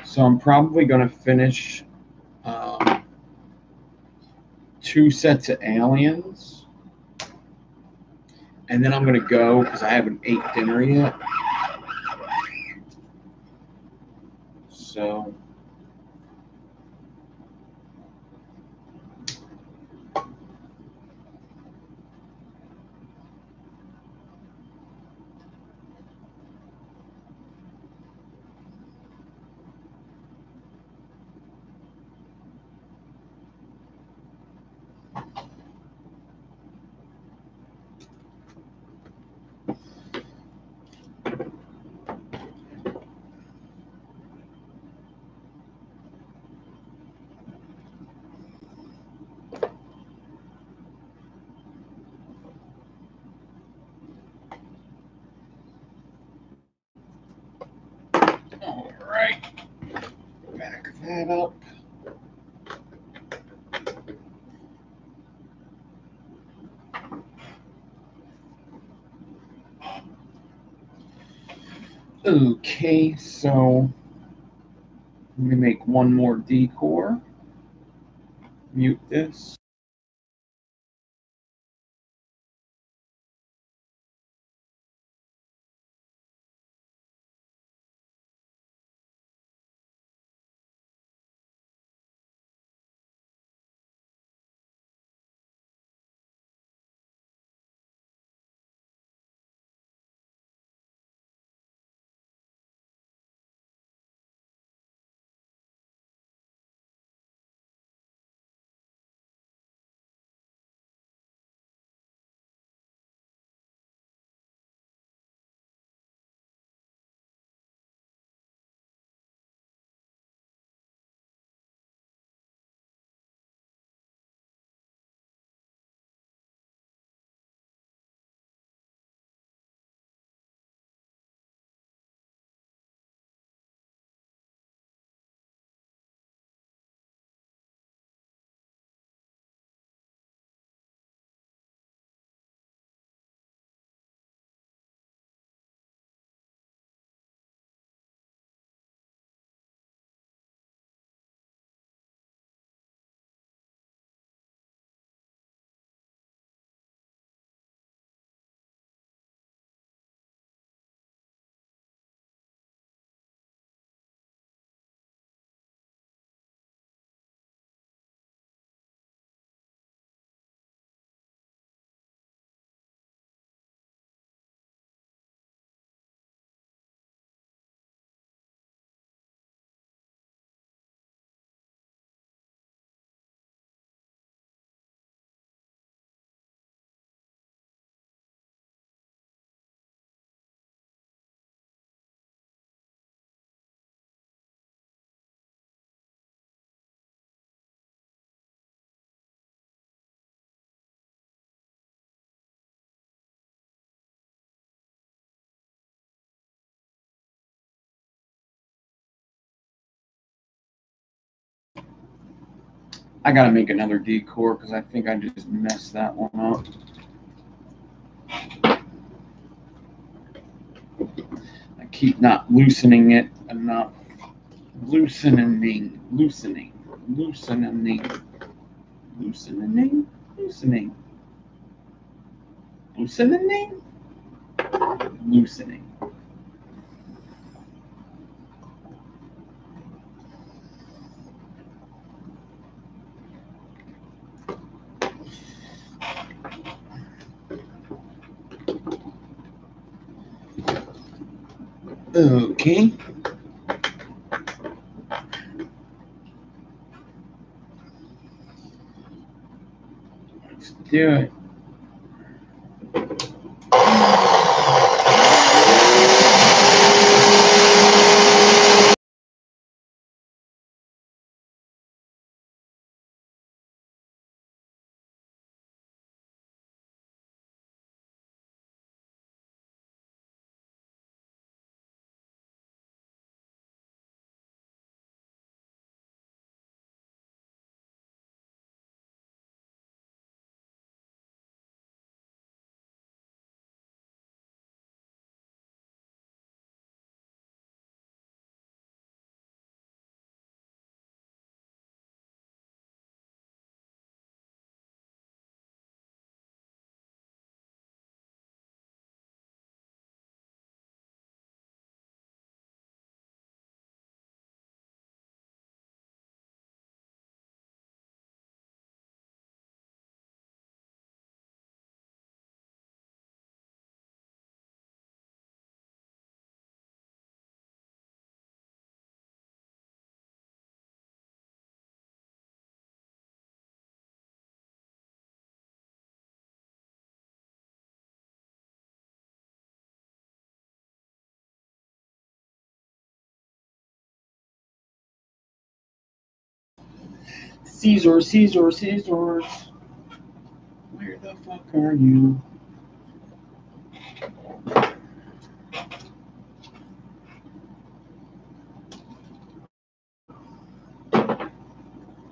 So I'm probably gonna finish 2 sets of aliens, and then I'm gonna go because I haven't ate dinner yet. So that up. Okay, so let me make one more decor. Mute this. I gotta make another decor because I think I just messed that one up. I keep not loosening it enough. Loosening. Loosening. Loosening. Loosening. Loosening. Loosening. Loosening. Okay. Let's do it. Caesars, Caesars, Caesars. Where the fuck are you?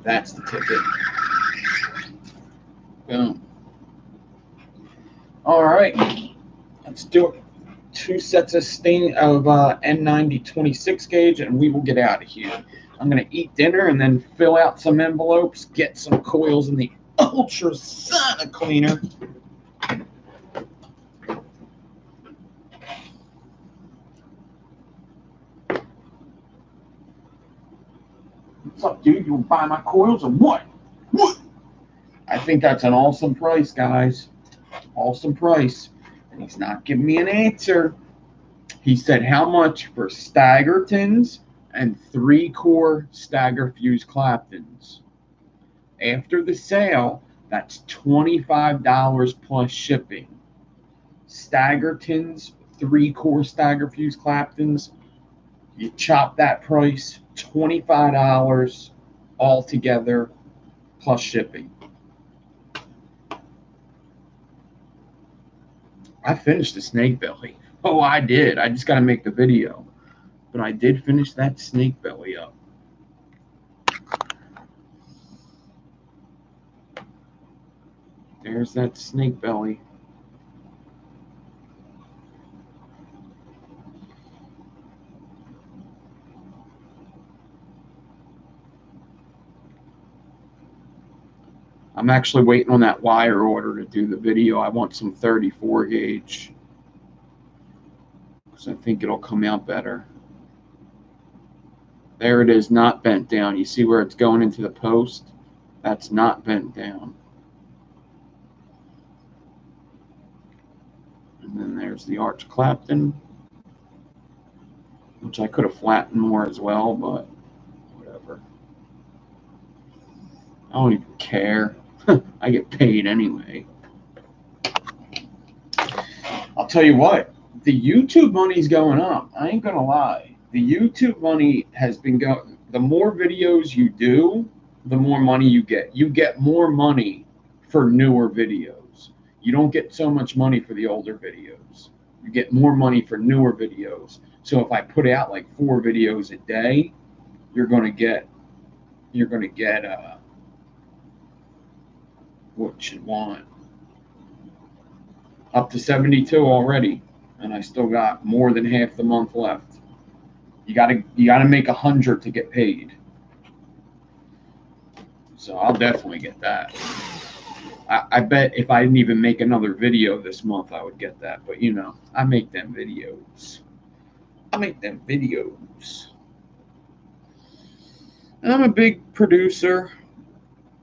That's the ticket. Boom. All right, let's do it. 2 sets of N90 26 gauge, and we will get out of here. I'm gonna eat dinner and then fill out some envelopes, get some coils in the ultrasonic cleaner. What's up, dude? You want to buy my coils or what? What? I think that's an awesome price, guys. Awesome price. And he's not giving me an answer. He said how much for Staggertons and 3-core stagger fuse Claptons. After the sale, that's $25 plus shipping. Staggertons, 3-core stagger fuse Claptons, you chop that price, $25 altogether plus shipping. I finished the snake belly. Oh, I did. I just got to make the video. But I did finish that snake belly up. There's that snake belly. I'm actually waiting on that wire order to do the video. I want some 34 gauge. Because I think it'll come out better. There it is, not bent down. You see where it's going into the post? That's not bent down. And then there's the arch Clapton, which I could have flattened more as well, but whatever. I don't even care. I get paid anyway. I'll tell you what, the YouTube money's going up. I ain't gonna lie. The YouTube money has been going. The more videos you do, the more money you get. You get more money for newer videos. You don't get so much money for the older videos. You get more money for newer videos. So if I put out like 4 videos a day, you're gonna get what you want. Up to 72 already, and I still got more than half the month left. You gotta make 100 to get paid. So I'll definitely get that. I bet if I didn't even make another video this month, I would get that. But you know, I make them videos. And I'm a big producer.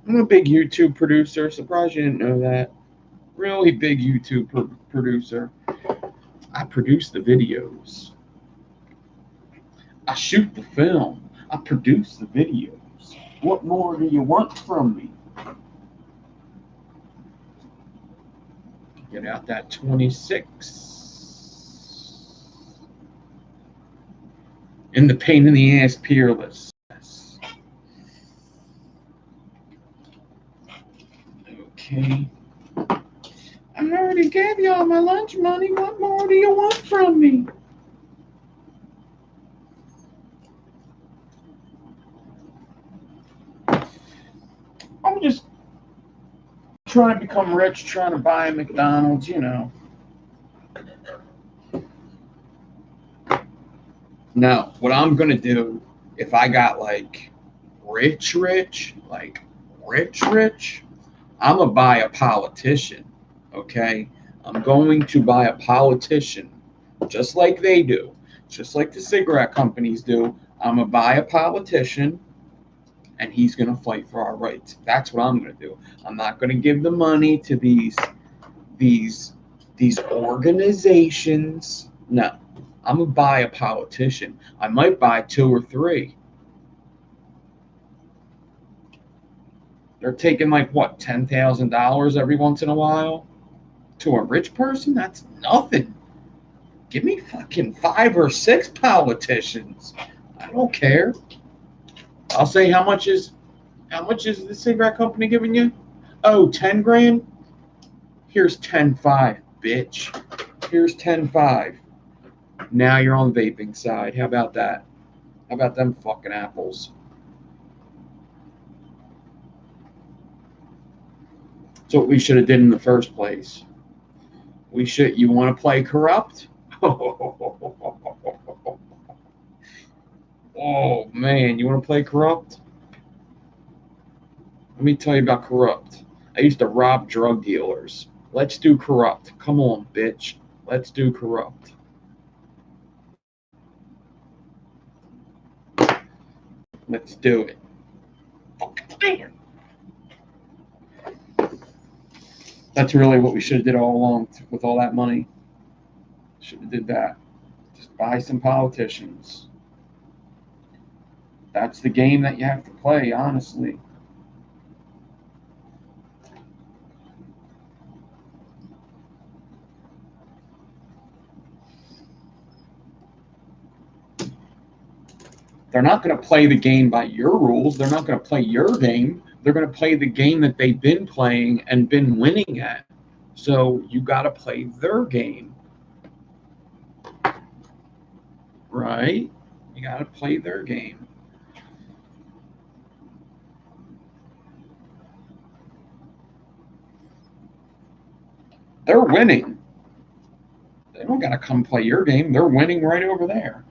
I'm a big YouTube producer. Surprised you didn't know that. Really big YouTube producer. I produce the videos. I shoot the film. I produce the videos. What more do you want from me? Get out that 26. In the pain in the ass peerless. Okay. I already gave you all my lunch money. What more do you want from me? I'm just trying to become rich, trying to buy a McDonald's, you know. Now, what I'm going to do, if I got like rich, I'm going to buy a politician, okay? I'm going to buy a politician, just like they do, just like the cigarette companies do. I'm going to buy a politician, and he's going to fight for our rights. That's what I'm going to do. I'm not going to give the money to these organizations. No, I'm going to buy a politician. I might buy 2 or 3. They're taking like what, $10,000 every once in a while? To a rich person, that's nothing. Give me fucking 5 or 6 politicians. I don't care. I'll say how much is the cigarette company giving you? Oh, 10 grand? Here's 10.5, bitch. Here's 10.5. Now you're on the vaping side. How about that? How about them fucking apples? That's what we should have did in the first place. You want to play corrupt? Oh man, you want to play corrupt? Let me tell you about corrupt. I used to rob drug dealers. Let's do corrupt. Come on, bitch. Let's do corrupt. Let's do it. That's really what we should have did all along with all that money. Should have did that. Just buy some politicians. That's the game that you have to play, honestly. They're not going to play the game by your rules. They're not going to play your game. They're going to play the game that they've been playing and been winning at. So you got to play their game. Right? You got to play their game. They're winning. They don't got to come play your game. They're winning right over there.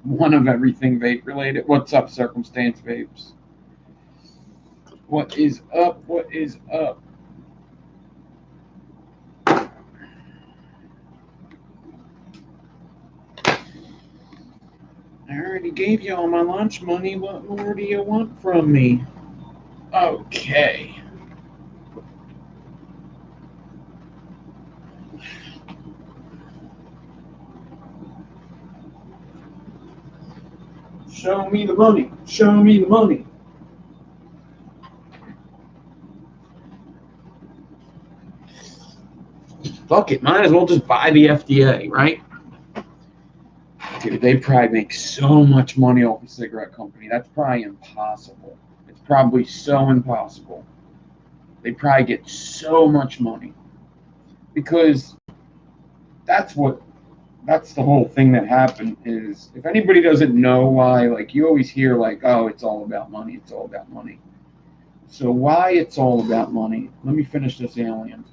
One of everything vape related. What's up, Circumstance Vapes? What is up? What is up? I already gave you all my lunch money. What more do you want from me? Okay. Show me the money. Show me the money. Fuck it. Might as well just buy the FDA, right? Dude, they probably make so much money off a cigarette company. That's probably impossible. It's probably so impossible. They probably get so much money. Because that's the whole thing that happened is if anybody doesn't know why, like you always hear like, oh, it's all about money, it's all about money. So why it's all about money? Let me finish this alien.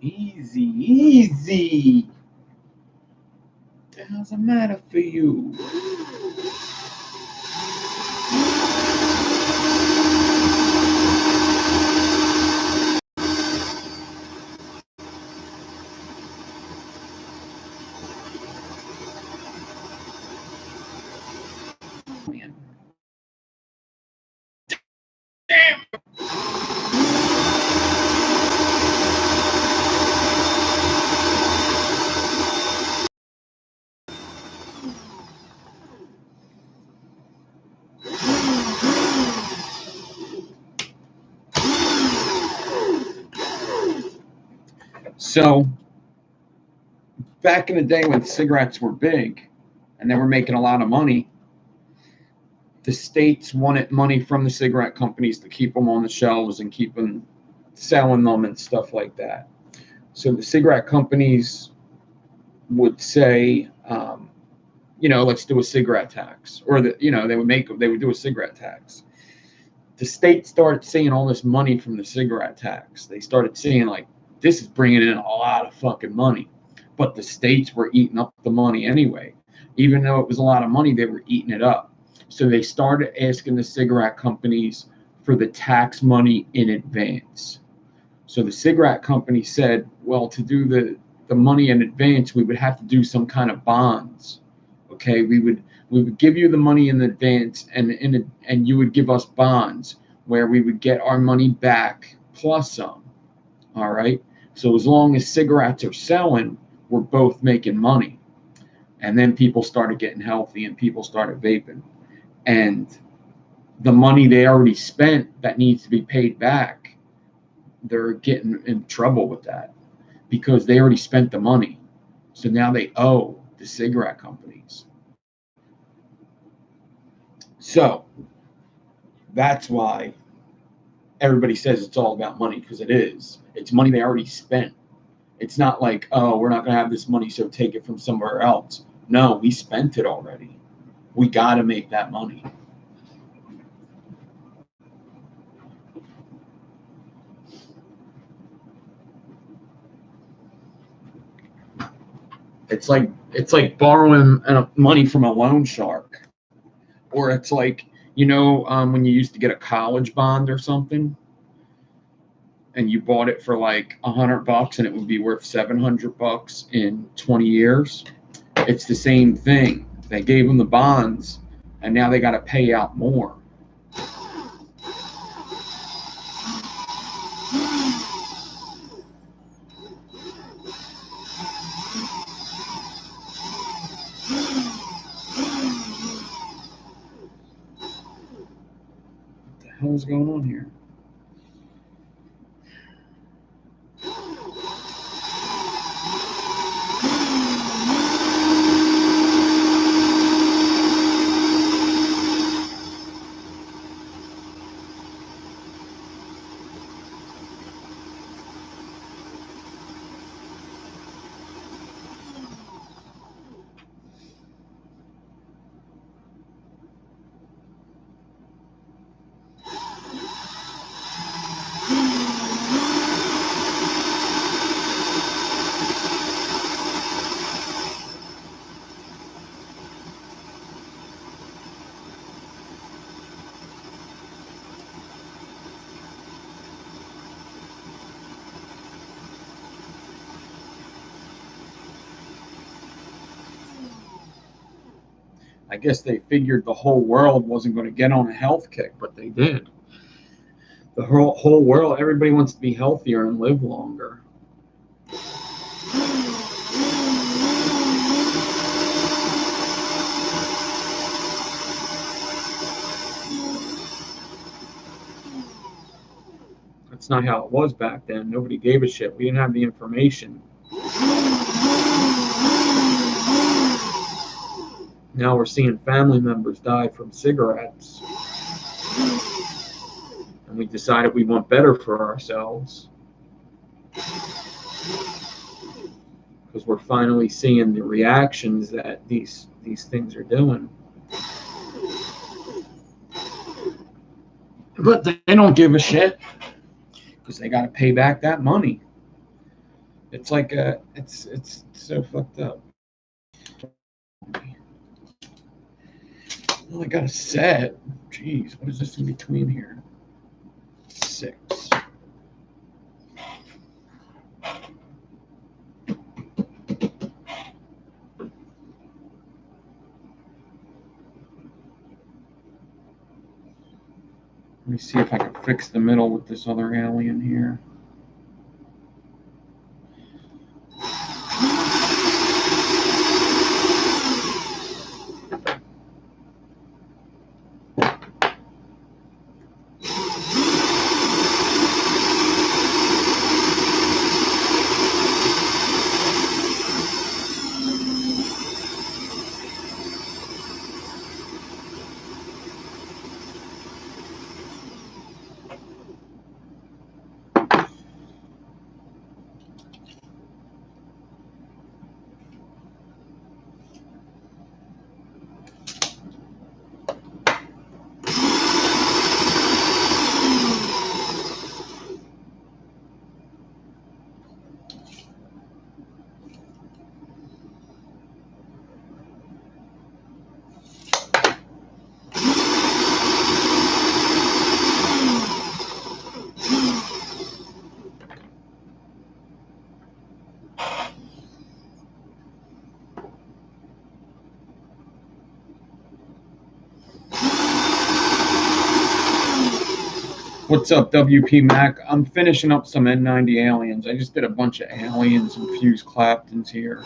Easy. What the hell's the matter for you? Damn. So back in the day when cigarettes were big and they were making a lot of money, the states wanted money from the cigarette companies to keep them on the shelves and keep them selling them and stuff like that. So the cigarette companies would say, let's do a cigarette tax, or they would do a cigarette tax. The state started seeing all this money from the cigarette tax. They started seeing like this is bringing in a lot of fucking money, but the states were eating up the money anyway. Even though it was a lot of money, they were eating it up. So they started asking the cigarette companies for the tax money in advance. So the cigarette company said, well, to do the money in advance, we would have to do some kind of bonds. Okay, we would give you the money in advance, and you would give us bonds where we would get our money back plus some. All right. So as long as cigarettes are selling, we're both making money. And then people started getting healthy and people started vaping. And the money they already spent that needs to be paid back, they're getting in trouble with that because they already spent the money. So now they owe the cigarette companies. So that's why everybody says it's all about money, because it is. It's money they already spent. It's not like, oh, we're not going to have this money, so take it from somewhere else. No, we spent it already. We got to make that money. It's like borrowing money from a loan shark, or it's like when you used to get a college bond or something, and you bought it for like $100 and it would be worth $700 in 20 years. It's the same thing. They gave them the bonds, and now they got to pay out more. What the hell is going on here? I guess they figured the whole world wasn't going to get on a health kick, but they did. The whole world, everybody wants to be healthier and live longer. That's not how it was back then. Nobody gave a shit. We didn't have the information. Now we're seeing family members die from cigarettes. And we decided we want better for ourselves. Because we're finally seeing the reactions that these things are doing. But they don't give a shit, because they got to pay back that money. It's like it's so fucked up. Well, I got a set. Jeez, what is this in between here? 6. Let me see if I can fix the middle with this other alien here. What's up, WP Mac? I'm finishing up some N90 aliens. I just did a bunch of aliens and fused Claptons here.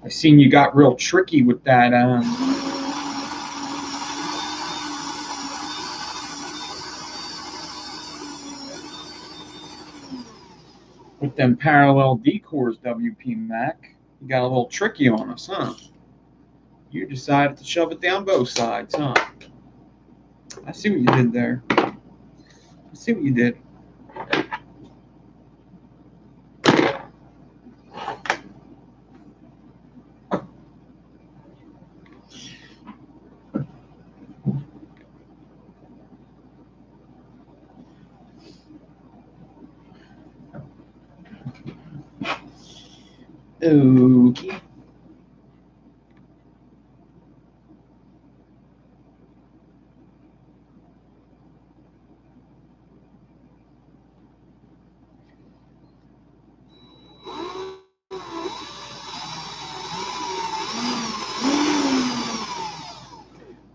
I seen you got real tricky with that with them parallel decors, WP Mac. You got a little tricky on us, huh? You decided to shove it down both sides, huh? I see what you did there. I see what you did. Okay.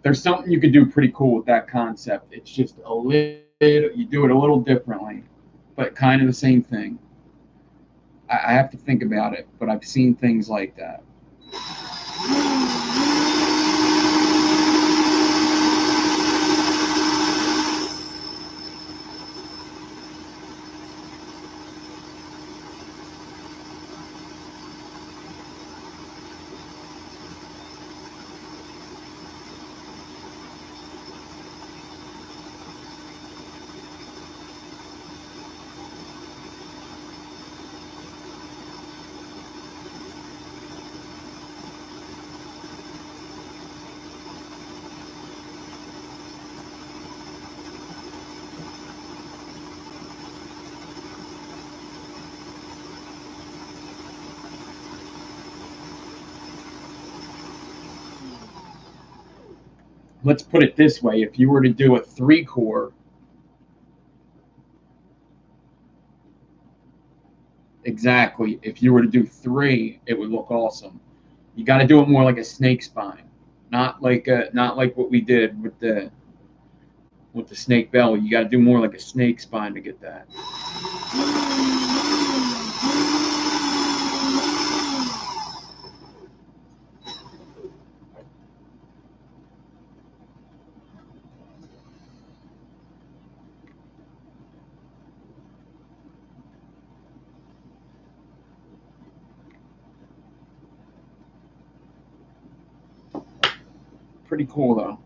There's something you could do pretty cool with that concept. It's just a little, you do it a little differently, but kind of the same thing. I have to think about it, but I've seen things like that. Let's put it this way. If you were to do a 3-core, exactly, if you were to do 3, it would look awesome. You got to do it more like a snake spine, not like what we did with the snake belly. You got to do more like a snake spine to get that. Pretty cool though.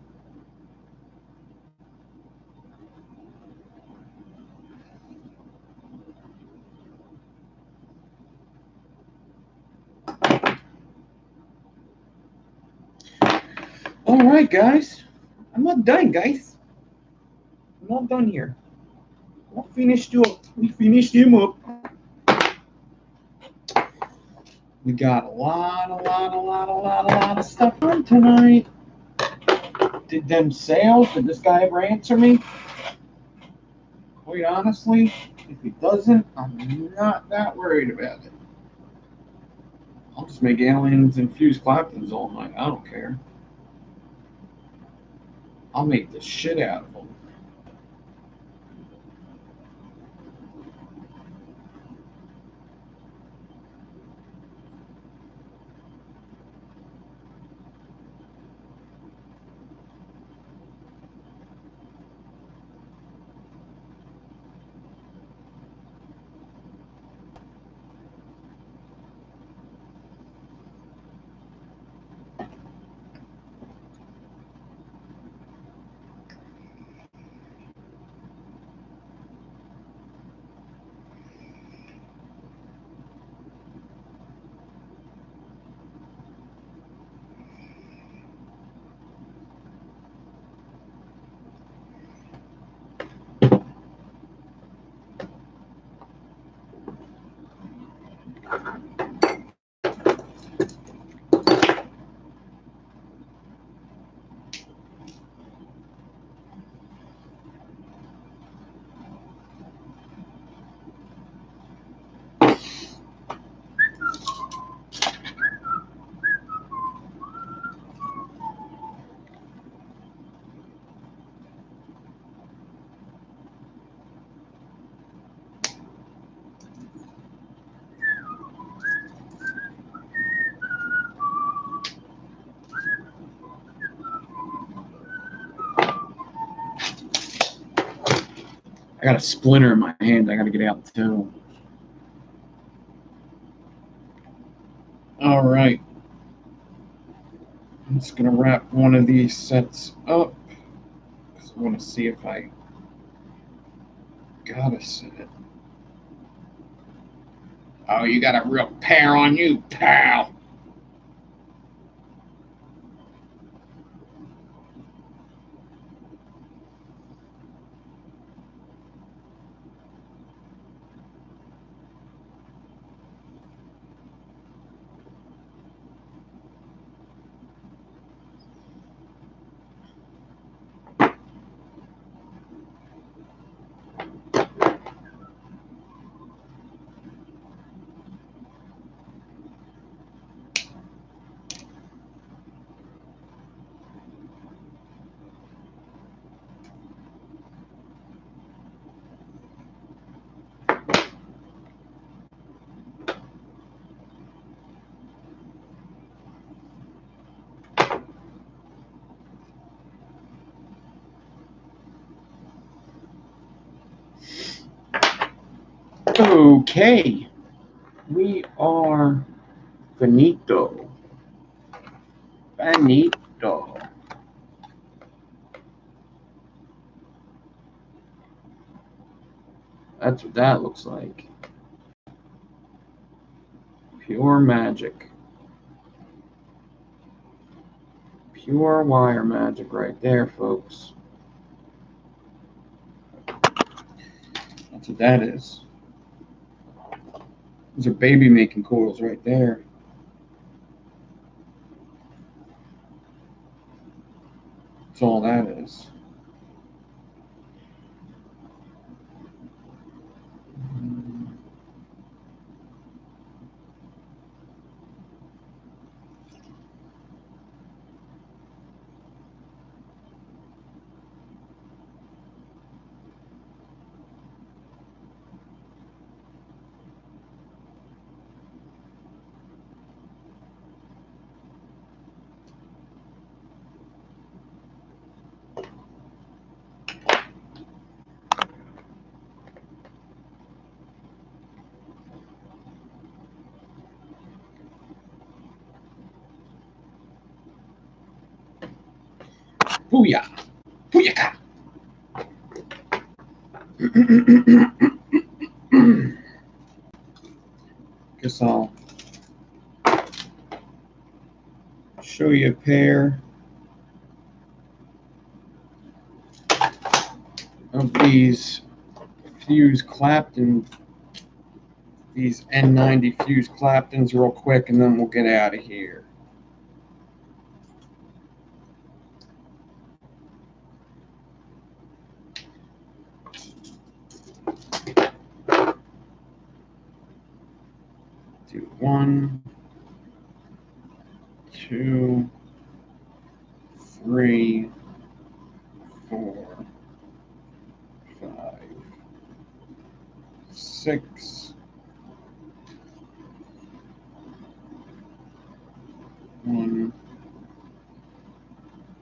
All right, guys. I'm not done, guys. I'm not done here. We finished him up. We got a lot of stuff on tonight. Did this guy ever answer me? Quite honestly, if he doesn't, I'm not that worried about it. I'll just make aliens and fuse Claptons all night. I don't care. I'll make the shit out of them. I got a splinter in my hand. I got to get out too. All right. I'm just going to wrap one of these sets up because I want to see if I got a set. Oh, you got a real pair on you, pal. Okay, we are finito. Finito. That's what that looks like. Pure magic. Pure wire magic right there, folks. That's what that is. Those are baby making coils right there. That's all that is. Booyah! Booyaka! Guess I'll show you a pair of these fuse Clapton, these N90 fuse Claptons real quick, and then we'll get out of here. Do 1, 2, 3, 4, 5, 6. 1,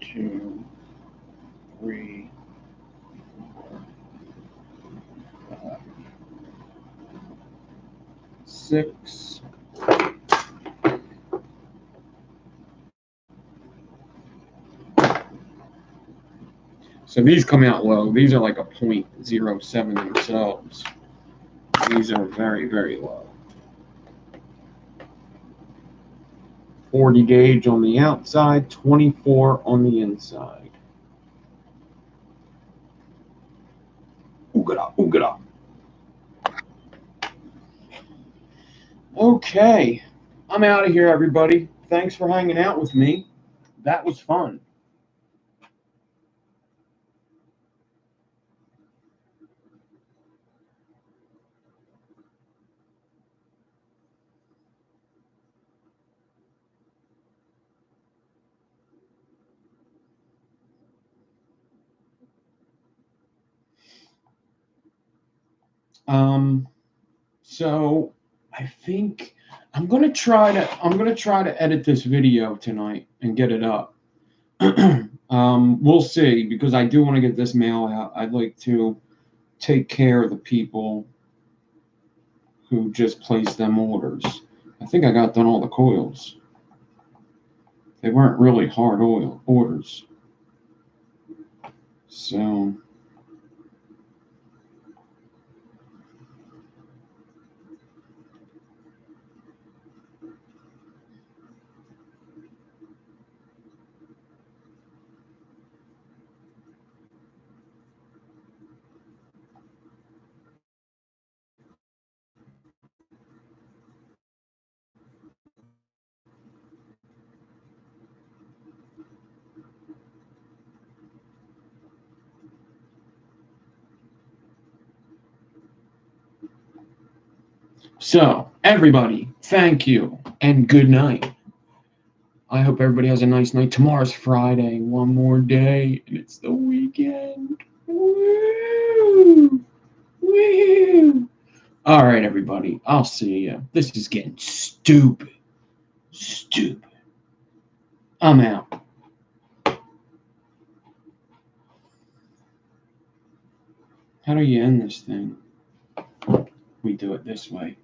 2, 3, 4, 5, 6. So these come out low. These are like a 0.07 themselves. These are very, very low. 40 gauge on the outside, 24 on the inside. Oogada, oogada. Okay, I'm out of here, everybody. Thanks for hanging out with me. That was fun. So I think I'm gonna try to edit this video tonight and get it up. We'll see, because I do want to get this mail out. I'd like to take care of the people who just placed them orders. I think I got done all the coils. They weren't really hard oil orders. So everybody, thank you and good night. I hope everybody has a nice night. Tomorrow's Friday, one more day, and it's the weekend. Woo! Woo! All right, everybody, I'll see you. This is getting stupid. Stupid. I'm out. How do you end this thing? We do it this way.